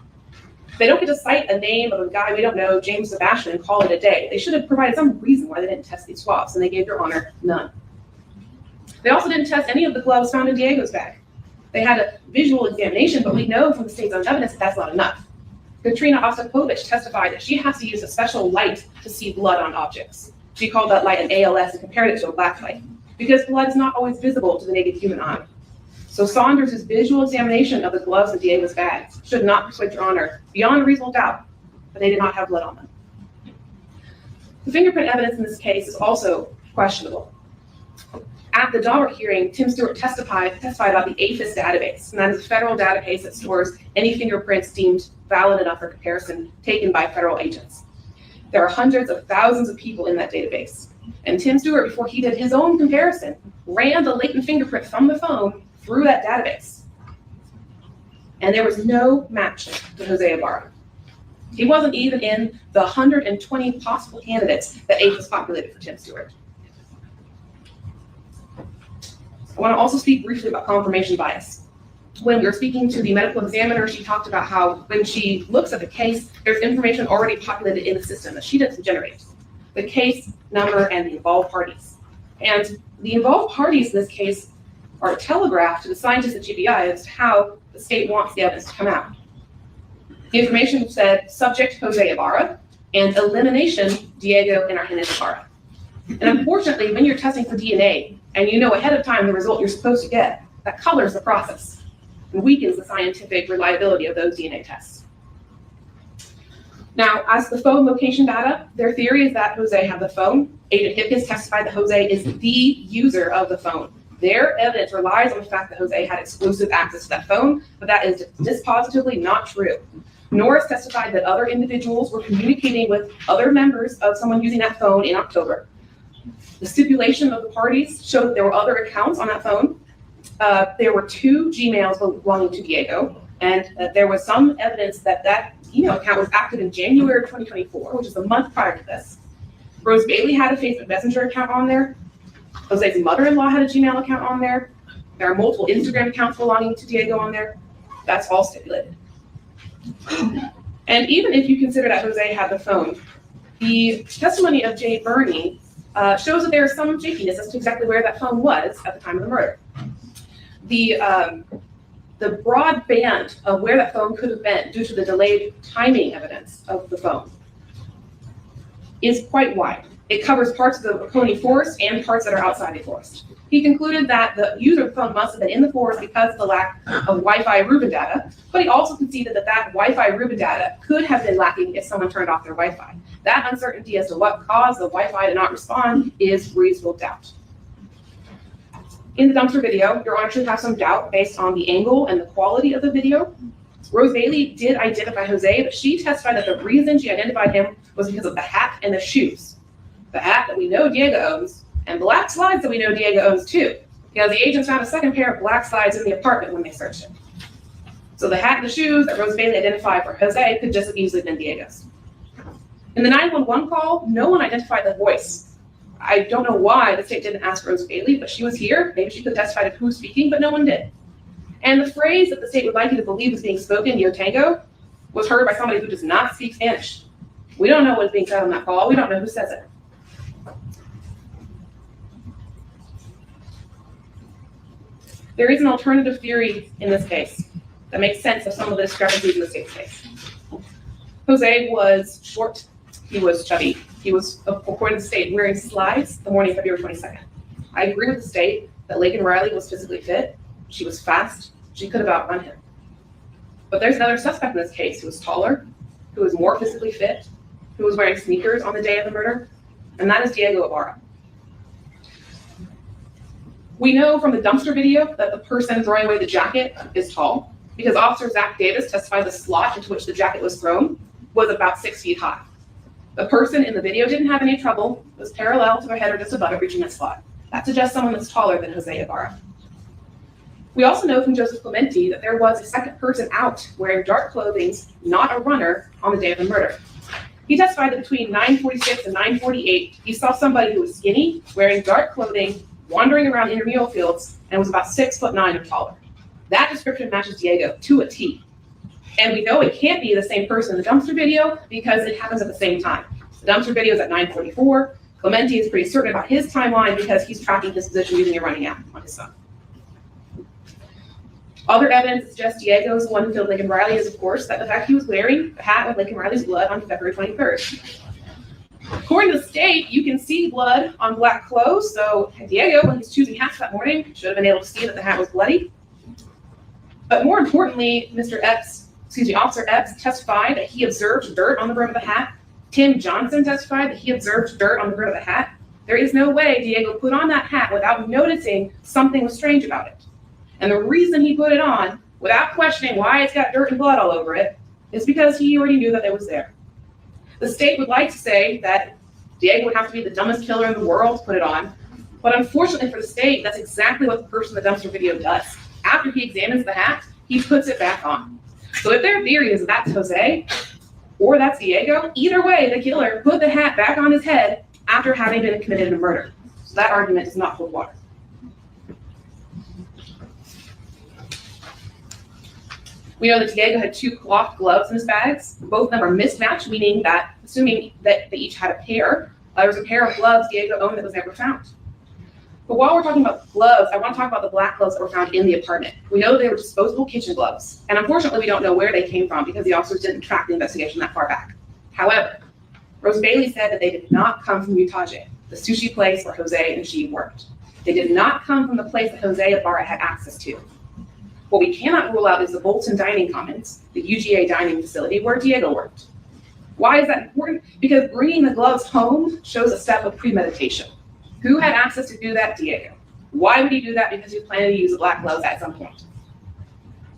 Speaker 7: They don't get to cite a name of a guy we don't know, James Sebastian, and call it a day. They should have provided some reason why they didn't test these swabs, and they gave Your Honor none. They also didn't test any of the gloves found in Diego's bag. They had a visual examination, but we know from the state's own evidence that that's not enough. Katrina Ostapovich testified that she has to use a special light to see blood on objects. She called that light an ALS and compared it to a black light, because blood is not always visible to the naked human eye. So Saunders' visual examination of the gloves in Diego's bags should not persuade Your Honor beyond a reasonable doubt that they did not have blood on them. The fingerprint evidence in this case is also questionable. At the Daubert hearing, Tim Stewart testified about the APHIS database, and that is a federal database that stores any fingerprints deemed valid enough for comparison taken by federal agents. There are hundreds of thousands of people in that database. And Tim Stewart, before he did his own comparison, ran the latent fingerprint from the phone through that database. And there was no match to Jose Ibarra. He wasn't even in the 120 possible candidates that APHIS populated for Tim Stewart. I want to also speak briefly about confirmation bias. When we were speaking to the medical examiner, she talked about how when she looks at the case, there's information already populated in the system that she doesn't generate. The case number and the involved parties. And the involved parties in this case are telegraphed to the scientists at GBI as to how the state wants the evidence to come out. The information said subject Jose Ibarra and elimination Diego and Argenis Ibarra. And unfortunately, when you're testing for DNA and you know ahead of time the result you're supposed to get, that colors the process and weakens the scientific reliability of those DNA tests. Now, as the phone location data, their theory is that Jose had the phone. Agent Hipkins testified that Jose is the user of the phone. Their evidence relies on the fact that Jose had exclusive access to that phone, but that is dispositively not true. Norris testified that other individuals were communicating with other members of someone using that phone in October. The stipulation of the parties showed that there were other accounts on that phone, there were 2 Gmails belonging to Diego, and there was some evidence that that email account was active in January of 2024, which is a month prior to this. Rose Bailey had a Facebook Messenger account on there. Jose's mother-in-law had a Gmail account on there. There are multiple Instagram accounts belonging to Diego on there. That's all stipulated. And even if you consider that Jose had the phone, the testimony of Jay Burney shows that there is some shakiness as to exactly where that phone was at the time of the murder. The broad band of where that phone could have been due to the delayed timing evidence of the phone is quite wide. It covers parts of the Oconee forest and parts that are outside the forest. He concluded that the user of the phone must have been in the forest because of the lack of Wi-Fi Ruben data, but he also conceded that that Wi-Fi Ruben data could have been lacking if someone turned off their Wi-Fi. That uncertainty as to what caused the Wi-Fi to not respond is reasonable doubt. In the dumpster video, Your Honor should have some doubt based on the angle and the quality of the video. Rose Bailey did identify Jose, but she testified that the reason she identified him was because of the hat and the shoes. The hat that we know Diego owns, and black slides that we know Diego owns too, because the agents found a second pair of black slides in the apartment when they searched it. So the hat and the shoes that Rose Bailey identified for Jose could just as easily have been Diego's. In the 911 call, no one identified the voice. I don't know why the state didn't ask Rose Bailey, but she was here. Maybe she could testify to who's speaking, but no one did. And the phrase that the state would like you to believe is being spoken, yo tango, was heard by somebody who does not speak Spanish. We don't know what is being said on that call. We don't know who says it. There is an alternative theory in this case that makes sense of some of the discrepancies in the state's case. Jose was short, he was chubby, he was, according to the state, wearing slides the morning of February 22nd. I agree with the state that Laken Riley was physically fit, she was fast, she could have outrun him. But there's another suspect in this case who was taller, who was more physically fit, who was wearing sneakers on the day of the murder, and that is Jose Ibarra. We know from the dumpster video that the person throwing away the jacket is tall, because Officer Zach Davis testified the slot into which the jacket was thrown was about 6 feet high. The person in the video didn't have any trouble, it was parallel to their head or just above it reaching that slot. That suggests someone that's taller than Jose Ibarra. We also know from Joseph Clementi that there was a second person out wearing dark clothing, not a runner, on the day of the murder. He testified that between 9:46 and 9:48, he saw somebody who was skinny, wearing dark clothing, wandering around intramural fields, and was about 6'9" or taller. That description matches Diego to a T. And we know it can't be the same person in the dumpster video because it happens at the same time. The dumpster video is at 9:44. Clementi is pretty certain about his timeline because he's tracking his position using a running app on his phone. Other evidence that suggests Diego is the one who killed Laken Riley is, of course, that the fact he was wearing a hat with Laken Riley's blood on February 23rd. According to the state, you can see blood on black clothes, so Diego, when he's choosing hats that morning, should have been able to see that the hat was bloody. But more importantly, Officer Epps testified that he observed dirt on the brim of the hat. Tim Johnson testified that he observed dirt on the brim of the hat. There is no way Diego put on that hat without noticing something was strange about it. And the reason he put it on, without questioning why it's got dirt and blood all over it, is because he already knew that it was there. The state would like to say that Diego would have to be the dumbest killer in the world to put it on, but unfortunately for the state, that's exactly what the person in the dumpster video does. After he examines the hat, he puts it back on. So if their theory is that's Jose, or that's Diego, either way, the killer put the hat back on his head after having been committed in a murder. So that argument does not hold water. We know that Diego had 2 cloth gloves in his bags. Both of them are mismatched, meaning that, assuming that they each had a pair, there was a pair of gloves Diego owned that was never found. But while we're talking about gloves, I want to talk about the black gloves that were found in the apartment. We know they were disposable kitchen gloves, and unfortunately we don't know where they came from because the officers didn't track the investigation that far back. However, Rose Bailey said that they did not come from Utaje, the sushi place where Jose and she worked. They did not come from the place that Jose Ibarra had access to. What we cannot rule out is the Bolton Dining Commons, the UGA dining facility where Diego worked. Why is that important? Because bringing the gloves home shows a step of premeditation. Who had access to do that? Diego. Why would he do that? Because he was planning to use the black gloves at some point.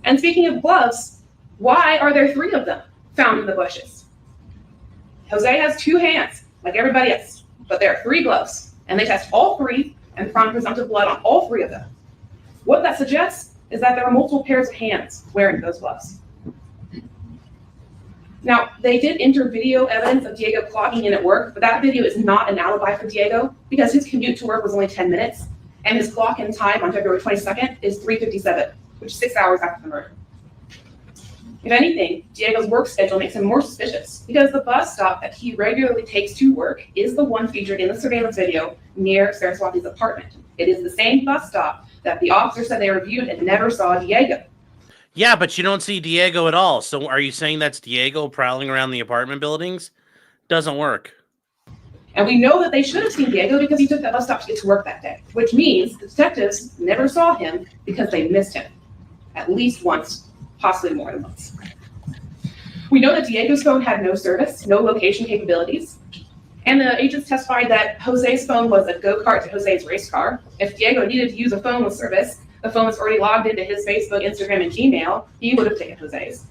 Speaker 7: And speaking of gloves, why are there 3 of them found in the bushes? Jose has 2 hands, like everybody else, but there are 3 gloves, and they test all 3 and found presumptive blood on all 3 of them. What that suggests is that there were multiple pairs of hands wearing those gloves. Now, they did enter video evidence of Diego clocking in at work, but that video is not an alibi for Diego because his commute to work was only 10 minutes, and his clock in time on February 22nd is 3:57, which is 6 hours after the murder. If anything, Diego's work schedule makes him more suspicious because the bus stop that he regularly takes to work is the one featured in the surveillance video near Saraswati's apartment. It is the same bus stop that the officer said they reviewed and never saw Diego.
Speaker 1: Yeah, but you don't see Diego at all. So are you saying that's Diego prowling around the apartment buildings? Doesn't work.
Speaker 7: And we know that they should have seen Diego because he took that bus stop to get to work that day, which means the detectives never saw him because they missed him at least once, possibly more than once. We know that Diego's phone had no service, no location capabilities, and the agents testified that Jose's phone was a go-kart to Jose's race car. If Diego needed to use a phone with service, the phone was already logged into his Facebook, Instagram, and Gmail, he would have taken Jose's.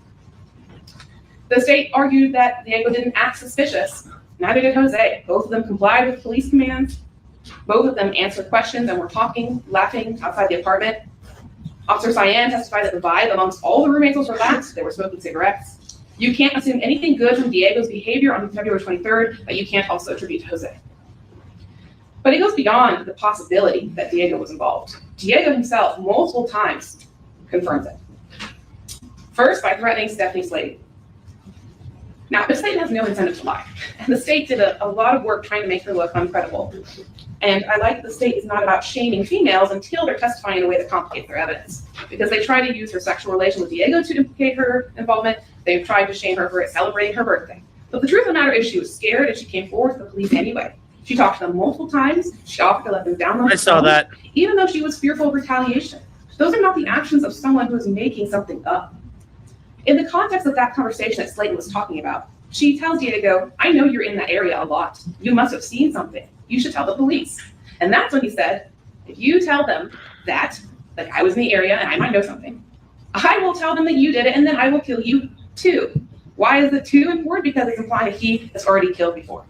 Speaker 7: The state argued that Diego didn't act suspicious. Neither did Jose. Both of them complied with police commands. Both of them answered questions and were talking, laughing outside the apartment. Officer Cyan testified that the vibe amongst all the roommates was relaxed. They were smoking cigarettes. You can't assume anything good from Diego's behavior on February 23rd that you can't also attribute to Jose. But it goes beyond the possibility that Diego was involved. Diego himself, multiple times, confirms it. First, by threatening Stephanie Slade. Now, the state has no incentive to lie, and the state did a lot of work trying to make her look uncredible. And I like the state is not about shaming females until they're testifying in a way that complicates their evidence. Because they try to use her sexual relation with Diego to implicate her involvement. They've tried to shame her for celebrating her birthday. But the truth of the matter is she was scared and she came forward to the police anyway. She talked to them multiple times. She offered to let them download the
Speaker 1: I saw
Speaker 7: phone,
Speaker 1: that.
Speaker 7: even though she was fearful of retaliation. Those are not the actions of someone who is making something up. In the context of that conversation that Slayton was talking about, she tells Diego, I know you're in that area a lot. You must have seen something. You should tell the police. And that's when he said, if you tell them that, like I was in the area and I might know something, I will tell them that you did it and then I will kill you too. Why is it too important? Because it's implying that he has already killed before.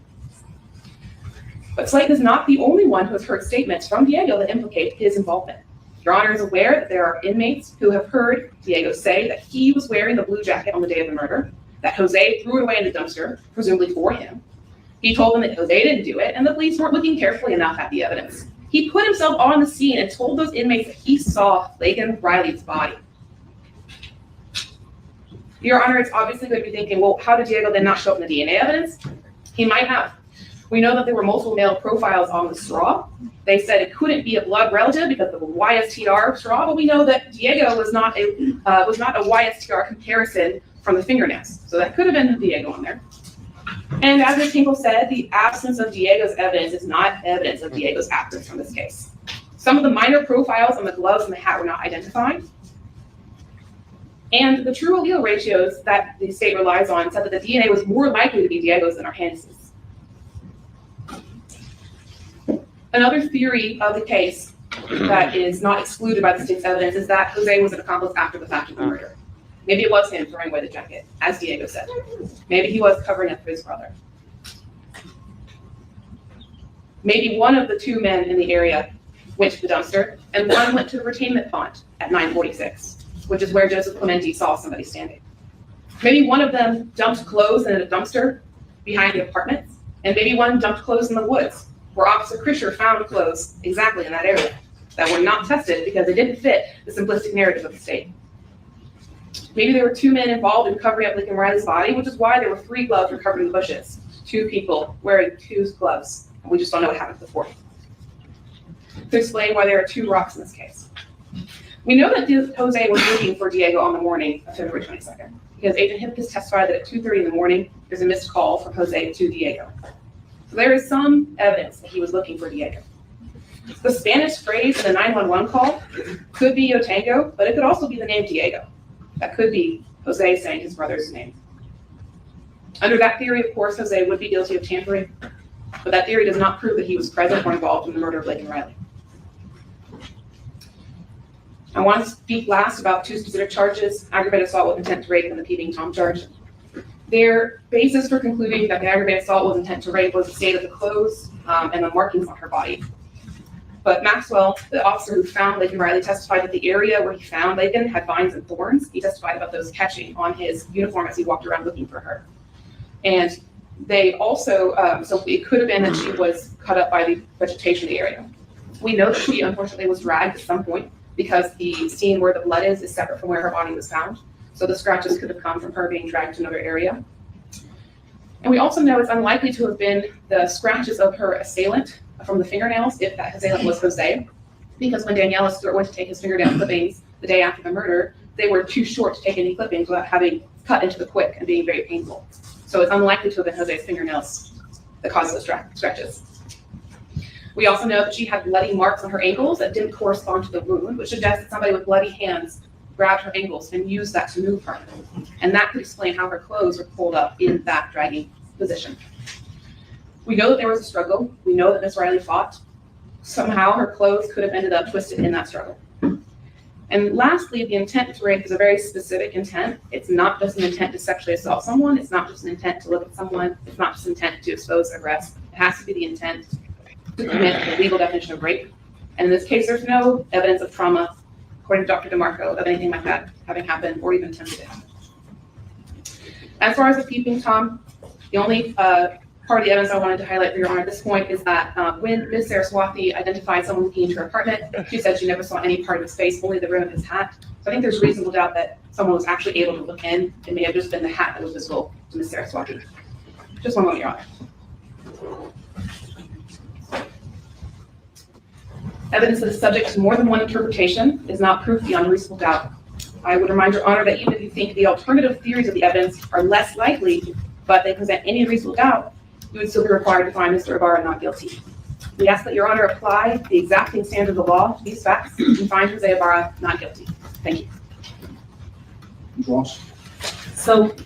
Speaker 7: But Slayton is not the only one who has heard statements from Diego that implicate his involvement. Your Honor is aware that there are inmates who have heard Diego say that he was wearing the blue jacket on the day of the murder, that Jose threw it away in the dumpster, presumably for him. He told them that Jose didn't do it, and the police weren't looking carefully enough at the evidence. He put himself on the scene and told those inmates that he saw Laken Riley's body. Your Honor, it's obviously going to be thinking, well, how did Diego then not show up in the DNA evidence? He might have. We know that there were multiple male profiles on the straw. They said it couldn't be a blood relative because of the YSTR straw, but we know that Diego was not a YSTR comparison from the fingernails. So that could have been Diego on there. And as Ms. Hinkle said, the absence of Diego's evidence is not evidence of Diego's absence from this case. Some of the minor profiles on the gloves and the hat were not identified. And the true allele ratios that the state relies on said that the DNA was more likely to be Diego's than Arhandes'. Another theory of the case that is not excluded by the state's evidence is that Jose was an accomplice after the fact of the murder. Maybe it was him throwing away the jacket, as Diego said. Maybe he was covering up for his brother. Maybe one of the two men in the area went to the dumpster, and one went to the retainment pond at 946, which is where Joseph Clementi saw somebody standing. Maybe one of them dumped clothes in a dumpster behind the apartment, and maybe one dumped clothes in the woods, where Officer Krischer found clothes exactly in that area that were not tested because they didn't fit the simplistic narrative of the state. Maybe there were two men involved in covering up Laken Riley's body, which is why there were 3 gloves recovered in the bushes. 2 people wearing 2 gloves. And we just don't know what happened to the 4th. To explain why there are 2 rocks in this case. We know that Jose was looking for Diego on the morning of February 22nd, because Agent Hipkiss testified that at 2:30 in the morning, there's a missed call from Jose to Diego. So there is some evidence that he was looking for Diego. The Spanish phrase in the 911 call could be Yo Tango, but it could also be the name Diego. That could be Jose saying his brother's name. Under that theory, of course, Jose would be guilty of tampering, but that theory does not prove that he was present or involved in the murder of Laken Riley. I want to speak last about 2 specific charges, aggravated assault with intent to rape and the peeping Tom charge. Their basis for concluding that the aggravated assault with intent to rape was the state of the clothes and the markings on her body. But Maxwell, the officer who found Laken Riley, testified that the area where he found Laken had vines and thorns. He testified about those catching on his uniform as he walked around looking for her. And they also, so it could have been that she was cut up by the vegetation of the area. We know that she unfortunately was dragged at some point because the scene where the blood is separate from where her body was found. So the scratches could have come from her being dragged to another area. And we also know it's unlikely to have been the scratches of her assailant from the fingernails, if that assailant was Jose, because when Daniela Stewart went to take his fingernail clippings the day after the murder, they were too short to take any clippings without having cut into the quick and being very painful. So it's unlikely to have been Jose's fingernails that caused those scratches. We also know that she had bloody marks on her ankles that didn't correspond to the wound, which suggests that somebody with bloody hands grabbed her ankles and used that to move her. And that could explain how her clothes were pulled up in that dragging position. We know that there was a struggle. We know that Miss Riley fought. Somehow her clothes could have ended up twisted in that struggle. And lastly, the intent to rape is a very specific intent. It's not just an intent to sexually assault someone. It's not just an intent to look at someone. It's not just an intent to expose their breast. It has to be the intent to commit the legal definition of rape. And in this case, there's no evidence of trauma, according to Dr. DeMarco, of anything like that having happened or even attempted it. As far as the peeping Tom, the only part of the evidence I wanted to highlight for your honor at this point is that when Ms. Saraswati identified someone looking into her apartment, she said she never saw any part of his face, only the rim of his hat. So I think there's reasonable doubt that someone was actually able to look in. It may have just been the hat that was visible to Ms. Saraswati. Just one moment, your honor. Evidence that is subject to more than one interpretation is not proof beyond reasonable doubt. I would remind your honor that even if you think the alternative theories of the evidence are less likely, but they present any reasonable doubt, you would still be required to find Mr. Ibarra not guilty. We ask that your honor apply the exacting standard of the law to these facts and find Jose Ibarra not guilty. Thank you.
Speaker 9: Ross?
Speaker 8: So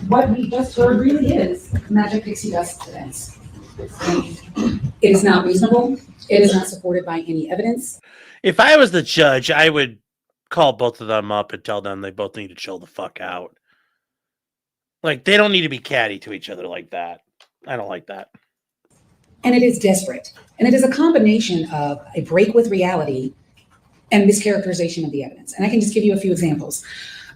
Speaker 8: what we just heard really is magic pixie dust evidence. It is not reasonable. It is not supported by any evidence.
Speaker 1: If I was the judge, I would call both of them up and tell them they both need to chill the fuck out. Like, they don't need to be catty to each other like that. I don't like that.
Speaker 8: And it is desperate. And it is a combination of a break with reality and mischaracterization of the evidence. And I can just give you a few examples.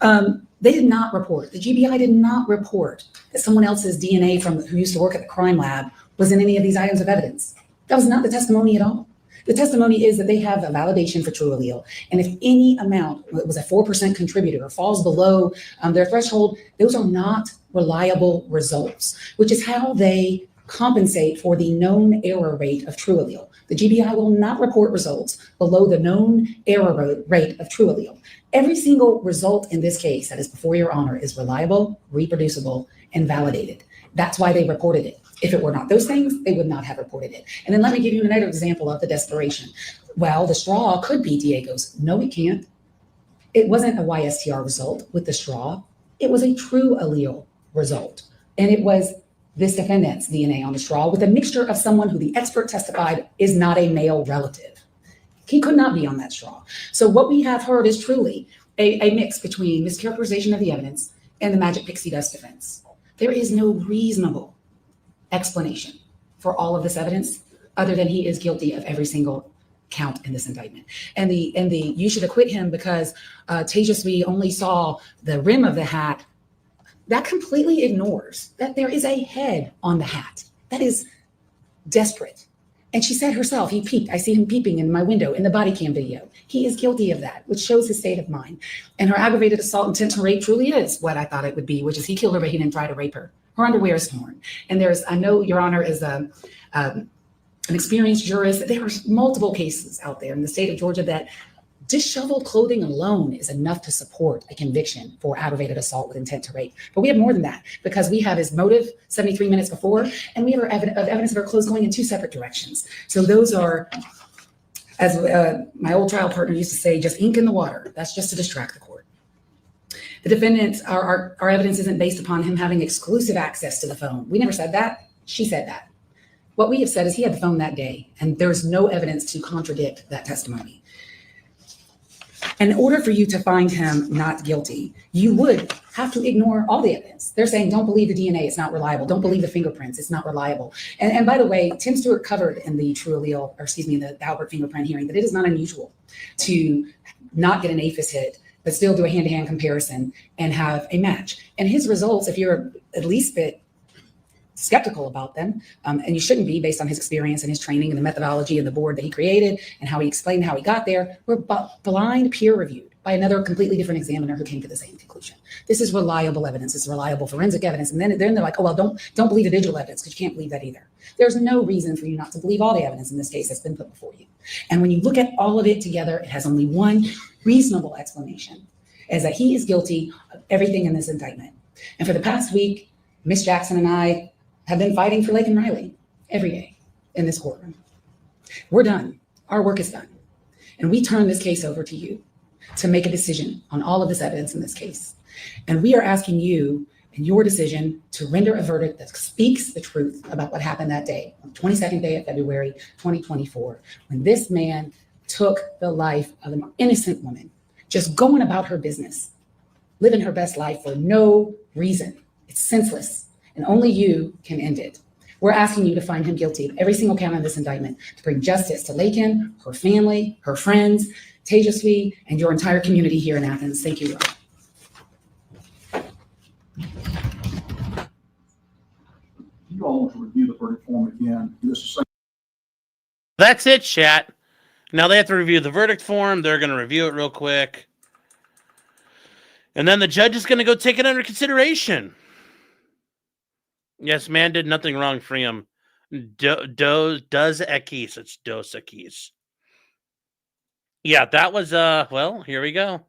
Speaker 8: They did not report, the GBI did not report that someone else's DNA from who used to work at the crime lab was in any of these items of evidence. That was not the testimony at all. The testimony is that they have a validation for true allele. And if any amount was a 4% contributor or falls below their threshold, those are not reliable results, which is how they compensate for the known error rate of true allele. The GBI will not report results below the known error rate of true allele. Every single result in this case that is before your honor is reliable, reproducible, and validated. That's why they reported it. If it were not those things, they would not have reported it. And then let me give you another example of the desperation. Well, the straw could be Diego's. No, it can't. It wasn't a YSTR result with the straw. It was a true allele result. And it was this defendant's DNA on the straw with a mixture of someone who the expert testified is not a male relative. He could not be on that straw. So what we have heard is truly a mix between mischaracterization of the evidence and the magic pixie dust defense. There is no reasonable explanation for all of this evidence other than he is guilty of every single count in this indictment. And the you should acquit him because Tejasvi only saw the rim of the hat. That completely ignores that there is a head on the hat. That is desperate. And she said herself, he peeped. I see him peeping in my window in the body cam video. He is guilty of that, which shows his state of mind. And her aggravated assault intent to rape truly is what I thought it would be, which is he killed her, but he didn't try to rape her. Her underwear is torn. And I know your honor is an experienced jurist. There are multiple cases out there in the state of Georgia that disheveled clothing alone is enough to support a conviction for aggravated assault with intent to rape. But we have more than that because we have his motive 73 minutes before, and we have evidence of her clothes going in two separate directions. So those are, as my old trial partner used to say, just ink in the water. That's just to distract the court. The defendants, our evidence isn't based upon him having exclusive access to the phone. We never said that. She said that. What we have said is he had the phone that day, and there's no evidence to contradict that testimony. In order for you to find him not guilty, you would have to ignore all the evidence. They're saying, don't believe the DNA, it's not reliable. Don't believe the fingerprints, it's not reliable. And by the way, Tim Stewart covered in the the Albert fingerprint hearing that it is not unusual to not get an APHIS hit, but still do a hand-to-hand comparison and have a match. And his results, if you're at least bit skeptical about them, and you shouldn't be based on his experience and his training and the methodology and the board that he created and how he explained how he got there, were blind peer reviewed by another completely different examiner who came to the same conclusion. This is reliable evidence. It's reliable forensic evidence. And then they're like, oh, well, don't believe the digital evidence because you can't believe that either. There's no reason for you not to believe all the evidence in this case that's been put before you. And when you look at all of it together, it has only one reasonable explanation, is that he is guilty of everything in this indictment. And for the past week, Ms. Jackson and I have been fighting for Laken Riley every day in this courtroom. We're done. Our work is done. And we turn this case over to you to make a decision on all of this evidence in this case. And we are asking you in your decision to render a verdict that speaks the truth about what happened that day, on the 22nd day of February, 2024, when this man took the life of an innocent woman, just going about her business, living her best life for no reason. It's senseless. And only you can end it. We're asking you to find him guilty of every single count of this indictment, to bring justice to Laken, her family, her friends, Tejasvi, and your entire community here in Athens. Thank you.
Speaker 9: You all want to review the verdict form again.
Speaker 1: That's it, chat. Now they have to review the verdict form. They're going to review it real quick. And then the judge is going to go take it under consideration. Yes, man did nothing wrong for him. Does ekis. It's dos ekis. Yeah, that was, well, here we go.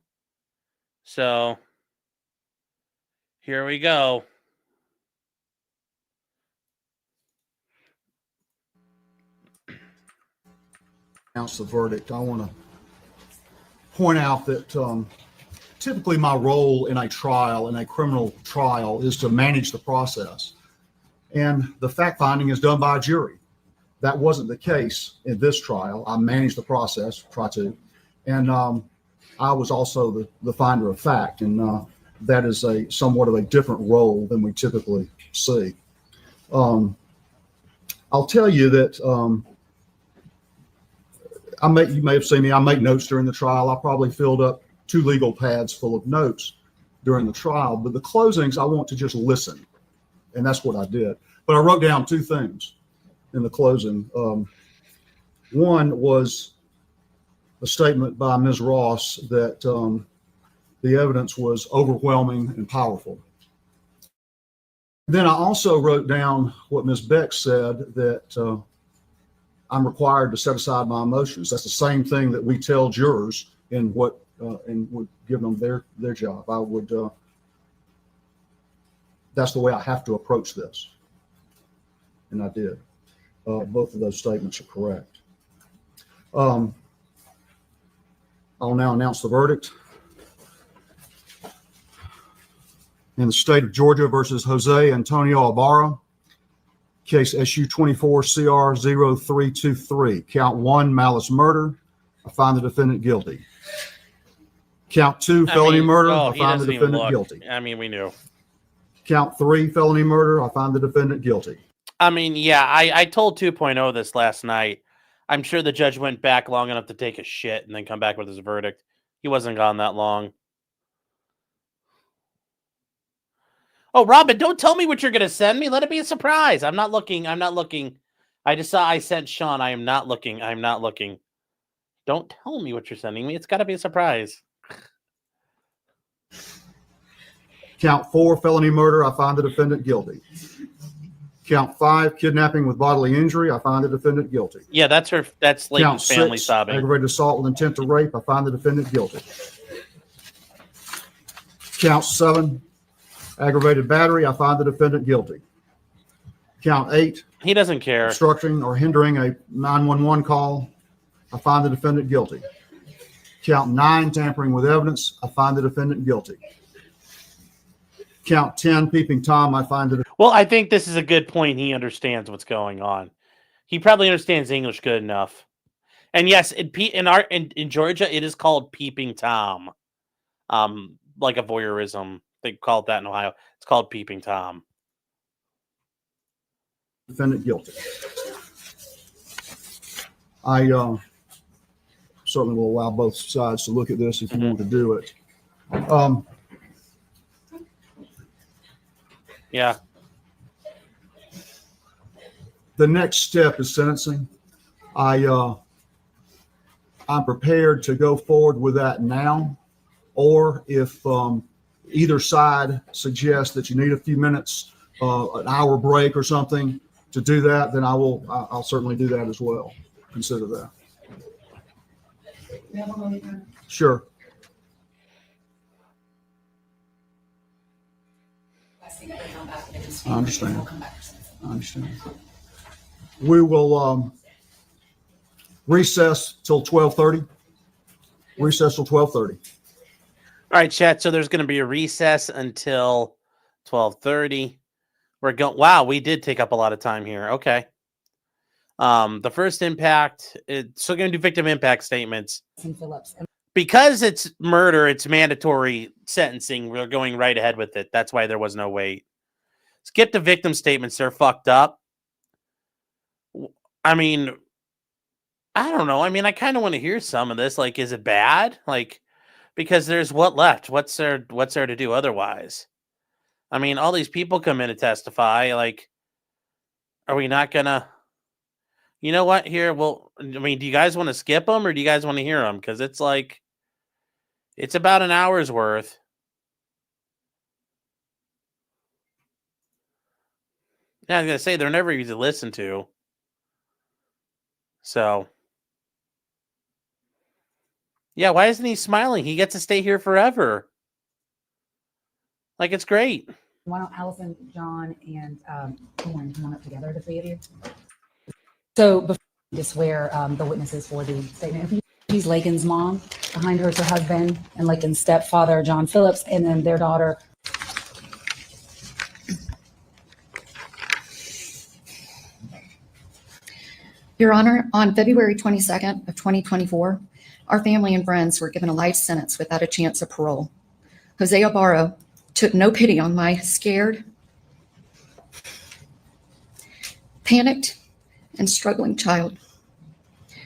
Speaker 1: So, here we go.
Speaker 9: Announce the verdict. I want to point out that typically my role in a trial, in a criminal trial, is to manage the process. And the fact finding is done by a jury. That wasn't the case in this trial. I managed the process, and I was also the finder of fact, and that is somewhat of a different role than we typically see. I'll tell you that you may have seen me. I make notes during the trial. I probably filled up 2 legal pads full of notes during the trial, but the closings I want to just listen. And that's what I did. But I wrote down 2 things in the closing. One was a statement by Ms. Ross that the evidence was overwhelming and powerful. Then I also wrote down what Ms. Beck said, that I'm required to set aside my emotions. That's the same thing that we tell jurors in what and would give them their job. I would. That's the way I have to approach this. And I did. Both of those statements are correct. I'll now announce the verdict. In the state of Georgia versus Jose Antonio Ibarra, case SU 24CR0323, count 1, malice murder. I find the defendant guilty. Count 2, felony murder. I find the defendant guilty.
Speaker 1: I mean, we knew.
Speaker 9: Count 3, felony murder. I find the defendant guilty.
Speaker 1: I mean, yeah, I told 2.0 this last night. I'm sure the judge went back long enough to take a shit and then come back with his verdict. He wasn't gone that long. Oh, Robin, don't tell me what you're going to send me. Let it be a surprise. I'm not looking. I just saw I sent Sean. I am not looking. I'm not looking. Don't tell me what you're sending me. It's got to be a surprise.
Speaker 9: Count 4, felony murder. I find the defendant guilty. Count 5, kidnapping with bodily injury. I find the defendant guilty.
Speaker 1: Yeah, that's Laken's family sobbing.
Speaker 9: Aggravated assault with intent to rape. I find the defendant guilty. Count 7, aggravated battery. I find the defendant guilty. Count 8.
Speaker 1: He doesn't care.
Speaker 9: Obstructing or hindering a 911 call. I find the defendant guilty. Count 9, tampering with evidence. I find the defendant guilty. Count 10, peeping Tom. I find it.
Speaker 1: Well, I think this is a good point. He understands what's going on. He probably understands English good enough. And yes, in Georgia, it is called peeping Tom. Like a voyeurism. They call it that in Ohio. It's called peeping Tom.
Speaker 9: Defendant guilty. I certainly will allow both sides to look at this if you want to do it.
Speaker 1: Yeah.
Speaker 9: The next step is sentencing. I'm prepared to go forward with that now, or if either side suggests that you need a few minutes, an hour break or something to do that, then I'll certainly do that as well. Consider that. Sure. I understand. We will recess till 12:30. Recess till 12:30.
Speaker 1: All right, chat. So there's going to be a recess until 12:30. We're going. Wow, we did take up a lot of time here. Okay. The first impact. So we're going to do victim impact statements. Because it's murder, it's mandatory sentencing. We're going right ahead with it. That's why there was no wait. Skip the victim statements. They're fucked up. I mean, I don't know. I mean, I kind of want to hear some of this. Like, is it bad? Like, because there's what left? What's there to do otherwise? I mean, all these people come in to testify. Like, are we not gonna? You know what? Here, well, I mean, do you guys want to skip them or do you guys want to hear them? Because it's like, it's about an hour's worth. Yeah, I was gonna say they're never easy to listen to. So, yeah, why isn't he smiling? He gets to stay here forever. Like, it's great.
Speaker 2: Why don't Allison, John, and Lauren come on up together, the three of you? So before we just swear the witnesses for the statement, she's Laken's mom. Behind her is her husband and Laken's stepfather, John Phillips, and then their daughter.
Speaker 12: Your Honor, on February 22nd of 2024, our family and friends were given a life sentence without a chance of parole. Jose Ibarra took no pity on my scared, panicked, and struggling child.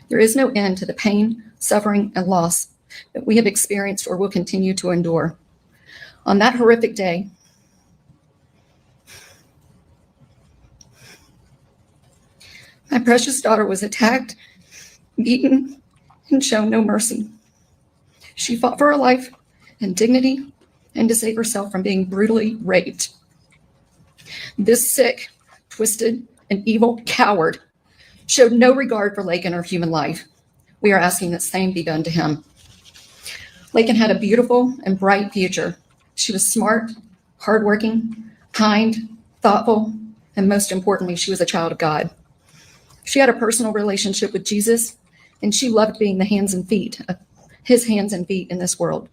Speaker 12: There is no end to the pain, suffering, and loss that we have experienced or will continue to endure. On that horrific day, my precious daughter was attacked, beaten, and shown no mercy. She fought for her life and dignity and to save herself from being brutally raped. This sick, twisted, and evil coward showed no regard for Laken or human life. We are asking that same be done to him. Laken had a beautiful and bright future. She was smart, hardworking, kind, thoughtful, and most importantly, she was a child of God. She had a personal relationship with Jesus, and she loved being the hands and feet, his hands and feet in this world.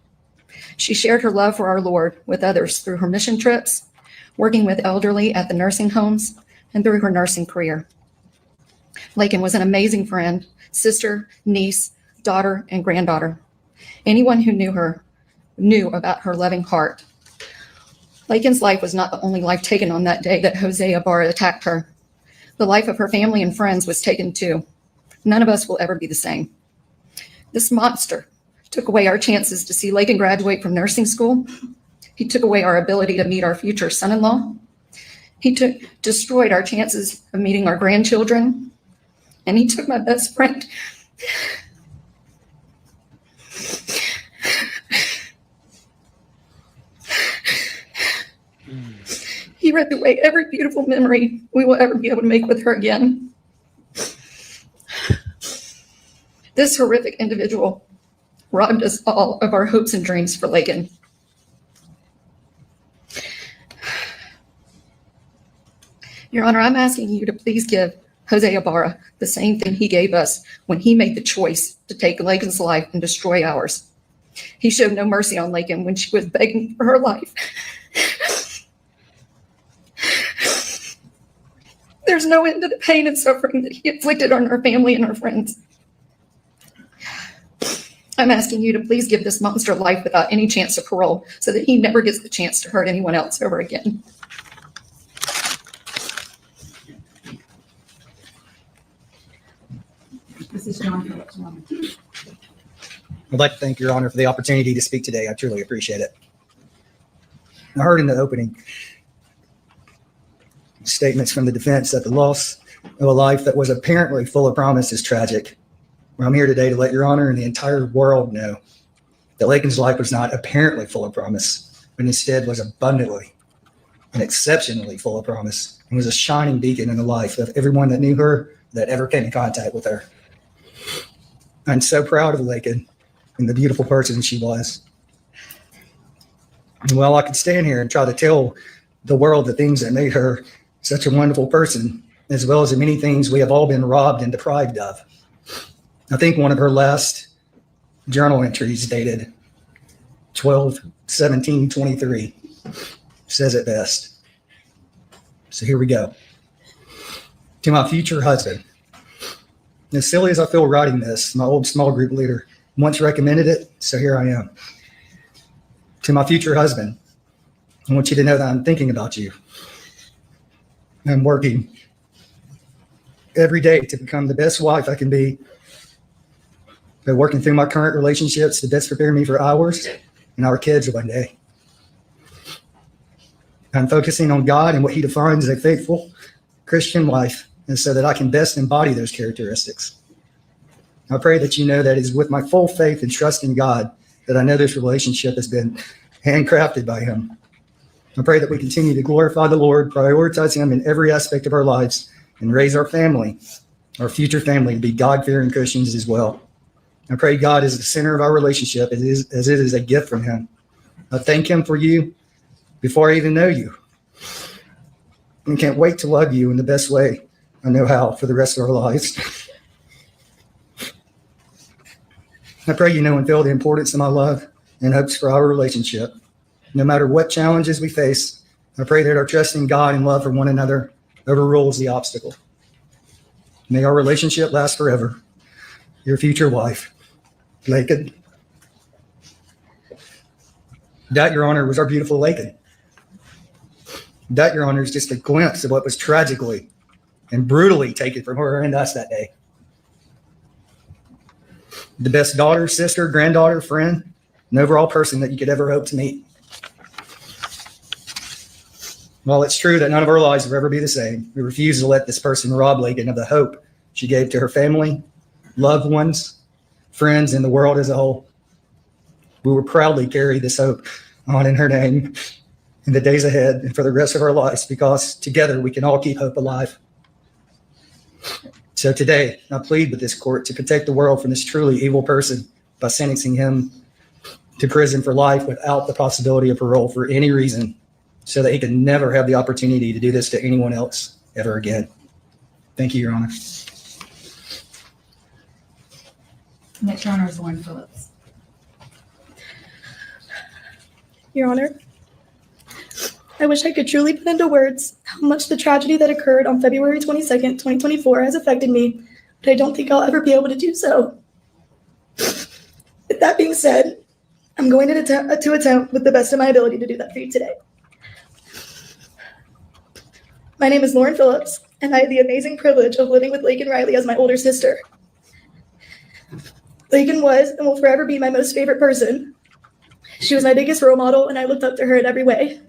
Speaker 12: She shared her love for our Lord with others through her mission trips, working with elderly at the nursing homes, and through her nursing career. Laken was an amazing friend, sister, niece, daughter, and granddaughter. Anyone who knew her knew about her loving heart. Laken's life was not the only life taken on that day that Jose Ibarra attacked her. The life of her family and friends was taken too. None of us will ever be the same. This monster took away our chances to see Laken graduate from nursing school. He took away our ability to meet our future son-in-law. He destroyed our chances of meeting our grandchildren. And he took my best friend. He ripped away every beautiful memory we will ever be able to make with her again. This horrific individual robbed us all of our hopes and dreams for Laken. Your Honor, I'm asking you to please give Jose Ibarra the same thing he gave us when he made the choice to take Laken's life and destroy ours. He showed no mercy on Laken when she was begging for her life. There's no end to the pain and suffering that he inflicted on our family and our friends. I'm asking you to please give this monster life without any chance of parole so that he never gets the chance to hurt anyone else ever again.
Speaker 2: This is John Phillips.
Speaker 13: I'd like to thank Your Honor for the opportunity to speak today. I truly appreciate it. I heard in the opening statements from the defense that the loss of a life that was apparently full of promise is tragic. Well, I'm here today to let Your Honor and the entire world know that Laken's life was not apparently full of promise, but instead was abundantly and exceptionally full of promise, and was a shining beacon in the life of everyone that knew her, that ever came in contact with her. I'm so proud of Laken and the beautiful person she was. And while I could stand here and try to tell the world the things that made her such a wonderful person, as well as the many things we have all been robbed and deprived of, I think one of her last journal entries dated 12/17/23 says it best. So here we go. To my future husband. As silly as I feel writing this, my old small group leader once recommended it, so here I am. To my future husband, I want you to know that I'm thinking about you. I'm working every day to become the best wife I can be. By working through my current relationships to best prepare me for ours and our kids one day. I'm focusing on God and what He defines as a faithful Christian life, and so that I can best embody those characteristics. I pray that you know that it is with my full faith and trust in God that I know this relationship has been handcrafted by Him. I pray that we continue to glorify the Lord, prioritize Him in every aspect of our lives, and raise our family, our future family, to be God-fearing Christians as well. I pray God is the center of our relationship as it is a gift from Him. I thank Him for you before I even know you, and can't wait to love you in the best way I know how for the rest of our lives. I pray you know and feel the importance of my love and hopes for our relationship. No matter what challenges we face, I pray that our trust in God and love for one another overrules the obstacle. May our relationship last forever. Your future wife, Laken. That, Your Honor, was our beautiful Laken. That, Your Honor, is just a glimpse of what was tragically and brutally taken from her and us that day. The best daughter, sister, granddaughter, friend, and overall person that you could ever hope to meet. While it's true that none of our lives will ever be the same, we refuse to let this person rob Laken of the hope she gave to her family, loved ones, friends, and the world as a whole. We will proudly carry this hope on in her name in the days ahead and for the rest of our lives, because together we can all keep hope alive. So today, I plead with this court to protect the world from this truly evil person by sentencing him to prison for life without the possibility of parole for any reason, so that he can never have the opportunity to do this to anyone else ever again. Thank you, Your Honor.
Speaker 2: Next, Your Honor, is Lauren Phillips.
Speaker 11: Your Honor, I wish I could truly put into words how much the tragedy that occurred on February 22nd, 2024 has affected me, but I don't think I'll ever be able to do so. With that being said, I'm going to attempt with the best of my ability to do that for you today. My name is Lauren Phillips, and I had the amazing privilege of living with Laken Riley as my older sister. Laken was and will forever be my most favorite person. She was my biggest role model, and I looked up to her in every way.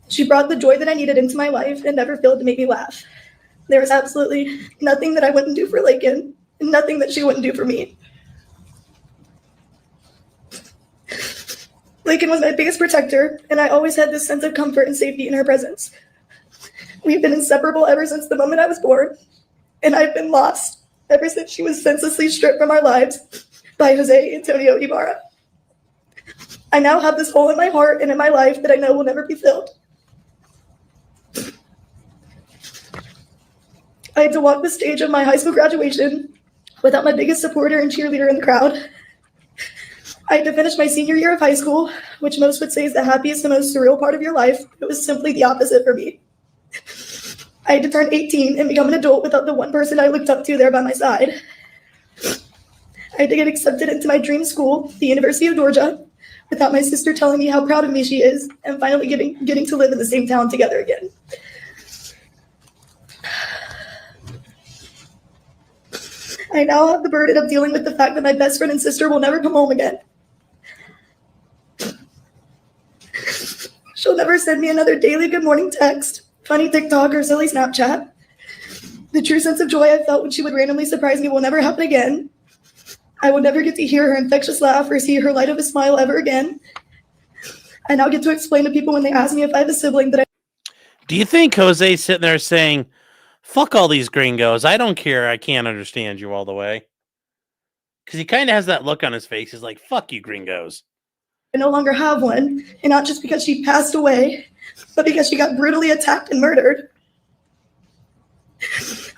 Speaker 11: She brought the joy that I needed into my life and never failed to make me laugh. There was absolutely nothing that I wouldn't do for Laken, and nothing that she wouldn't do for me. Laken was my biggest protector, and I always had this sense of comfort and safety in her presence. We've been inseparable ever since the moment I was born, and I've been lost ever since she was senselessly stripped from our lives by Jose Ibarra. I now have this hole in my heart and in my life that I know will never be filled. I had to walk the stage of my high school graduation without my biggest supporter and cheerleader in the crowd. I had to finish my senior year of high school, which most would say is the happiest and most surreal part of your life. It was simply the opposite for me. I had to turn 18 and become an adult without the one person I looked up to there by my side. I had to get accepted into my dream school, the University of Georgia, without my sister telling me how proud of me she is, and finally getting to live in the same town together again. I now have the burden of dealing with the fact that my best friend and sister will never come home again. She'll never send me another daily good morning text, funny TikTok, or silly Snapchat. The true sense of joy I felt when she would randomly surprise me will never happen again. I will never get to hear her infectious laugh or see her light of a smile ever again. I now get to explain to people when they ask me if I have a sibling that
Speaker 1: Do you think Jose's sitting there saying, fuck all these gringos, I don't care, I can't understand you all the way? Because he kind of has that look on his face. He's like, fuck you gringos.
Speaker 11: I no longer have one, and not just because she passed away, but because she got brutally attacked and murdered.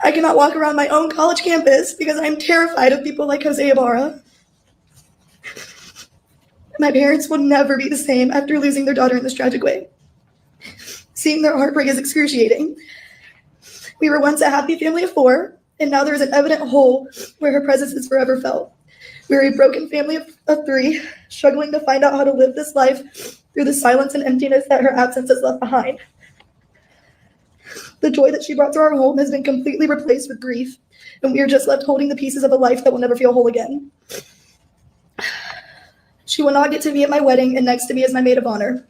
Speaker 11: I cannot walk around my own college campus because I am terrified of people like Jose Ibarra. My parents will never be the same after losing their daughter in this tragic way. Seeing their heartbreak is excruciating. We were once a happy family of 4, and now there is an evident hole where her presence is forever felt. We're a broken family of 3, struggling to find out how to live this life through the silence and emptiness that her absence has left behind. The joy that she brought to our home has been completely replaced with grief, and we are just left holding the pieces of a life that will never feel whole again. She will not get to be at my wedding and next to me as my maid of honor.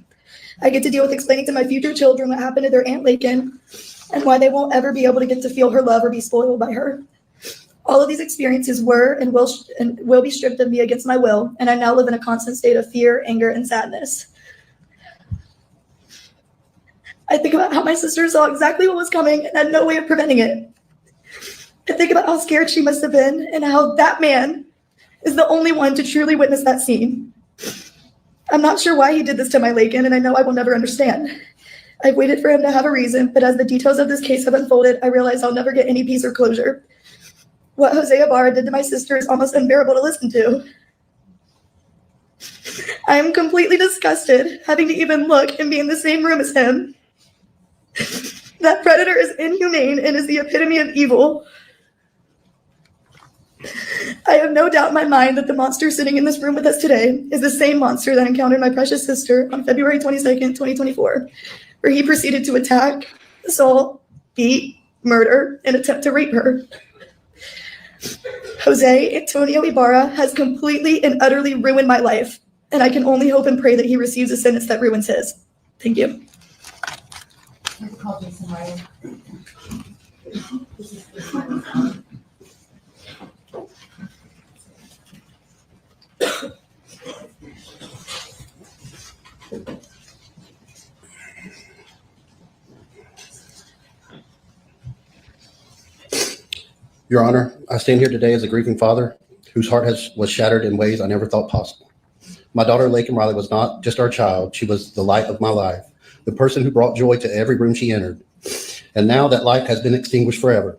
Speaker 11: I get to deal with explaining to my future children what happened to their Aunt Laken and why they won't ever be able to get to feel her love or be spoiled by her. All of these experiences were and will be stripped of me against my will, and I now live in a constant state of fear, anger, and sadness. I think about how my sister saw exactly what was coming and had no way of preventing it. I think about how scared she must have been and how that man is the only one to truly witness that scene. I'm not sure why he did this to my Laken, and I know I will never understand. I've waited for him to have a reason, but as the details of this case have unfolded, I realize I'll never get any peace or closure. What Jose Ibarra did to my sister is almost unbearable to listen to. I am completely disgusted having to even look and be in the same room as him. That predator is inhumane and is the epitome of evil. I have no doubt in my mind that the monster sitting in this room with us today is the same monster that encountered my precious sister on February 22nd, 2024, where he proceeded to attack, assault, beat, murder, and attempt to rape her. Jose Antonio Ibarra has completely and utterly ruined my life, and I can only hope and pray that he receives a sentence that ruins his. Thank you.
Speaker 14: Your Honor, I stand here today as a grieving father whose heart was shattered in ways I never thought possible. My daughter, Laken Riley, was not just our child. She was the light of my life, the person who brought joy to every room she entered. And now that light has been extinguished forever,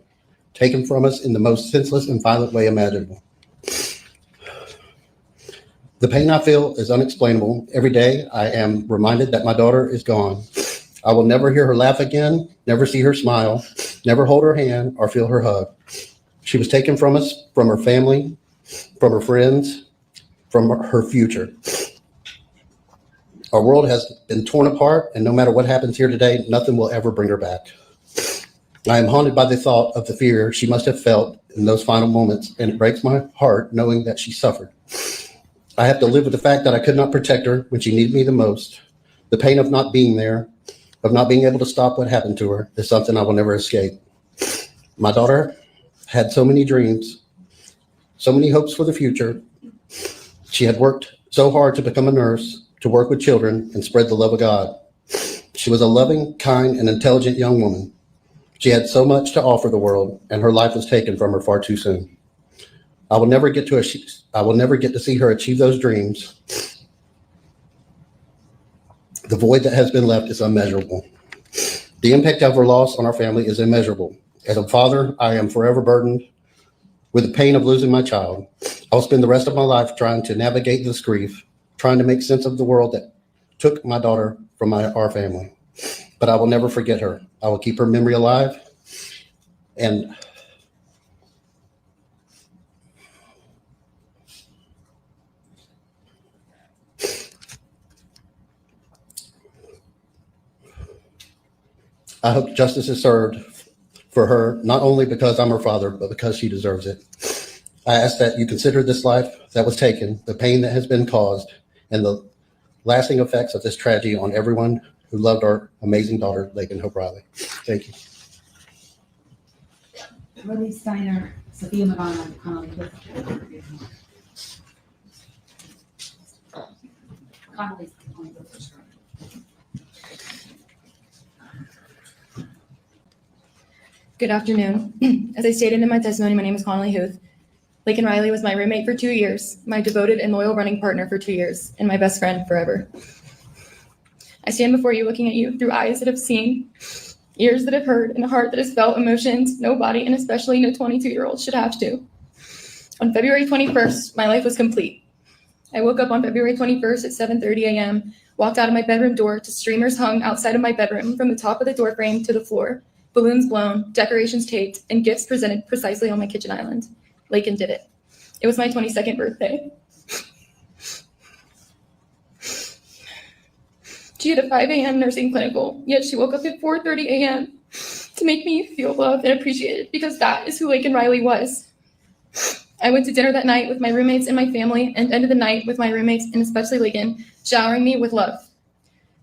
Speaker 14: taken from us in the most senseless and violent way imaginable. The pain I feel is unexplainable. Every day I am reminded that my daughter is gone. I will never hear her laugh again, never see her smile, never hold her hand or feel her hug. She was taken from us, from her family, from her friends, from her future. Our world has been torn apart, and no matter what happens here today, nothing will ever bring her back. I am haunted by the thought of the fear she must have felt in those final moments, and it breaks my heart knowing that she suffered. I have to live with the fact that I could not protect her when she needed me the most. The pain of not being there, of not being able to stop what happened to her, is something I will never escape. My daughter had so many dreams, so many hopes for the future. She had worked so hard to become a nurse, to work with children and spread the love of God. She was a loving, kind, and intelligent young woman. She had so much to offer the world, and her life was taken from her far too soon. I will never get to see her achieve those dreams. The void that has been left is unmeasurable. The impact of her loss on our family is immeasurable. As a father, I am forever burdened with the pain of losing my child. I'll spend the rest of my life trying to navigate this grief, trying to make sense of the world that took my daughter from our family. But I will never forget her. I will keep her memory alive. And I hope justice is served for her, not only because I'm her father, but because she deserves it. I ask that you consider this life that was taken, the pain that has been caused, and the lasting effects of this tragedy on everyone who loved our amazing daughter, Laken Hope Riley. Thank you.
Speaker 8: Willie Steiner, Sophia Mavana, Connolly. Connolly's on the first row.
Speaker 11: Good afternoon. As I stated in my testimony, my name is Connolly Huth. Laken Riley was my roommate for 2 years, my devoted and loyal running partner for 2 years, and my best friend forever. I stand before you looking at you through eyes that have seen, ears that have heard, and a heart that has felt emotions no body, and especially no 22-year-old, should have to. On February 21st, my life was complete. I woke up on February 21st at 7:30 a.m., walked out of my bedroom door to streamers hung outside of my bedroom from the top of the door frame to the floor, balloons blown, decorations taped, and gifts presented precisely on my kitchen island. Laken did it. It was my 22nd birthday. She had a 5 a.m. nursing clinical, yet she woke up at 4:30 a.m. to make me feel loved and appreciated, because that is who Laken Riley was. I went to dinner that night with my roommates and my family, and ended the night with my roommates, and especially Laken, showering me with love.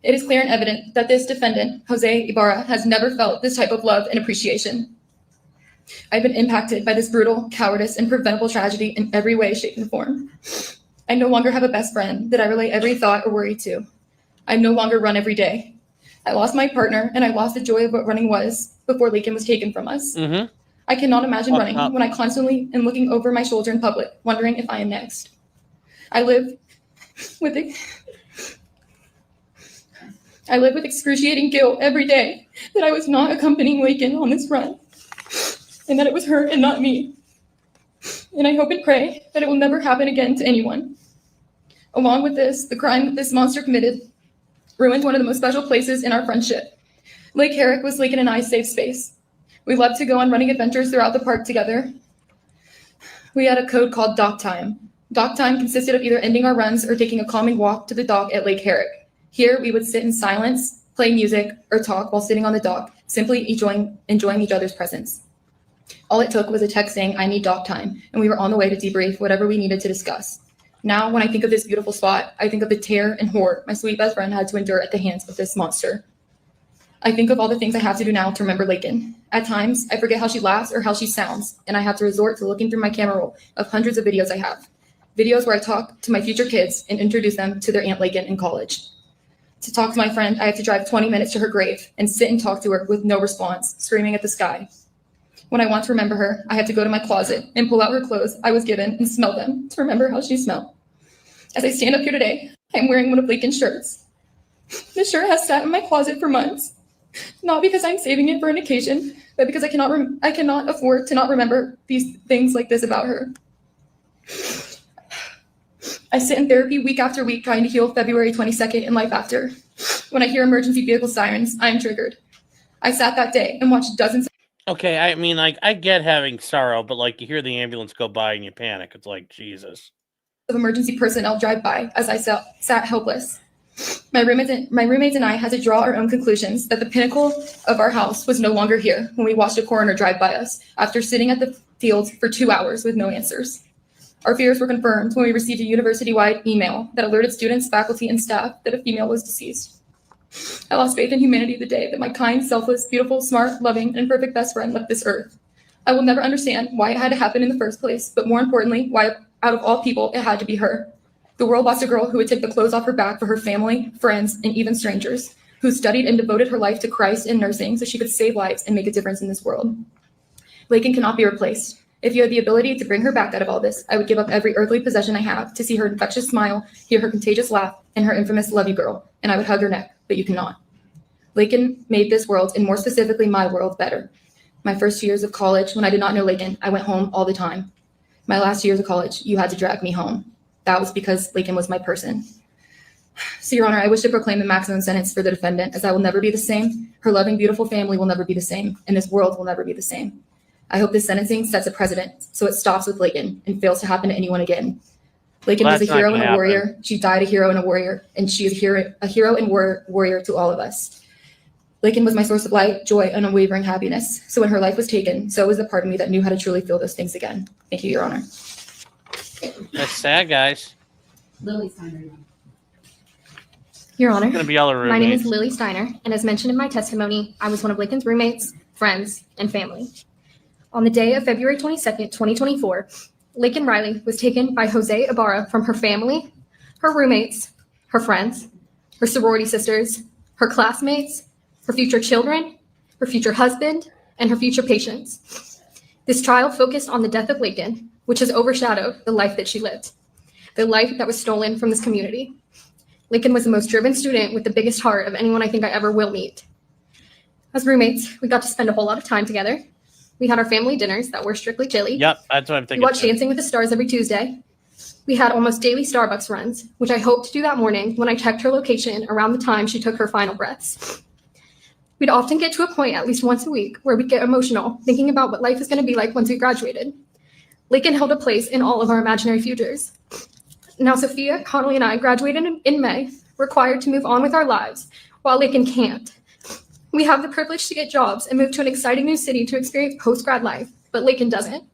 Speaker 11: It is clear and evident that this defendant, Jose Ibarra, has never felt this type of love and appreciation. I've been impacted by this brutal, cowardice, and preventable tragedy in every way, shape, and form. I no longer have a best friend that I relay every thought or worry to. I no longer run every day. I lost my partner, and I lost the joy of what running was before Laken was taken from us. I cannot imagine running when I constantly am looking over my shoulder in public, wondering if I am next. I live with excruciating guilt every day that I was not accompanying Laken on this run, and that it was her and not me. And I hope and pray that it will never happen again to anyone. Along with this, the crime that this monster committed ruined one of the most special places in our friendship. Lake Herrick was Laken and I's safe space. We loved to go on running adventures throughout the park together. We had a code called dock time. Dock time consisted of either ending our runs or taking a calming walk to the dock at Lake Herrick. Here, we would sit in silence, play music, or talk while sitting on the dock, simply enjoying each other's presence. All it took was a text saying, "I need dock time," and we were on the way to debrief whatever we needed to discuss. Now, when I think of this beautiful spot, I think of the terror and horror my sweet best friend had to endure at the hands of this monster. I think of all the things I have to do now to remember Laken. At times, I forget how she laughs or how she sounds, and I have to resort to looking through my camera roll of hundreds of videos I have. Videos where I talk to my future kids and introduce them to their Aunt Laken in college. To talk to my friend, I have to drive 20 minutes to her grave and sit and talk to her with no response, screaming at the sky. When I want to remember her, I have to go to my closet and pull out her clothes I was given and smell them to remember how she smelled. As I stand up here today, I'm wearing one of Laken's shirts. This shirt has sat in my closet for months, not because I'm saving it for an occasion, but because I cannot afford to not remember these things like this about her. I sit in therapy week after week trying to heal February 22nd and life after. When I hear emergency vehicle sirens, I'm triggered. I sat that day and watched dozens.
Speaker 1: Okay, I mean, like, I get having sorrow, but like, you hear the ambulance go by and you panic. It's like, Jesus.
Speaker 11: Of emergency personnel drive by as I sat helpless. My roommates and I had to draw our own conclusions that the pinnacle of our house was no longer here when we watched a coroner drive by us after sitting at the field for 2 hours with no answers. Our fears were confirmed when we received a university-wide email that alerted students, faculty, and staff that a female was deceased. I lost faith in humanity the day that my kind, selfless, beautiful, smart, loving, and perfect best friend left this earth. I will never understand why it had to happen in the first place, but more importantly, why out of all people it had to be her. The world lost a girl who would take the clothes off her back for her family, friends, and even strangers, who studied and devoted her life to Christ and nursing so she could save lives and make a difference in this world. Laken cannot be replaced. If you had the ability to bring her back out of all this, I would give up every earthly possession I have to see her infectious smile, hear her contagious laugh, and her infamous "love you, girl," and I would hug her neck, but you cannot. Laken made this world, and more specifically my world, better. My first years of college, when I did not know Laken, I went home all the time. My last years of college, you had to drag me home. That was because Laken was my person. So, Your Honor, I wish to proclaim the maximum sentence for the defendant, as I will never be the same, her loving, beautiful family will never be the same, and this world will never be the same. I hope this sentencing sets a precedent, so it stops with Laken and fails to happen to anyone again. Laken was a hero and a warrior. She died a hero and a warrior, and she is a hero and warrior to all of us.
Speaker 12: Laken was my source of light, joy, and unwavering happiness. So when her life was taken, so was the part of me that knew how to truly feel those things again. Thank you, Your Honor.
Speaker 1: That's sad, guys.
Speaker 8: Lily Steiner.
Speaker 15: Your Honor,
Speaker 1: It's gonna be all her
Speaker 15: my name is
Speaker 1: roommates.
Speaker 15: Lily Steiner, and as mentioned in my testimony, I was one of Laken's roommates, friends, and family. On the day of February 22nd, 2024, Laken Riley was taken by Jose Ibarra from her family, her roommates, her friends, her sorority sisters, her classmates, her future children, her future husband, and her future patients. This trial focused on the death of Laken, which has overshadowed the life that she lived, the life that was stolen from this community. Laken was the most driven student with the biggest heart of anyone I think I ever will meet. As roommates, we got to spend a whole lot of time together. We had our family dinners that were strictly chili.
Speaker 1: Yep, that's what I'm
Speaker 15: We
Speaker 1: thinking.
Speaker 15: watched
Speaker 1: too.
Speaker 15: Dancing with the Stars every Tuesday. We had almost daily Starbucks runs, which I hoped to do that morning when I checked her location around the time she took her final breaths. We'd often get to a point at least once a week where we'd get emotional thinking about what life is going to be like once we graduated. Laken held a place in all of our imaginary futures. Now, Sophia, Connolly, and I graduated in May, required to move on with our lives, while Laken can't. We have the privilege to get jobs and move to an exciting new city to experience post-grad life, but Laken doesn't.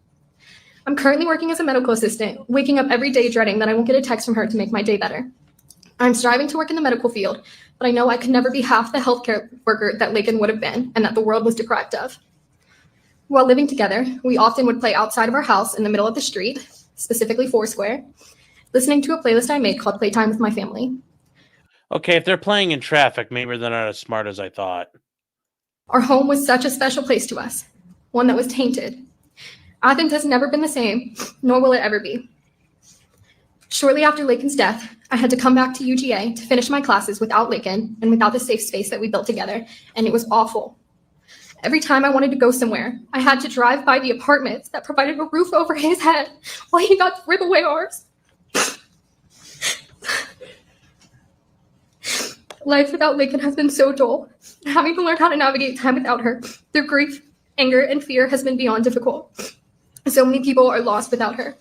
Speaker 15: I'm currently working as a medical assistant, waking up every day dreading that I won't get a text from her to make my day better. I'm striving to work in the medical field, but I know I could never be half the healthcare worker that Laken would have been and that the world was deprived of. While living together, we often would play outside of our house in the middle of the street, specifically Foursquare, listening to a playlist I made called Playtime with My Family.
Speaker 1: Okay, if they're playing in traffic, maybe they're not as smart as I thought.
Speaker 15: Our home was such a special place to us, one that was tainted. Athens has never been the same, nor will it ever be. Shortly after Laken's death, I had to come back to UGA to finish my classes without Laken and without the safe space that we built together, and it was awful. Every time I wanted to go somewhere, I had to drive by the apartments that provided a roof over his head while he got to rip away ours. Life without Laken has been so dull. Having to learn how to navigate time without her through grief, anger, and fear has been beyond difficult. So many people are lost without her.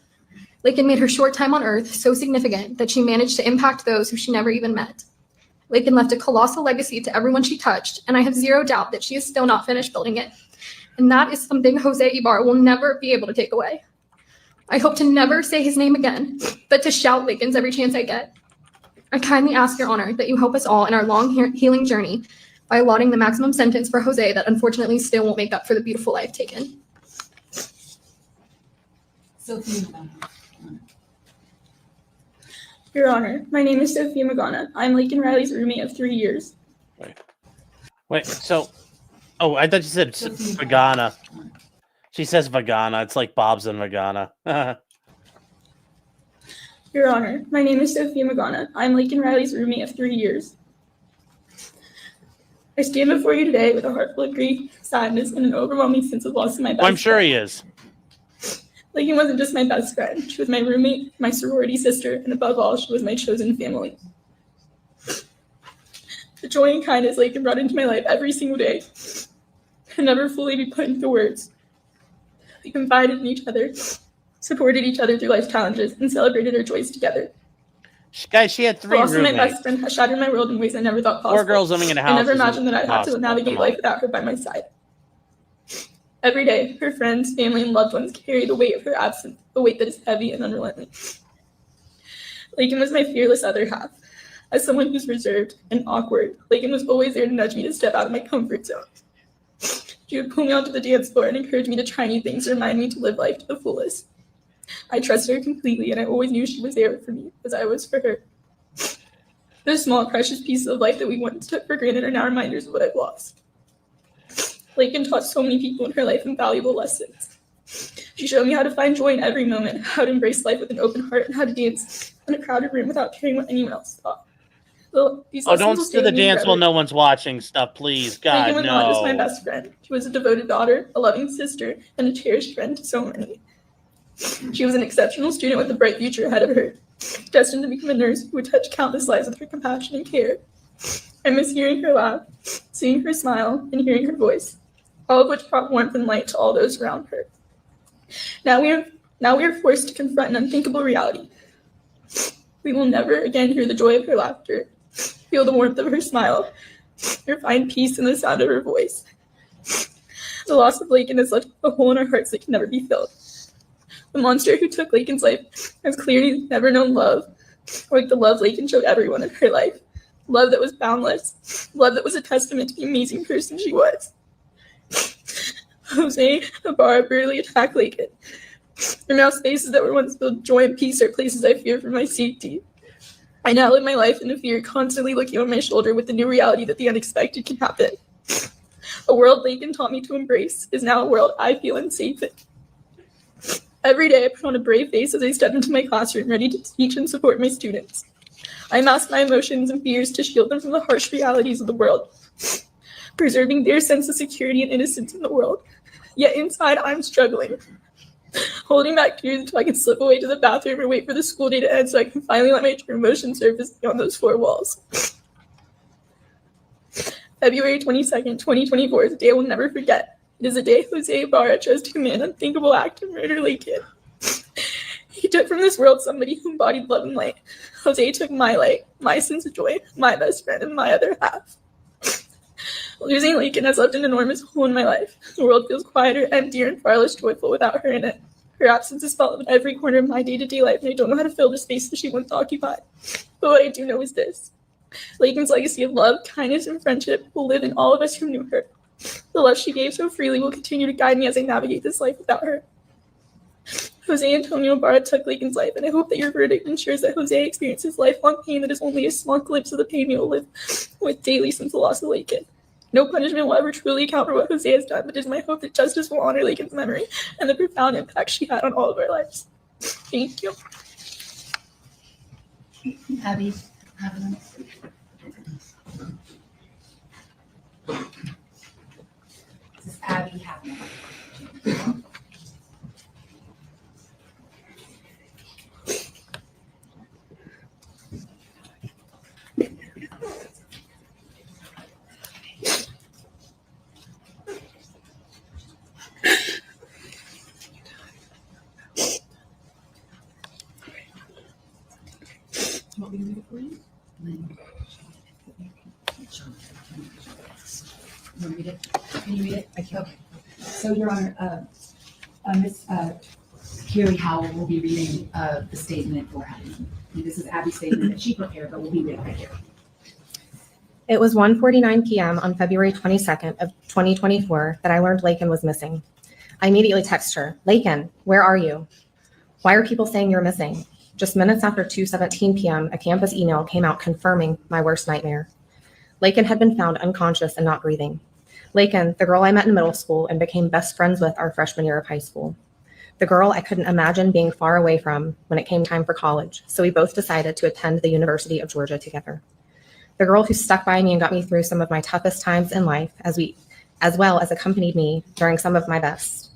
Speaker 15: Laken made her short time on Earth so significant that she managed to impact those who she never even met. Laken left a colossal legacy to everyone she touched, and I have zero doubt that she is still not finished building it. And that is something Jose Ibarra will never be able to take away. I hope to never say his name again, but to shout Laken's every chance I get. I kindly ask Your Honor that you help us all in our long healing journey by allotting the maximum sentence for Jose that unfortunately still won't make up for the beautiful life taken.
Speaker 11: Your Honor, my name is Sophia Magana. I'm Laken Riley's roommate of 3 years.
Speaker 1: Wait, so... Oh, I thought you said Vagana. She says Vagana. It's like Bob's and Vagana.
Speaker 11: Your Honor, my name is Sophia Magana. I'm Laken Riley's roommate of 3 years. I stand before you today with a heart full of grief, sadness, and an overwhelming sense of loss in my best
Speaker 1: Well, I'm sure he is.
Speaker 11: Laken wasn't just my best friend. She was my roommate, my sorority sister, and above all, she was my chosen family. The joy and kindness Laken brought into my life every single day can never fully be put into words. We confided in each other, supported each other through life challenges, and celebrated our joys together.
Speaker 1: Guys, she had 3
Speaker 11: The loss of my
Speaker 1: roommates.
Speaker 11: best friend has shattered my world in ways I never thought possible.
Speaker 1: 4 girls living in a house.
Speaker 11: I never
Speaker 1: is
Speaker 11: imagined that I'd have to
Speaker 1: impossible.
Speaker 11: navigate
Speaker 1: Come on.
Speaker 11: life without her by my side. Every day, her friends, family, and loved ones carry the weight of her absence, the weight that is heavy and unrelenting. Laken was my fearless other half. As someone who's reserved and awkward, Laken was always there to nudge me to step out of my comfort zone. She would pull me onto the dance floor and encourage me to try new things, remind me to live life to the fullest. I trusted her completely, and I always knew she was there for me, as I was for her. Those small, precious pieces of life that we once took for granted are now reminders of what I've lost. Laken taught so many people in her life invaluable lessons. She showed me how to find joy in every moment, how to embrace life with an open heart, and how to dance in a crowded room without caring what anyone else thought. These
Speaker 1: Oh,
Speaker 11: lessons
Speaker 1: don't
Speaker 11: will
Speaker 1: do
Speaker 11: stay
Speaker 1: the
Speaker 11: with me
Speaker 1: dance while
Speaker 11: forever.
Speaker 1: no one's watching stuff, please. God,
Speaker 11: Laken was not just my
Speaker 1: no.
Speaker 11: best friend. She was a devoted daughter, a loving sister, and a cherished friend to so many. She was an exceptional student with a bright future ahead of her, destined to become a nurse who would touch countless lives with her compassion and care. I miss hearing her laugh, seeing her smile, and hearing her voice, all of which brought warmth and light to all those around her. Now we are forced to confront an unthinkable reality. We will never again hear the joy of her laughter, feel the warmth of her smile, or find peace in the sound of her voice. The loss of Laken has left a hole in our hearts that can never be filled. The monster who took Laken's life has clearly never known love, like the love Laken showed everyone in her life. Love that was boundless. Love that was a testament to the amazing person she was. Jose Ibarra brutally attacked Laken. Her now spaces that were once filled with joy and peace are places I fear for my safety. I now live my life in a fear, constantly looking over my shoulder with the new reality that the unexpected can happen. A world Laken taught me to embrace is now a world I feel unsafe in. Every day I put on a brave face as I step into my classroom, ready to teach and support my students. I mask my emotions and fears to shield them from the harsh realities of the world, preserving their sense of security and innocence in the world. Yet inside, I'm struggling, holding back tears until I can slip away to the bathroom or wait for the school day to end so I can finally let my true emotions surface beyond those four walls. February 22nd, 2024 is a day I will never forget. It is a day Jose Ibarra chose to commit an unthinkable act of murder Laken. He took from this world somebody who embodied love and light. Jose took my light, my sense of joy, my best friend, and my other half. Losing Laken has left an enormous hole in my life. The world feels quieter, emptier, and far less joyful without her in it. Her absence is felt in every corner of my day-to-day life, and I don't know how to fill the space that she once occupied. But what I do know is this. Laken's legacy of love, kindness, and friendship will live in all of us who knew her. The love she gave so freely will continue to guide me as I navigate this life without her. Jose Antonio Ibarra took Laken's life, and I hope that your verdict ensures that Jose experiences lifelong pain that is only a small glimpse of the pain we will live with daily since the loss of Laken. No punishment will ever truly account for what Jose has done, but it is my hope that justice will honor Laken's memory and the profound impact she had on all of our lives. Thank you.
Speaker 2: Abby. This is Abby happening.
Speaker 8: Want me to read it for you? You want to read it? Can you read it? Okay. So, Your Honor, Ms. Carrie Howell will be reading the statement for Abby. And this is Abby's statement that she prepared, but will be read right here.
Speaker 16: It was 1:49 p.m. on February 22nd of 2024 that I learned Laken was missing. I immediately texted her, "Laken, where are you? Why are people saying you're missing?" Just minutes after 2:17 p.m., a campus email came out confirming my worst nightmare. Laken had been found unconscious and not breathing. Laken, the girl I met in middle school and became best friends with our freshman year of high school. The girl I couldn't imagine being far away from when it came time for college, so we both decided to attend the University of Georgia together. The girl who stuck by me and got me through some of my toughest times in life, as well as accompanied me during some of my best.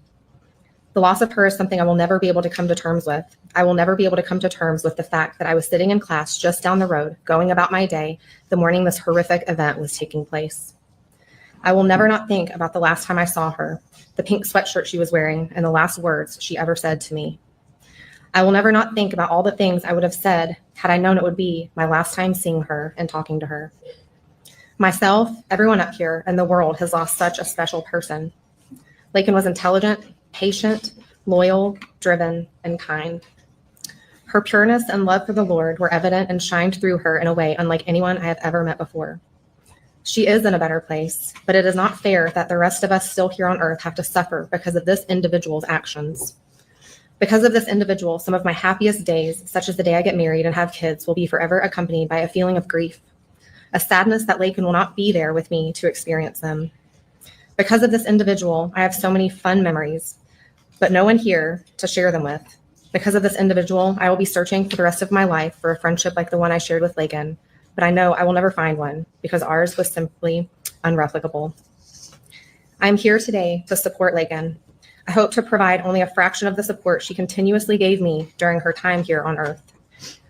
Speaker 16: The loss of her is something I will never be able to come to terms with. I will never be able to come to terms with the fact that I was sitting in class just down the road, going about my day, the morning this horrific event was taking place. I will never not think about the last time I saw her, the pink sweatshirt she was wearing, and the last words she ever said to me. I will never not think about all the things I would have said had I known it would be my last time seeing her and talking to her. Myself, everyone up here, and the world has lost such a special person. Laken was intelligent, patient, loyal, driven, and kind. Her pureness and love for the Lord were evident and shined through her in a way unlike anyone I have ever met before. She is in a better place, but it is not fair that the rest of us still here on earth have to suffer because of this individual's actions. Because of this individual, some of my happiest days, such as the day I get married and have kids, will be forever accompanied by a feeling of grief, a sadness that Laken will not be there with me to experience them. Because of this individual, I have so many fun memories, but no one here to share them with. Because of this individual, I will be searching for the rest of my life for a friendship like the one I shared with Laken, but I know I will never find one because ours was simply unreplicable. I'm here today to support Laken. I hope to provide only a fraction of the support she continuously gave me during her time here on Earth.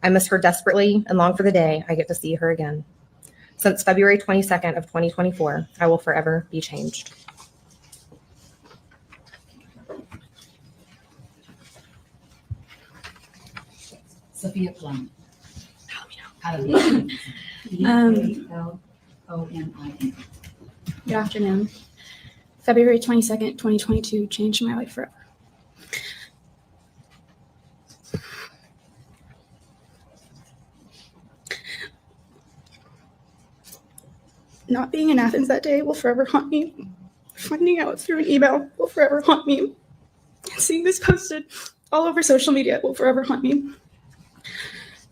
Speaker 16: I miss her desperately and long for the day I get to see her again. Since February 22nd of 2024, I will forever be changed.
Speaker 8: Sophia Plum.
Speaker 2: O-N-I-N.
Speaker 17: Good afternoon. February 22nd, 2022 changed my life forever. Not being in Athens that day will forever haunt me. Finding out through an email will forever haunt me. Seeing this posted all over social media will forever haunt me.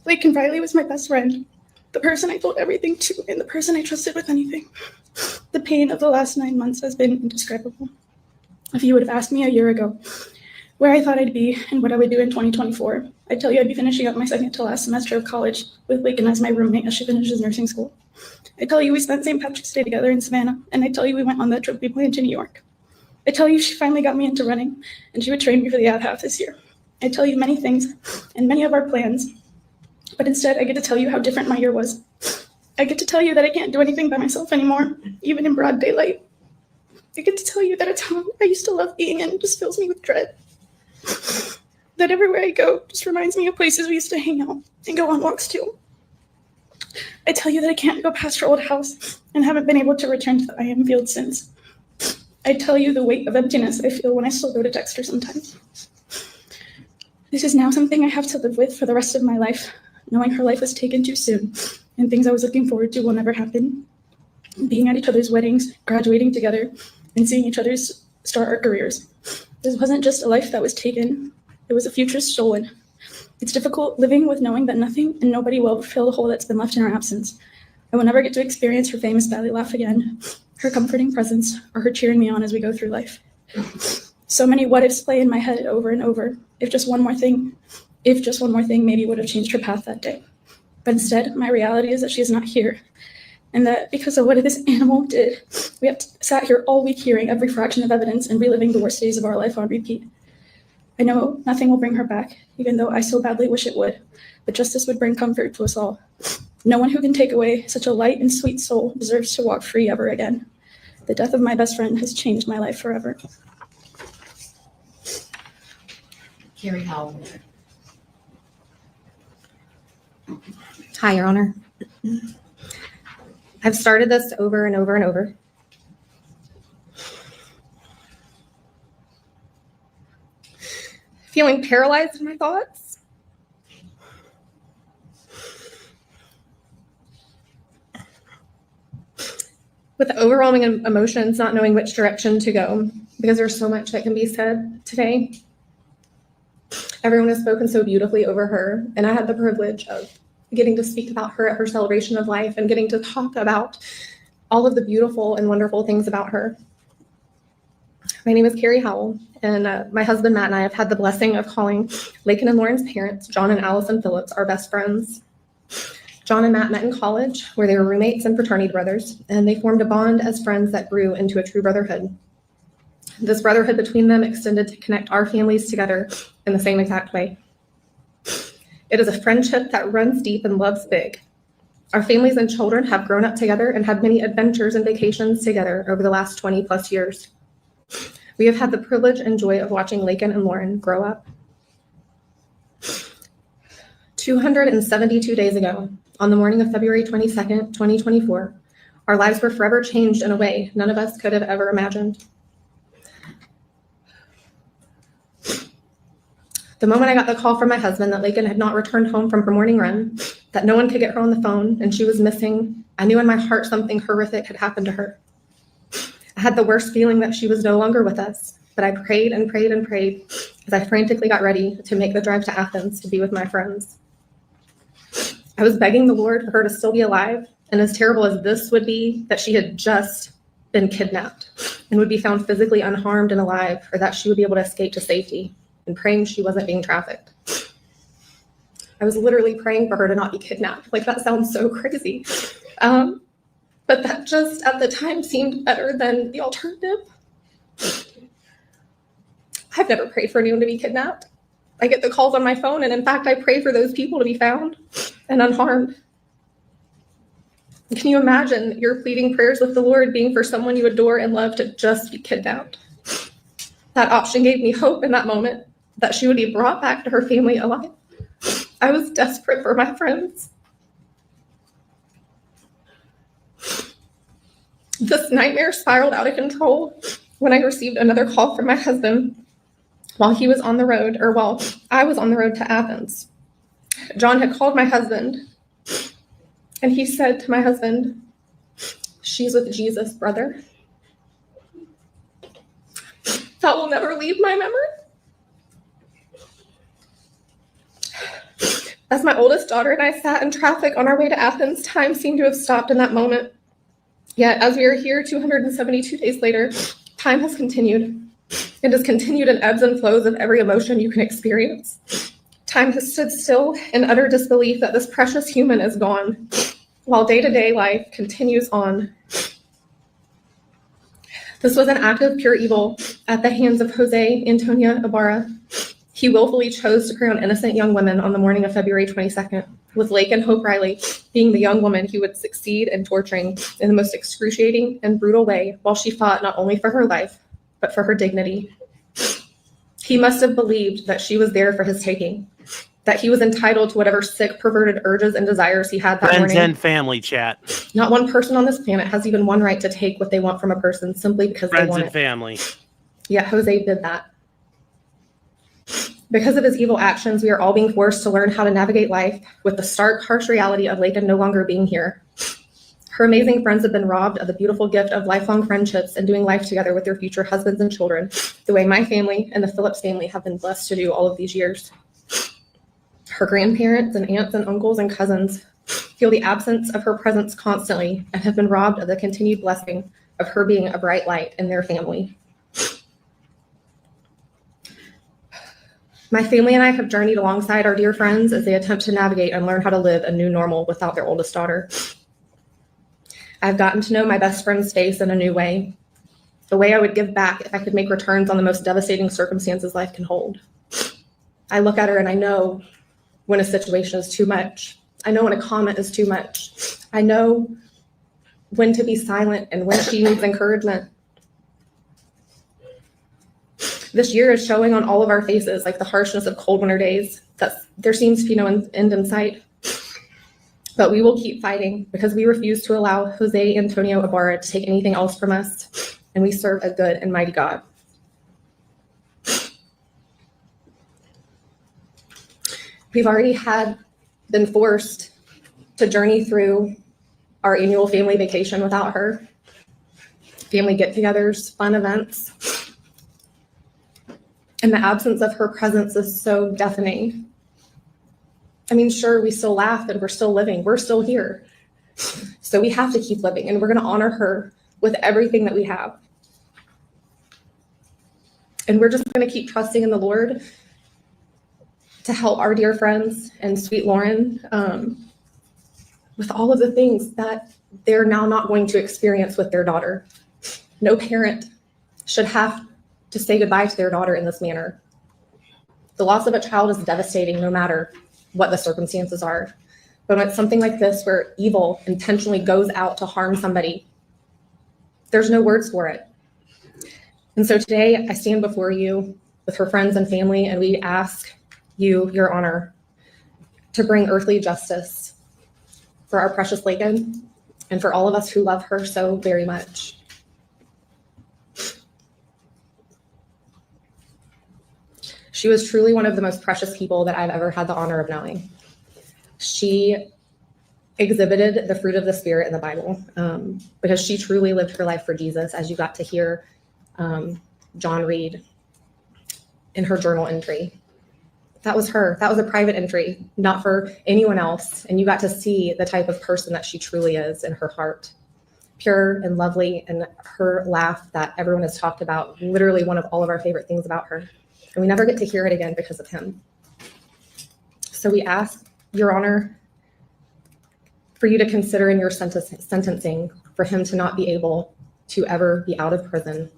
Speaker 17: Laken Riley was my best friend, the person I told everything to, and the person I trusted with anything. The pain of the last 9 months has been indescribable. If you would have asked me a year ago where I thought I'd be and what I would do in 2024, I'd tell you I'd be finishing up my second to last semester of college with Laken as my roommate as she finishes nursing school. I'd tell you we spent St. Patrick's Day together in Savannah, and I'd tell you we went on that trip we planned to New York. I'd tell you she finally got me into running, and she would train me for the ad half this year. I'd tell you many things and many of our plans, but instead I get to tell you how different my year was. I get to tell you that I can't do anything by myself anymore, even in broad daylight. I get to tell you that a town I used to love being in just fills me with dread. That everywhere I go just reminds me of places we used to hang out and go on walks to. I tell you that I can't go past her old house and haven't been able to return to the IM field since. I tell you the weight of emptiness I feel when I still go to text her sometimes. This is now something I have to live with for the rest of my life, knowing her life was taken too soon and things I was looking forward to will never happen. Being at each other's weddings, graduating together, and seeing each other start our careers. This wasn't just a life that was taken, it was a future stolen. It's difficult living with knowing that nothing and nobody will fill the hole that's been left in our absence. I will never get to experience her famous belly laugh again, her comforting presence, or her cheering me on as we go through life. So many what ifs play in my head over and over. If just one more thing maybe would have changed her path that day. But instead, my reality is that she is not here. And that because of what this animal did, we have sat here all week hearing every fraction of evidence and reliving the worst days of our life on repeat. I know nothing will bring her back, even though I so badly wish it would, but justice would bring comfort to us all. No one who can take away such a light and sweet soul deserves to walk free ever again. The death of my best friend has changed my life forever.
Speaker 2: Carrie Howell.
Speaker 16: Hi, Your Honor. I've started this over and over and over. Feeling paralyzed in my thoughts. With overwhelming emotions, not knowing which direction to go, because there's so much that can be said today. Everyone has spoken so beautifully over her, and I had the privilege of getting to speak about her at her celebration of life and getting to talk about all of the beautiful and wonderful things about her. My name is Carrie Howell, and my husband Matt and I have had the blessing of calling Laken and Lauren's parents, John and Allison Phillips, our best friends. John and Matt met in college, where they were roommates and fraternity brothers, and they formed a bond as friends that grew into a true brotherhood. This brotherhood between them extended to connect our families together in the same exact way. It is a friendship that runs deep and loves big. Our families and children have grown up together and had many adventures and vacations together over the last 20 plus years. We have had the privilege and joy of watching Laken and Lauren grow up. 272 days ago, on the morning of February 22nd, 2024, our lives were forever changed in a way none of us could have ever imagined. The moment I got the call from my husband that Laken had not returned home from her morning run, that no one could get her on the phone and she was missing, I knew in my heart something horrific had happened to her. I had the worst feeling that she was no longer with us, but I prayed and prayed and prayed as I frantically got ready to make the drive to Athens to be with my friends. I was begging the Lord for her to still be alive, and as terrible as this would be, that she had just been kidnapped and would be found physically unharmed and alive, or that she would be able to escape to safety, and praying she wasn't being trafficked. I was literally praying for her to not be kidnapped. Like, that sounds so crazy. But that just at the time seemed better than the alternative. I've never prayed for anyone to be kidnapped. I get the calls on my phone, and in fact, I pray for those people to be found and unharmed. Can you imagine your pleading prayers with the Lord being for someone you adore and love to just be kidnapped? That option gave me hope in that moment that she would be brought back to her family alive. I was desperate for my friends.
Speaker 15: This nightmare spiraled out of control when I received another call from my husband while he was on the road, or while I was on the road to Athens. John had called my husband, and he said to my husband, "She's with Jesus, brother." That will never leave my memory. As my oldest daughter and I sat in traffic on our way to Athens, time seemed to have stopped in that moment. Yet, as we are here 272 days later, time has continued. It has continued in ebbs and flows of every emotion you can experience. Time has stood still in utter disbelief that this precious human is gone, while day-to-day life continues on. This was an act of pure evil at the hands of Jose Ibarra. He willfully chose to prey on innocent young women on the morning of February 22nd, with Laken Riley being the young woman he would succeed in torturing in the most excruciating and brutal way while she fought not only for her life, but for her dignity. He must have believed that she was there for his taking, that he was entitled to whatever sick, perverted urges and desires he had that
Speaker 1: Friends
Speaker 15: morning.
Speaker 1: and family, chat.
Speaker 15: Not one person on this planet has even one right to take what they want from a person simply because they
Speaker 1: Friends
Speaker 15: want
Speaker 1: and
Speaker 15: it.
Speaker 1: family.
Speaker 15: Yet Jose did that. Because of his evil actions, we are all being forced to learn how to navigate life with the stark, harsh reality of Laken no longer being here. Her amazing friends have been robbed of the beautiful gift of lifelong friendships and doing life together with their future husbands and children, the way my family and the Phillips family have been blessed to do all of these years. Her grandparents and aunts and uncles and cousins feel the absence of her presence constantly and have been robbed of the continued blessing of her being a bright light in their family. My family and I have journeyed alongside our dear friends as they attempt to navigate and learn how to live a new normal without their oldest daughter. I've gotten to know my best friend's face in a new way, the way I would give back if I could make returns on the most devastating circumstances life can hold. I look at her and I know when a situation is too much. I know when a comment is too much. I know when to be silent and when she needs encouragement. This year is showing on all of our faces, like the harshness of cold winter days, that there seems to be no end in sight. But we will keep fighting because we refuse to allow Jose Ibarra to take anything else from us, and we serve a good and mighty God. We've already been forced to journey through our annual family vacation without her, family get-togethers, fun events. And the absence of her presence is so deafening. I mean, sure, we still laugh and we're still living. We're still here. So we have to keep living, and we're going to honor her with everything that we have. And we're just going to keep trusting in the Lord to help our dear friends and sweet Lauren with all of the things that they're now not going to experience with their daughter. No parent should have to say goodbye to their daughter in this manner. The loss of a child is devastating no matter what the circumstances are. But when it's something like this where evil intentionally goes out to harm somebody, there's no words for it. And so today I stand before you with her friends and family, and we ask you, Your Honor, to bring earthly justice for our precious Laken and for all of us who love her so very much. She was truly one of the most precious people that I've ever had the honor of knowing. She exhibited the fruit of the Spirit in the Bible because she truly lived her life for Jesus, as you got to hear John read in her journal entry. That was her. That was a private entry, not for anyone else. And you got to see the type of person that she truly is in her heart. Pure and lovely, and her laugh that everyone has talked about, literally one of all of our favorite things about her. And we never get to hear it again because of him. So we ask, Your Honor, for you to consider in your sentencing for him to not be able to ever be out of prison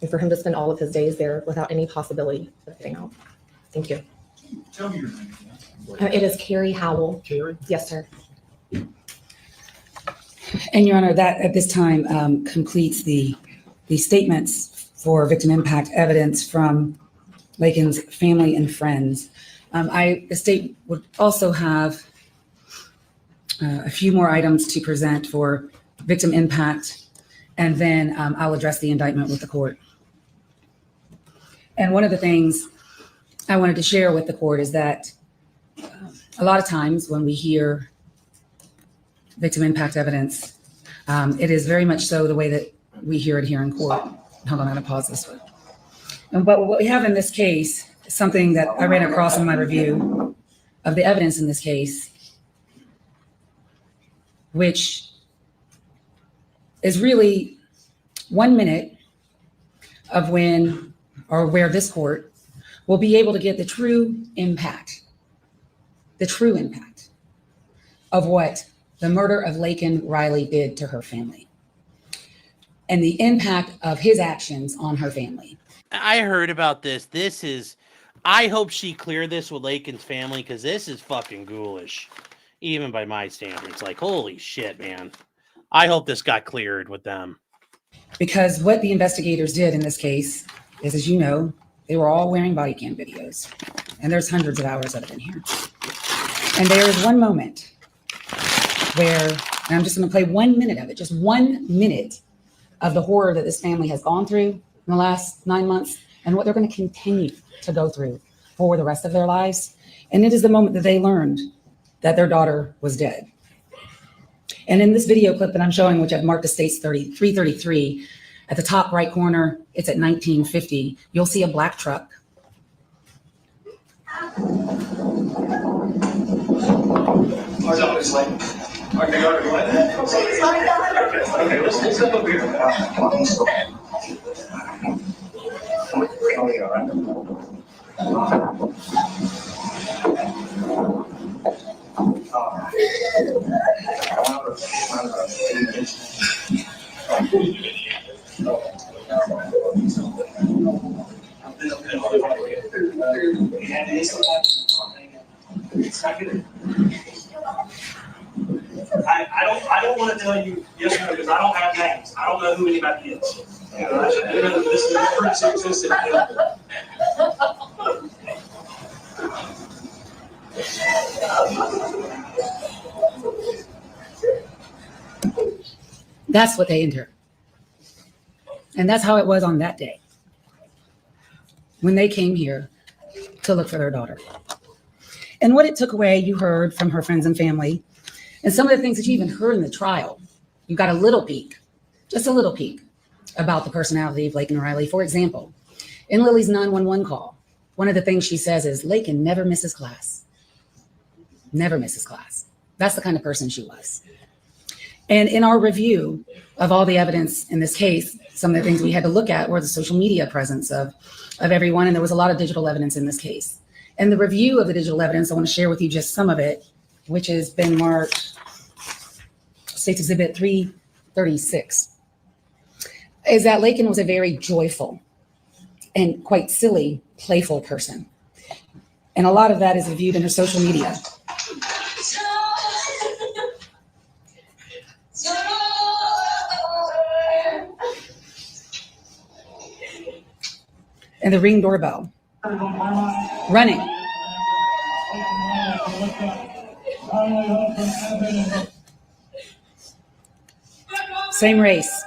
Speaker 15: and for him to spend all of his days there without any possibility of getting out. Thank you.
Speaker 9: Tell me your name.
Speaker 15: It is Carrie Howell.
Speaker 9: Carrie?
Speaker 15: Yes, sir.
Speaker 8: And Your Honor, that at this time completes the statements for victim impact evidence from Laken's family and friends. The state would also have a few more items to present for victim impact and then I'll address the indictment with the court. And one of the things I wanted to share with the court is that a lot of times when we hear victim impact evidence, it is very much so the way that we hear it here in court. Hold on, I'm gonna pause this one. But what we have in this case is something that I ran across in my review of the evidence in this case, which is really 1 minute of when or where this court will be able to get the true impact of what the murder of Laken Riley did to her family and the impact of his actions on her family.
Speaker 1: I heard about this. I hope she cleared this with Laken's family because this is fucking ghoulish, even by my standards. Like, holy shit, man. I hope this got cleared with them.
Speaker 8: Because what the investigators did in this case is, as you know, they were all wearing body cam videos. And there's hundreds of hours of it in here. And there is one moment where, and I'm just going to play 1 minute of it, just 1 minute of the horror that this family has gone through in the last 9 months and what they're going to continue to go through for the rest of their lives. And it is the moment that they learned that their daughter was dead. And in this video clip that I'm showing, which I've marked as states 333, at the top right corner, it's at 1950. You'll see a black truck.
Speaker 10: Okay, let's step up here. I don't want to tell you yes or no because I don't have names. I don't know who anybody is. This is a pretty sensitive.
Speaker 8: That's what they endured. And that's how it was on that day when they came here to look for their daughter. And what it took away, you heard from her friends and family, and some of the things that you even heard in the trial. You got a little peek, just a little peek, about the personality of Laken Riley. For example, in Lily's 911 call, one of the things she says is, Laken never misses class. Never misses class. That's the kind of person she was. And in our review of all the evidence in this case, some of the things we had to look at were the social media presence of everyone, and there was a lot of digital evidence in this case. And the review of the digital evidence, I want to share with you just some of it, which has been marked States Exhibit 336, is that Laken was a very joyful and quite silly, playful person. And a lot of that is reviewed in her social media. And the Ring doorbell. Running. Same race.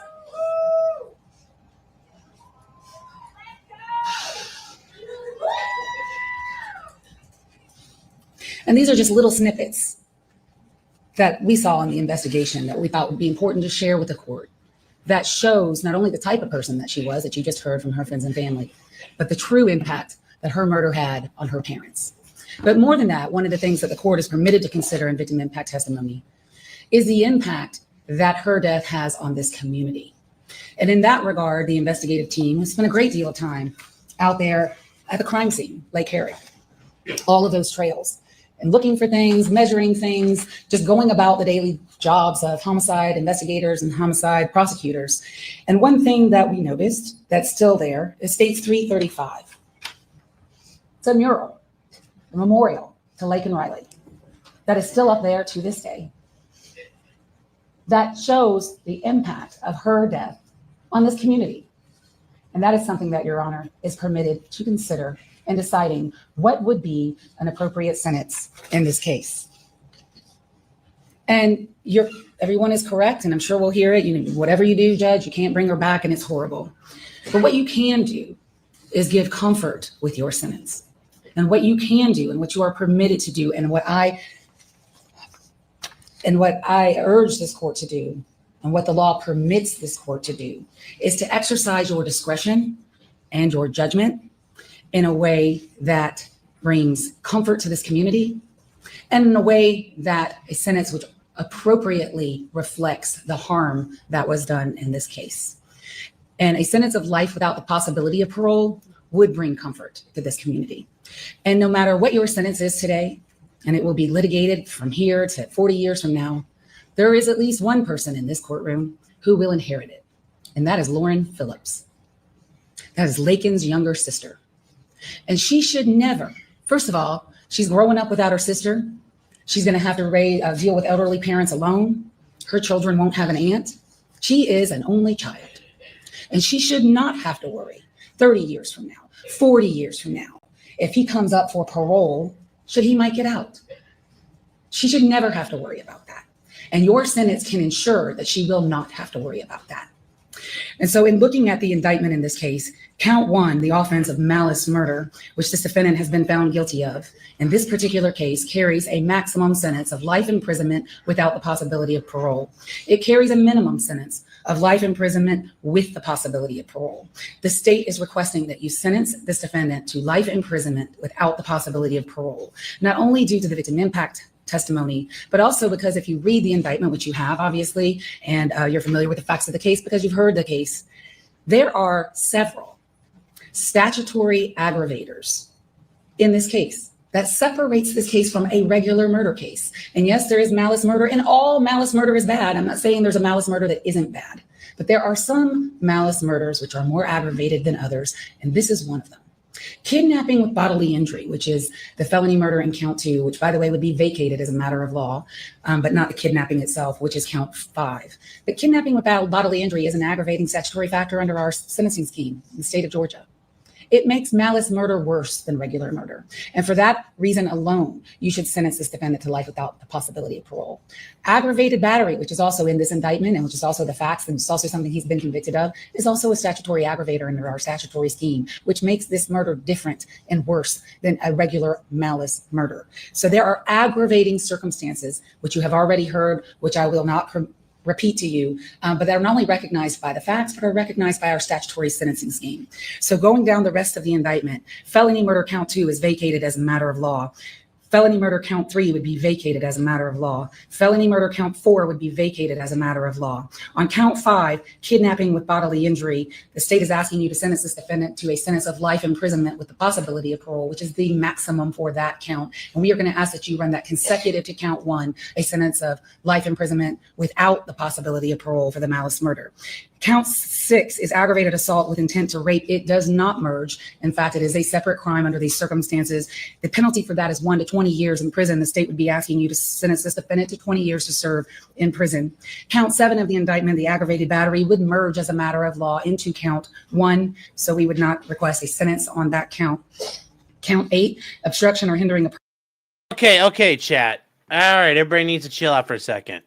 Speaker 8: And these are just little snippets that we saw in the investigation that we thought would be important to share with the court. That shows not only the type of person that she was, that you just heard from her friends and family, but the true impact that her murder had on her parents. But more than that, one of the things that the court is permitted to consider in victim impact testimony is the impact that her death has on this community. And in that regard, the investigative team has spent a great deal of time out there at the crime scene, Lake Harry, all of those trails, and looking for things, measuring things, just going about the daily jobs of homicide investigators and homicide prosecutors. And one thing that we noticed that's still there is States 335. It's a mural, a memorial to Laken Riley that is still up there to this day. That shows the impact of her death on this community. And that is something that Your Honor is permitted to consider in deciding what would be an appropriate sentence in this case. And everyone is correct, and I'm sure we'll hear it. You know, whatever you do, judge, you can't bring her back, and it's horrible. But what you can do is give comfort with your sentence. And what you can do and what you are permitted to do, and what I urge this court to do, and what the law permits this court to do, is to exercise your discretion and your judgment in a way that brings comfort to this community, and in a way that a sentence which appropriately reflects the harm that was done in this case. And a sentence of life without the possibility of parole would bring comfort to this community. And no matter what your sentence is today, and it will be litigated from here to 40 years from now, there is at least one person in this courtroom who will inherit it. And that is Lauren Phillips. That is Laken's younger sister. And she should never, first of all, she's growing up without her sister. She's going to have to deal with elderly parents alone. Her children won't have an aunt. She is an only child. And she should not have to worry 30 years from now, 40 years from now, if he comes up for parole, should he might get out. She should never have to worry about that. And your sentence can ensure that she will not have to worry about that. And so in looking at the indictment in this case, count one, the offense of malice murder, which this defendant has been found guilty of, in this particular case carries a maximum sentence of life imprisonment without the possibility of parole. It carries a minimum sentence of life imprisonment with the possibility of parole. The state is requesting that you sentence this defendant to life imprisonment without the possibility of parole, not only due to the victim impact testimony, but also because if you read the indictment, which you have obviously, and you're familiar with the facts of the case because you've heard the case, there are several statutory aggravators in this case that separates this case from a regular murder case. And yes, there is malice murder, and all malice murder is bad. I'm not saying there's a malice murder that isn't bad, but there are some malice murders which are more aggravated than others, and this is one of them. Kidnapping with bodily injury, which is the felony murder in count 2, which by the way would be vacated as a matter of law, but not the kidnapping itself, which is count 5. But kidnapping with bodily injury is an aggravating statutory factor under our sentencing scheme in the state of Georgia. It makes malice murder worse than regular murder. And for that reason alone, you should sentence this defendant to life without the possibility of parole. Aggravated battery, which is also in this indictment and which is also the facts and it's also something he's been convicted of, is also a statutory aggravator under our statutory scheme, which makes this murder different and worse than a regular malice murder. So there are aggravating circumstances, which you have already heard, which I will not repeat to you, but they're not only recognized by the facts, but are recognized by our statutory sentencing scheme. So going down the rest of the indictment, felony murder count 2 is vacated as a matter of law. Felony murder count 3 would be vacated as a matter of law. Felony murder count 4 would be vacated as a matter of law. On count 5, kidnapping with bodily injury, the state is asking you to sentence this defendant to a sentence of life imprisonment with the possibility of parole, which is the maximum for that count. And we are going to ask that you run that consecutive to count 1, a sentence of life imprisonment without the possibility of parole for the malice murder. Count 6 is aggravated assault with intent to rape. It does not merge. In fact, it is a separate crime under these circumstances. The penalty for that is 1 to 20 years in prison. The state would be asking you to sentence this defendant to 20 years to serve in prison. Count 7 of the indictment, the aggravated battery, would merge as a matter of law into count 1. So we would not request a sentence on that count. Count 8, obstruction or hindering a.
Speaker 1: Okay, chat. All right, everybody needs to chill out for a second.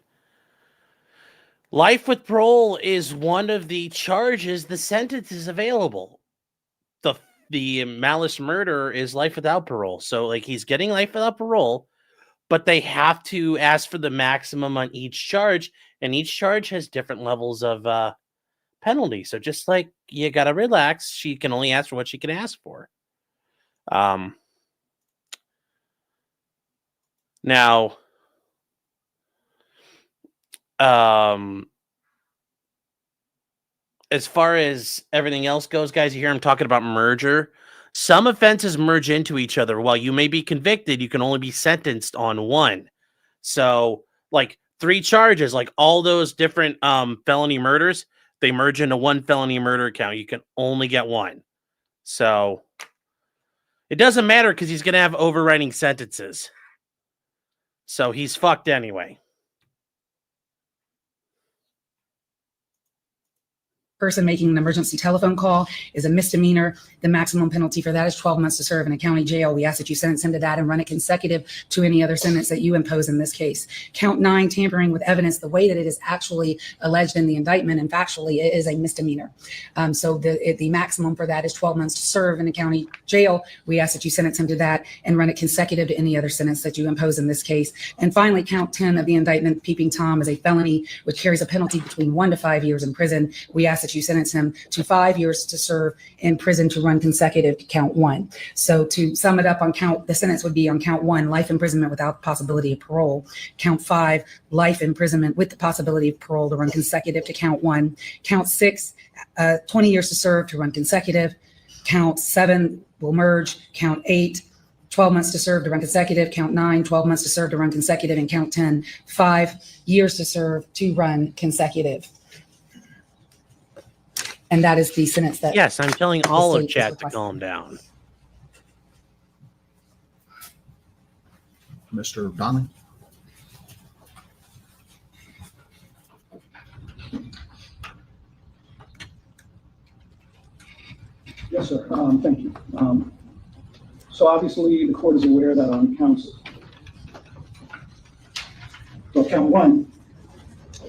Speaker 1: Life with parole is one of the charges. The sentence is available. The malice murder is life without parole. So, like, he's getting life without parole, but they have to ask for the maximum on each charge, and each charge has different levels of penalty. So, just like you gotta relax, she can only ask for what she can ask for. Now. As far as everything else goes, guys, you hear him talking about merger. Some offenses merge into each other. While you may be convicted, you can only be sentenced on one. So, like 3 charges, like all those different felony murders, they merge into one felony murder count. You can only get one. So, it doesn't matter because he's going to have overriding sentences. So, he's fucked anyway.
Speaker 8: person making an emergency telephone call is a misdemeanor. The maximum penalty for that is 12 months to serve in a county jail. We ask that you sentence him to that and run it consecutive to any other sentence that you impose in this case. Count 9, tampering with evidence, the way that it is actually alleged in the indictment, and factually it is a misdemeanor. So the maximum for that is 12 months to serve in a county jail. We ask that you sentence him to that and run it consecutive to any other sentence that you impose in this case. And finally, count 10 of the indictment, Peeping Tom, is a felony which carries a penalty between 1 to 5 years in prison. We ask that you sentence him to 5 years to serve in prison to run consecutive to count 1. So to sum it up, the sentence would be on count 1, life imprisonment without possibility of parole. Count 5, life imprisonment with the possibility of parole to run consecutive to count 1. Count 6, 20 years to serve to run consecutive. Count 7 will merge. Count 8, 12 months to serve to run consecutive. Count 9, 12 months to serve to run consecutive. And count 10, 5 years to serve to run consecutive. And that is the sentence that.
Speaker 1: Yes, I'm telling all of chat to calm down.
Speaker 9: Mr. Donnelly.
Speaker 18: Yes, sir. Thank you. So obviously the court is aware that on count 1,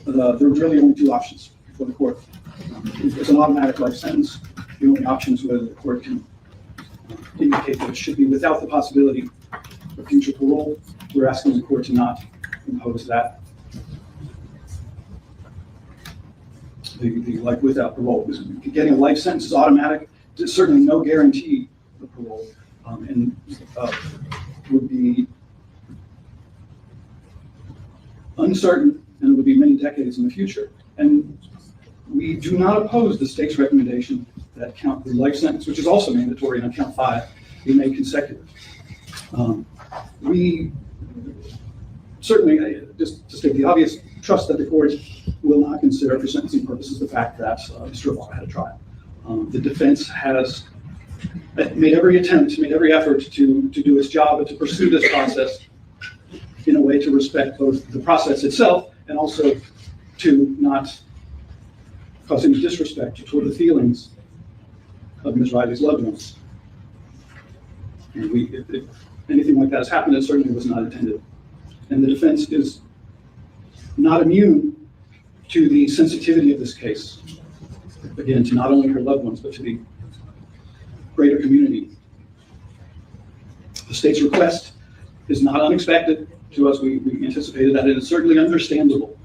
Speaker 18: there's really only 2 options for the court. It's an automatic life sentence. The only options whether the court can indicate that it should be without the possibility of future parole. We're asking the court to not impose that. The life without parole, because getting a life sentence is automatic. There's certainly no guarantee of parole, and would be uncertain, and it would be many decades in the future. And we do not oppose the state's recommendation that the life sentence, which is also mandatory on count 5, be made consecutive. We certainly, just to state the obvious, trust that the court will not consider for sentencing purposes the fact that Mr. Ibarra had a trial. The defense has made every attempt, made every effort to do its job and to pursue this process in a way to respect both the process itself and also to not cause any disrespect toward the feelings of Ms. Riley's loved ones. And if anything like that has happened, it certainly was not intended. And the defense is not immune to the sensitivity of this case. Again, to not only her loved ones, but to the greater community. The state's request is not unexpected to us. We anticipated that. It is certainly understandable.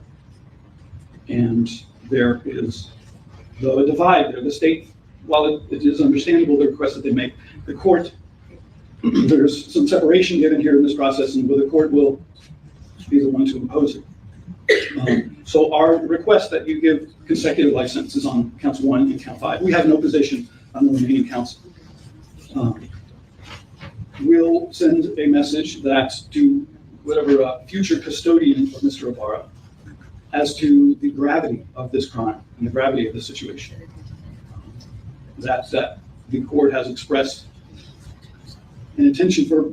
Speaker 18: And there is a divide there. The state, while it is understandable, the request that they make, the court, there's some separation given here in this process, and where the court will be the one to impose it. So our request that you give consecutive life sentences on counts 1 and count 5. We have no position on the remaining counts. We'll send a message that to whatever future custodian of Mr. Ibarra as to the gravity of this crime and the gravity of the situation. That the court has expressed an intention for,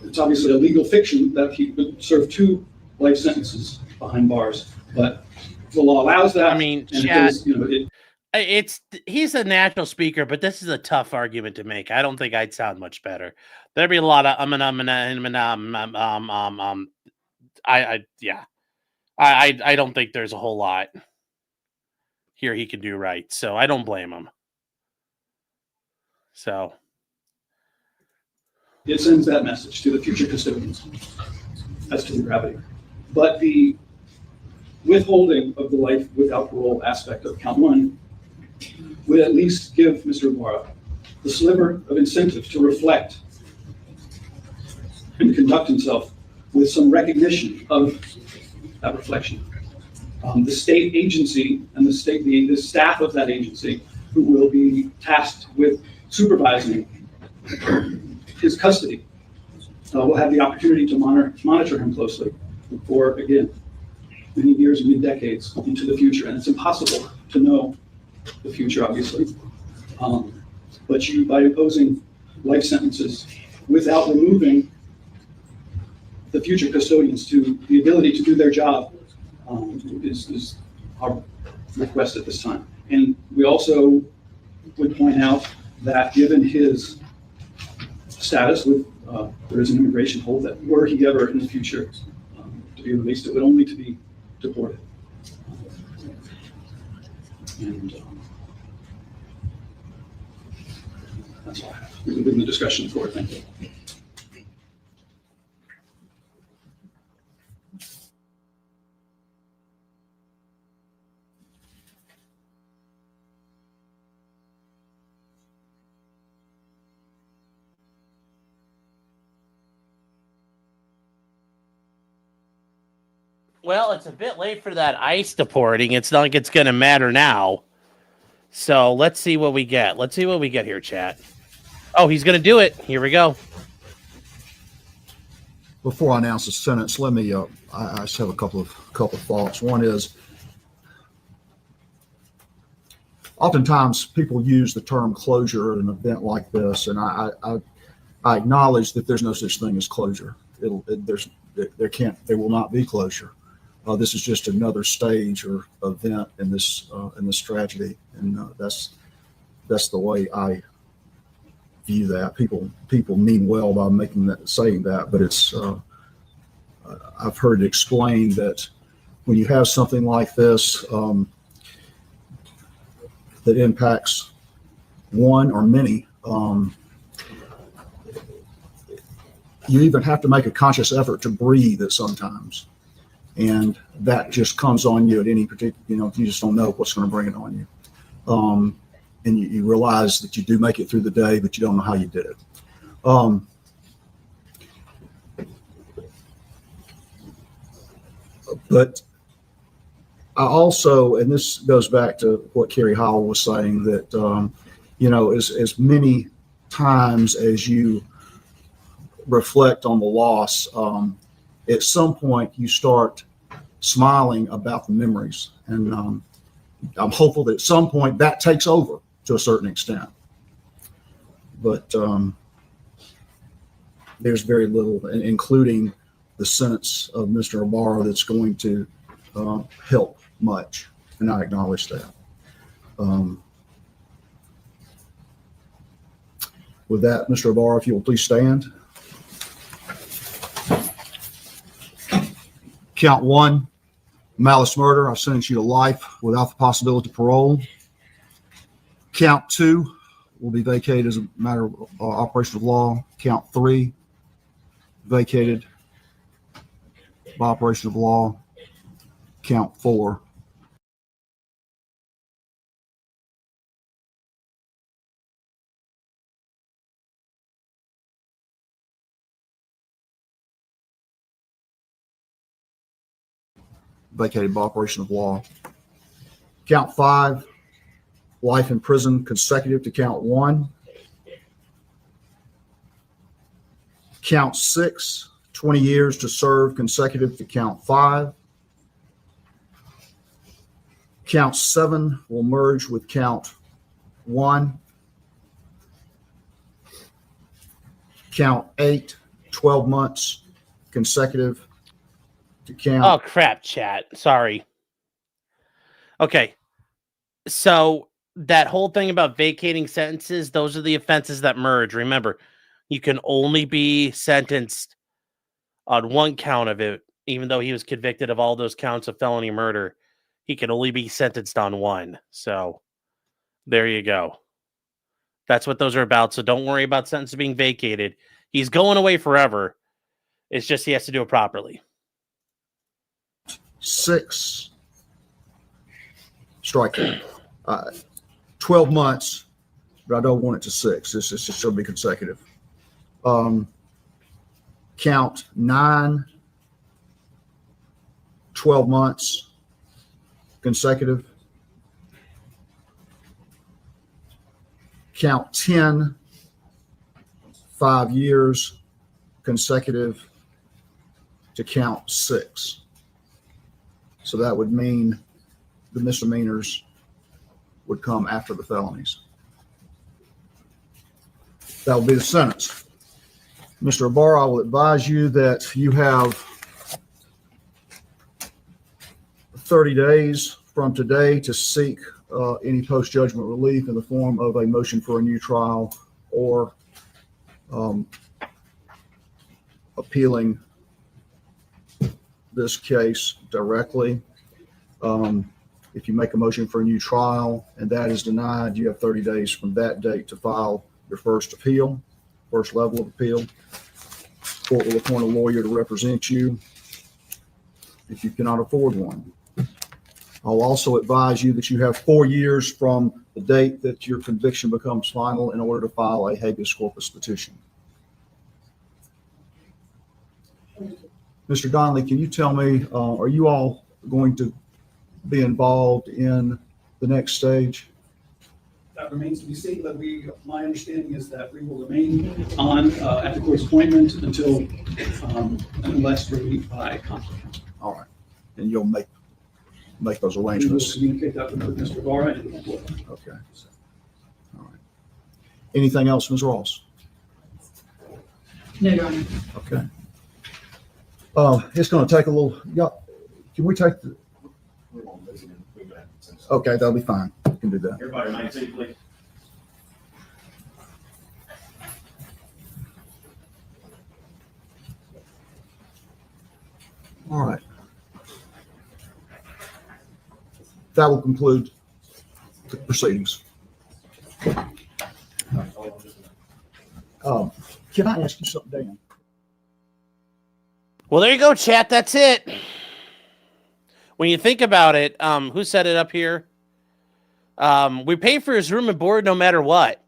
Speaker 18: it's obviously a legal fiction that he would serve 2 life sentences behind bars, but the law allows that.
Speaker 1: I mean, he's a natural speaker, but this is a tough argument to make. I don't think I'd sound much better. There'd be a lot of I don't think there's a whole lot here he can do right, so I don't blame him. So
Speaker 18: it sends that message to the future custodians as to the gravity. But the withholding of the life without parole aspect of count 1 would at least give Mr. Ibarra the sliver of incentive to reflect and conduct himself with some recognition of that reflection. The state agency and the staff of that agency who will be tasked with supervising his custody will have the opportunity to monitor him closely for, again, many years, many decades into the future. And it's impossible to know the future, obviously. But by imposing life sentences without removing the future custodians to the ability to do their job is our request at this time. And we also would point out that given his status with, there is an immigration hold, that were he ever in the future to be released, it would only to be deported. And that's all I have. We can begin the discussion for it. Thank you.
Speaker 1: Well, it's a bit late for that ICE deporting. It's not like it's going to matter now. So let's see what we get. Let's see what we get here, chat. Oh, he's going to do it. Here we go.
Speaker 9: Before I announce the sentence, let me, I just have a couple of thoughts. One is, oftentimes people use the term closure at an event like this, and I acknowledge that there's no such thing as closure. There will not be closure. This is just another stage or event in this tragedy, and that's the way I view that. People mean well by saying that, but it's I've heard it explained that when you have something like this that impacts one or many, you even have to make a conscious effort to breathe at sometimes. And that just comes on you at any particular, you just don't know what's going to bring it on you. And you realize that you do make it through the day, but you don't know how you did it. But I also, and this goes back to what Kerry Howell was saying, that, as many times as you reflect on the loss, at some point you start smiling about the memories. And I'm hopeful that at some point that takes over to a certain extent. But there's very little, including the sentence of Mr. Ibarra, that's going to help much. And I acknowledge that. With that, Mr. Ibarra, if you will please stand. Count 1, malice murder. I sentence you to life without the possibility of parole. Count 2 will be vacated as a matter of operation of law. Count 3, vacated by operation of law. Count 4. Vacated by operation of law. Count 5, life in prison consecutive to count 1. Count 6, 20 years to serve consecutive to count 5. Count 7 will merge with count 1. Count 8, 12 months consecutive to count.
Speaker 1: Oh, crap, chat. Sorry. Okay. So that whole thing about vacating sentences, those are the offenses that merge. Remember, you can only be sentenced on one count of it, even though he was convicted of all those counts of felony murder. He can only be sentenced on one. So there you go. That's what those are about. So don't worry about sentences being vacated. He's going away forever. It's just he has to do it properly.
Speaker 9: 6, strike that. 12 months, but I don't want it to 6. It's just going to be consecutive. Count 9, 12 months consecutive. Count 10, 5 years consecutive to count 6. So that would mean the misdemeanors would come after the felonies. That will be the sentence. Mr. Ibarra, I will advise you that you have 30 days from today to seek any post-judgment relief in the form of a motion for a new trial or appealing this case directly. If you make a motion for a new trial and that is denied, you have 30 days from that date to file your first appeal, first level of appeal. Court will appoint a lawyer to represent you if you cannot afford one. I'll also advise you that you have 4 years from the date that your conviction becomes final in order to file a habeas corpus petition. Mr. Donnelly, can you tell me, are you all going to be involved in the next stage?
Speaker 18: That remains to be seen, but my understanding is that we will remain on at the court's appointment until unless relieved by conflict.
Speaker 9: All right, and you'll make those
Speaker 18: We will
Speaker 9: arrangements.
Speaker 18: communicate that with Mr. Ibarra and the court.
Speaker 9: Okay. All right. Anything else, Ms. Ross?
Speaker 2: No, Your Honor.
Speaker 9: Okay. It's going to take a little. Yeah. Can we take the? Okay, that'll be fine. We can do that.
Speaker 10: Everybody, might say, please.
Speaker 9: All right. That will conclude the proceedings. Can I ask you something, Dan?
Speaker 1: Well, there you go, chat. That's it. When you think about it, who set it up here? We pay for his room and board no matter what.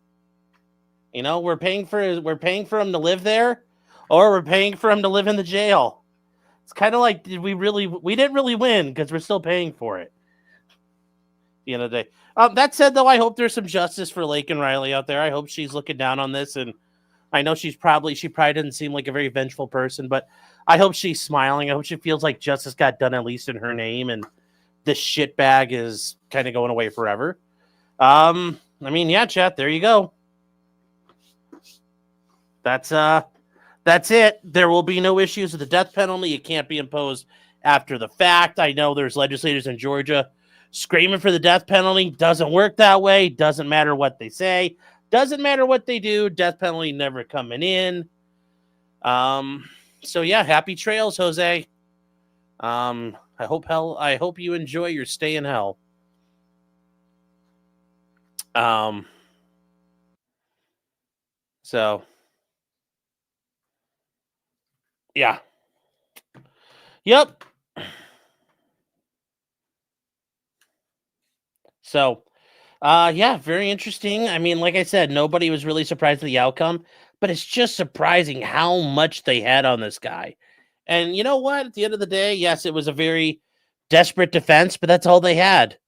Speaker 1: You know, we're paying for him to live there, or we're paying for him to live in the jail. It's kind of like, we didn't really win because we're still paying for it. At the end of the day. That said, though, I hope there's some justice for Laken Riley out there. I hope she's looking down on this, and I know she probably doesn't seem like a very vengeful person, but I hope she's smiling. I hope she feels like justice got done, at least in her name, and this shitbag is kind of going away forever. I mean, yeah, chat, there you go. That's it. There will be no issues with the death penalty. It can't be imposed after the fact. I know there's legislators in Georgia screaming for the death penalty. Doesn't work that way. Doesn't matter what they say. Doesn't matter what they do. Death penalty never coming in. So yeah, happy trails, Jose. I hope you enjoy your stay in hell. So yeah. Yep. So yeah, very interesting. I mean, like I said, nobody was really surprised at the outcome, but it's just surprising how much they had on this guy. And you know what? At the end of the day, yes, it was a very desperate defense, but that's all they had.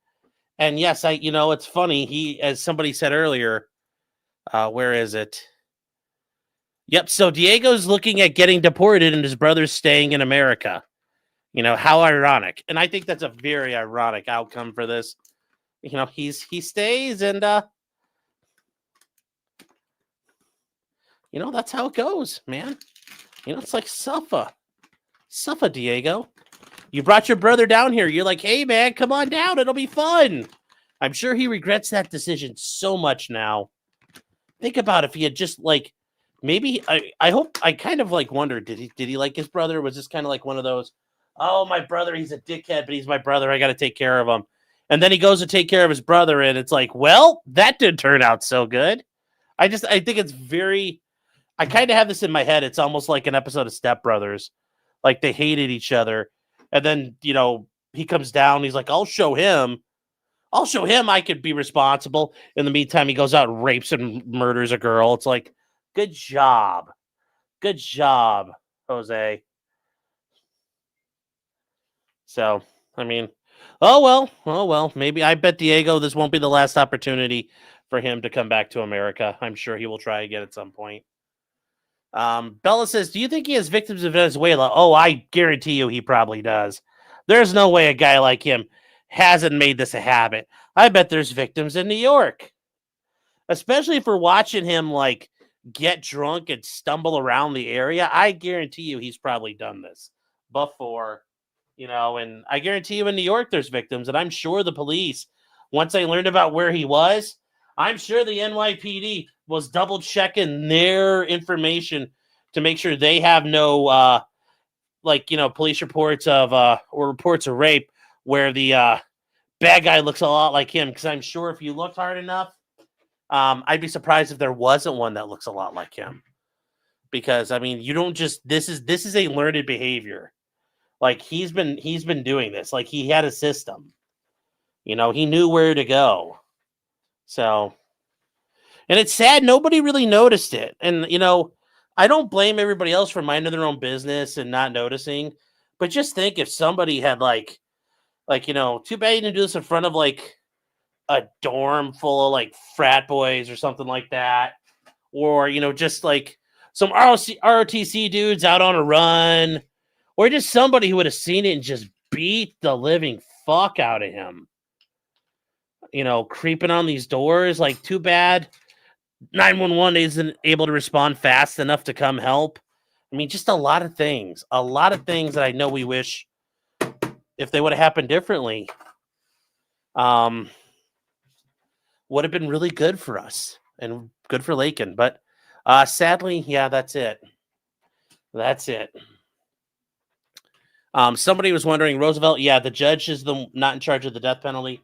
Speaker 1: And yes, it's funny. As somebody said earlier, where is it? Yep. So Diego's looking at getting deported and his brother's staying in America. You know, how ironic. And I think that's a very ironic outcome for this. You know, he stays, and you know, that's how it goes, man. You know, it's like suffer, Diego. You brought your brother down here. You're like, hey, man, come on down. It'll be fun. I'm sure he regrets that decision so much now. Think about if he had just maybe I hope I kind of wondered, did he like his brother? Was this kind of like one of those, oh, my brother, he's a dickhead, but he's my brother. I got to take care of him. And then he goes to take care of his brother, and it's like, well, that didn't turn out so good. I think it's very, I kind of have this in my head. It's almost like an episode of Step Brothers. Like they hated each other. And then, you know, he comes down. He's like, I'll show him I could be responsible. In the meantime, he goes out and rapes and murders a girl. It's like, good job. Good job, Jose. So, I mean, oh well. Maybe, I bet Diego, this won't be the last opportunity for him to come back to America. I'm sure he will try again at some point. Bella says, do you think he has victims in Venezuela? Oh, I guarantee you he probably does. There's no way a guy like him hasn't made this a habit. I bet there's victims in New York. Especially for watching him get drunk and stumble around the area. I guarantee you he's probably done this before. And I guarantee you in New York there's victims, and I'm sure the police, once they learned about where he was, I'm sure the NYPD was double checking their information to make sure they have no police reports of or reports of rape where the bad guy looks a lot like him, because I'm sure if you looked hard enough, I'd be surprised if there wasn't one that looks a lot like him. Because I mean, you don't just this is a learned behavior. Like he's been doing this. Like he had a system. He knew where to go. So, and it's sad nobody really noticed it. And I don't blame everybody else for minding their own business and not noticing. But just think if somebody had too bad you didn't do this in front of a dorm full of frat boys or something like that, or just some ROTC dudes out on a run, or just somebody who would have seen it and just beat the living fuck out of him. Creeping on these doors. Too bad 911 isn't able to respond fast enough to come help. I mean, just a lot of things that I know we wish if they would have happened differently, would have been really good for us and good for Laken. But sadly, yeah, that's it. Somebody was wondering, Roosevelt, yeah, the judge is not in charge of the death penalty.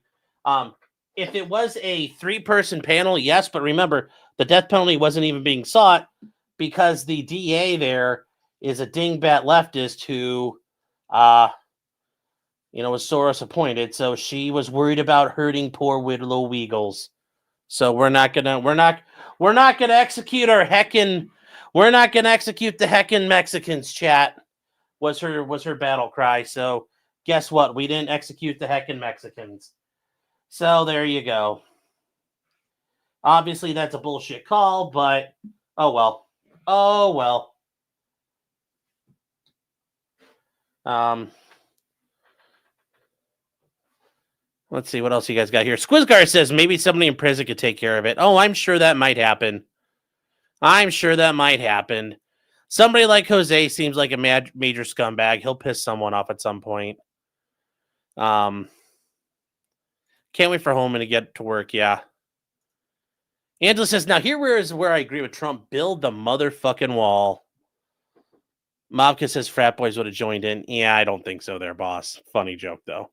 Speaker 1: If it was a 3-person panel, yes, but remember, the death penalty wasn't even being sought because the DA there is a dingbat leftist who, was Soros appointed. So she was worried about hurting poor widow Weagles. So we're not gonna execute the heckin' Mexicans, chat. Was her battle cry. So guess what? We didn't execute the heckin' Mexicans. So there you go. Obviously, that's a bullshit call, but oh well. Let's see what else you guys got here. Squizgar says maybe somebody in prison could take care of it. Oh, I'm sure that might happen. Somebody like Jose seems like a major scumbag. He'll piss someone off at some point. Can't wait for Holman to get to work. Yeah. Angela says, now here is where I agree with Trump. Build the motherfucking wall. Mobka says frat boys would have joined in. Yeah, I don't think so there, boss. Funny joke, though.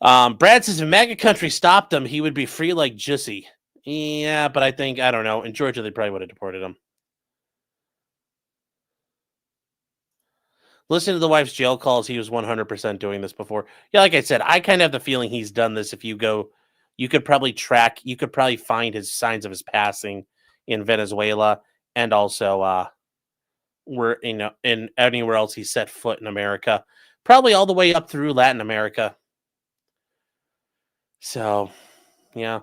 Speaker 1: Brad says, if MAGA country stopped him, he would be free like Jussie. Yeah, but I don't know. In Georgia, they probably would have deported him. Listen to the wife's jail calls. He was 100% doing this before. Yeah, like I said, I kind of have the feeling he's done this. If you go, you could probably find his signs of his passing in Venezuela and also in anywhere else he set foot in America. Probably all the way up through Latin America. So, yeah.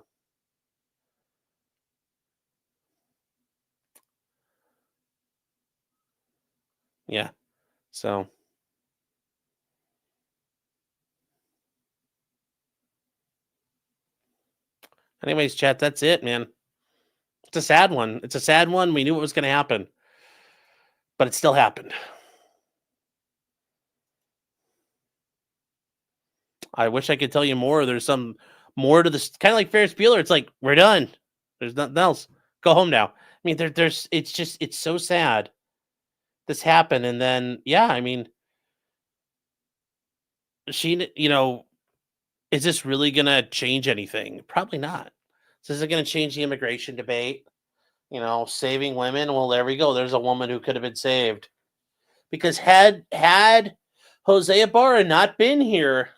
Speaker 1: Yeah. So. Anyways, chat, that's it, man. It's a sad one. We knew it was going to happen. But it still happened. I wish I could tell you more. There's some more to this. Kind of like Ferris Bueller. It's like, we're done. There's nothing else. Go home now. I mean, it's so sad. This happened. And then, yeah, I mean, is this really going to change anything? Probably not. So is it going to change the immigration debate? Saving women? Well, there we go. There's a woman who could have been saved. Because had Jose Ibarra not been here,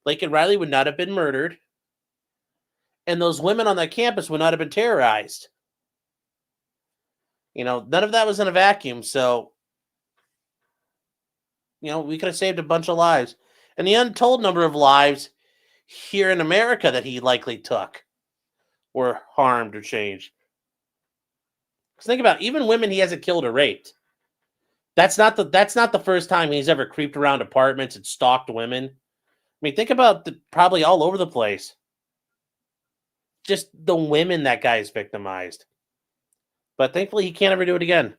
Speaker 1: Laken Riley would not have been murdered. And those women on that campus would not have been terrorized. None of that was in a vacuum. So, we could have saved a bunch of lives. And the untold number of lives here in America that he likely took were harmed or changed. Because think about it, even women he hasn't killed or raped. That's not the first time he's ever creeped around apartments and stalked women. I mean, think about probably all over the place. Just the women that guy's victimized. But thankfully, he can't ever do it again.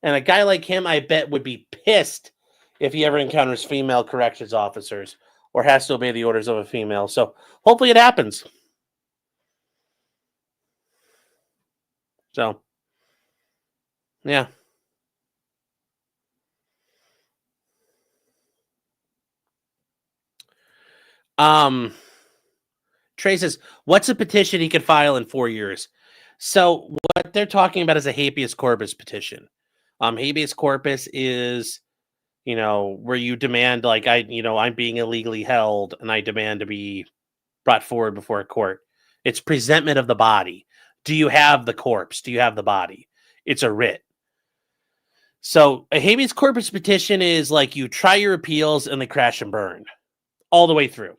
Speaker 1: And a guy like him, I bet, would be pissed if he ever encounters female corrections officers or has to obey the orders of a female. So hopefully it happens. So, yeah. Trey says, what's a petition he could file in 4 years? So what they're talking about is a habeas corpus petition. Habeas corpus is, where you demand, like, I'm being illegally held and I demand to be brought forward before a court. It's presentment of the body. Do you have the corpse? Do you have the body? It's a writ. So a habeas corpus petition is like you try your appeals and they crash and burn all the way through.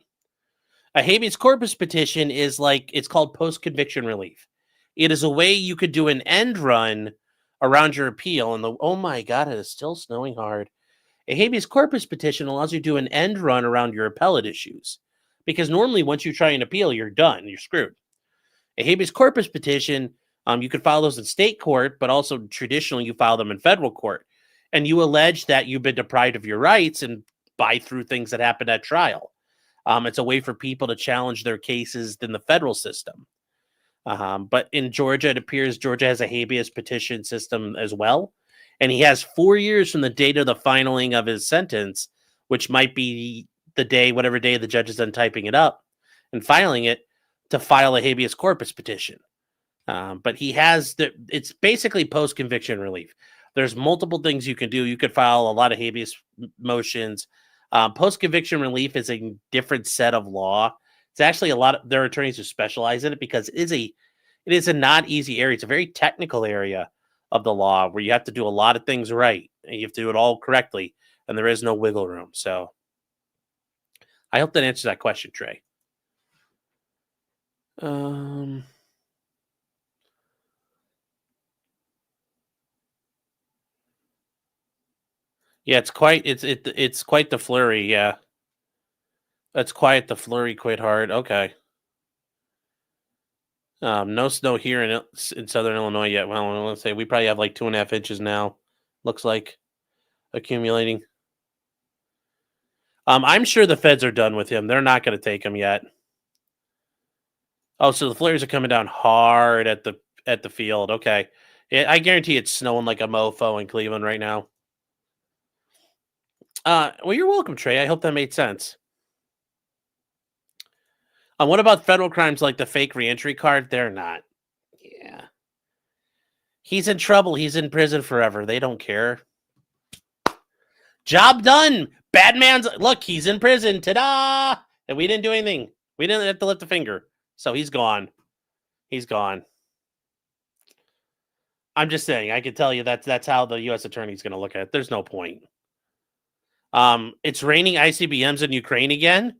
Speaker 1: A habeas corpus petition is it's called post-conviction relief. It is a way you could do an end run around your appeal. And oh my God, it is still snowing hard. A habeas corpus petition allows you to do an end run around your appellate issues. Because normally once you try an appeal, you're done. You're screwed. A habeas corpus petition, you could file those in state court, but also traditionally you file them in federal court. And you allege that you've been deprived of your rights and buy through things that happened at trial. It's a way for people to challenge their cases in the federal system. But in Georgia, it appears Georgia has a habeas petition system as well. And he has 4 years from the date of the filing of his sentence, which might be the day, whatever day the judge is done typing it up and filing it, to file a habeas corpus petition. But he has it's basically post-conviction relief. There's multiple things you can do. You could file a lot of habeas motions. Post-conviction relief is a different set of law. It's actually there are attorneys who specialize in it because it is a not easy area. It's a very technical area of the law where you have to do a lot of things right. And you have to do it all correctly, and there is no wiggle room. So I hope that answers that question, Trey. Yeah, it's quite the flurry. Yeah, that's quite the flurry. Quite hard. Okay. No snow here in southern Illinois yet. Well, let's say we probably have like 2.5 inches now. Looks like accumulating. I'm sure the feds are done with him. They're not going to take him yet. Oh, so the flurries are coming down hard at the field. Okay, I guarantee it's snowing like a mofo in Cleveland right now. Well, you're welcome, Trey. I hope that made sense. What about federal crimes like the fake reentry card? They're not. Yeah. He's in trouble. He's in prison forever. They don't care. Job done. Look, he's in prison. Ta-da! And we didn't do anything. We didn't have to lift a finger. So he's gone. He's gone. I'm just saying, I can tell you that's how the U.S. attorney's going to look at it. There's no point. It's raining ICBMs in Ukraine again.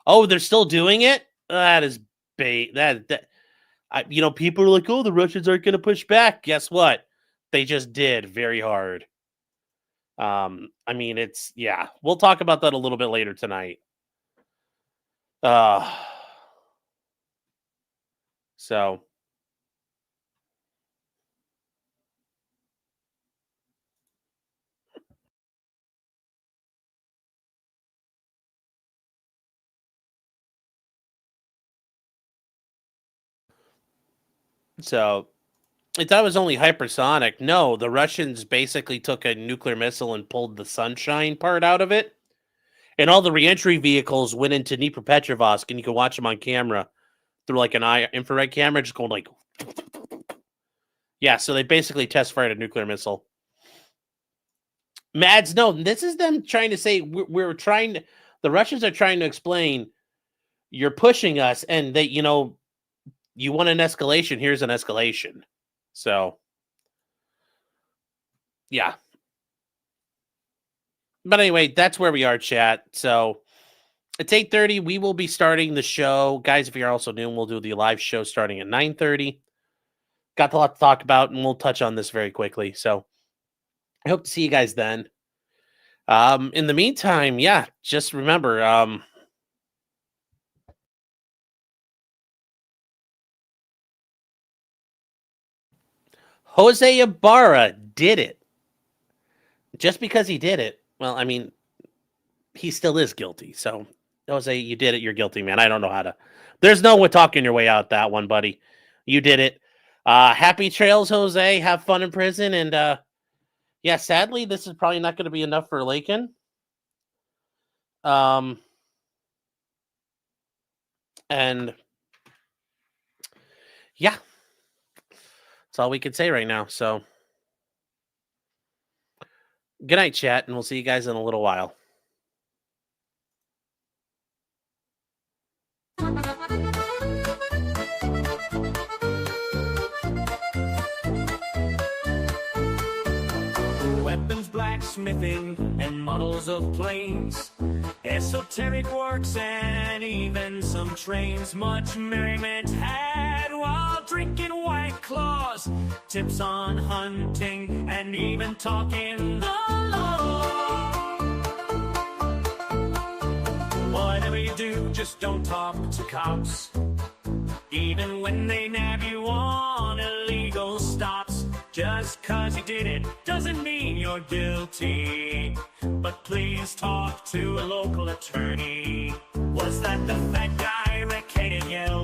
Speaker 1: Oh, they're still doing it? That is bait. People are like, oh, the Russians aren't going to push back. Guess what? They just did very hard. We'll talk about that a little bit later tonight. So. So, I thought it was only hypersonic. No, the Russians basically took a nuclear missile and pulled the sunshine part out of it. And all the reentry vehicles went into Dnipropetrovsk, and you can watch them on camera through like an infrared camera, just going like... Yeah, so they basically test fired a nuclear missile. Mads, no, this is them trying to say, the Russians are trying to explain, you're pushing us, and they, you want an escalation, here's an escalation. So, yeah. But anyway, that's where we are, chat. So, it's 8:30. We will be starting the show. Guys, if you're also new, we'll do the live show starting at 9:30. Got a lot to talk about, and we'll touch on this very quickly. So, I hope to see you guys then. In the meantime, yeah, just remember, Jose Ibarra did it. just because he did it, well, I mean, he still is guilty. So, Jose, you did it. You're guilty, man. I don't know how to. There's no way talking your way out that one, buddy. You did it. Happy trails, Jose. Have fun in prison. And yeah, sadly, this is probably not going to be enough for Laken. And yeah, that's all we can say right now. So good night, chat, and we'll see you guys in a little while.
Speaker 19: Weapons, blacksmithing, and models of planes, esoteric works, and even some trains. Much merriment had while drinking White Claws, tips on hunting, and even talking the law. Whatever you do, just don't talk to cops, even when they nab you on illegal stops. Just 'cause you did it doesn't mean you're guilty, but please talk to a local attorney. Was that the fat guy that hated you?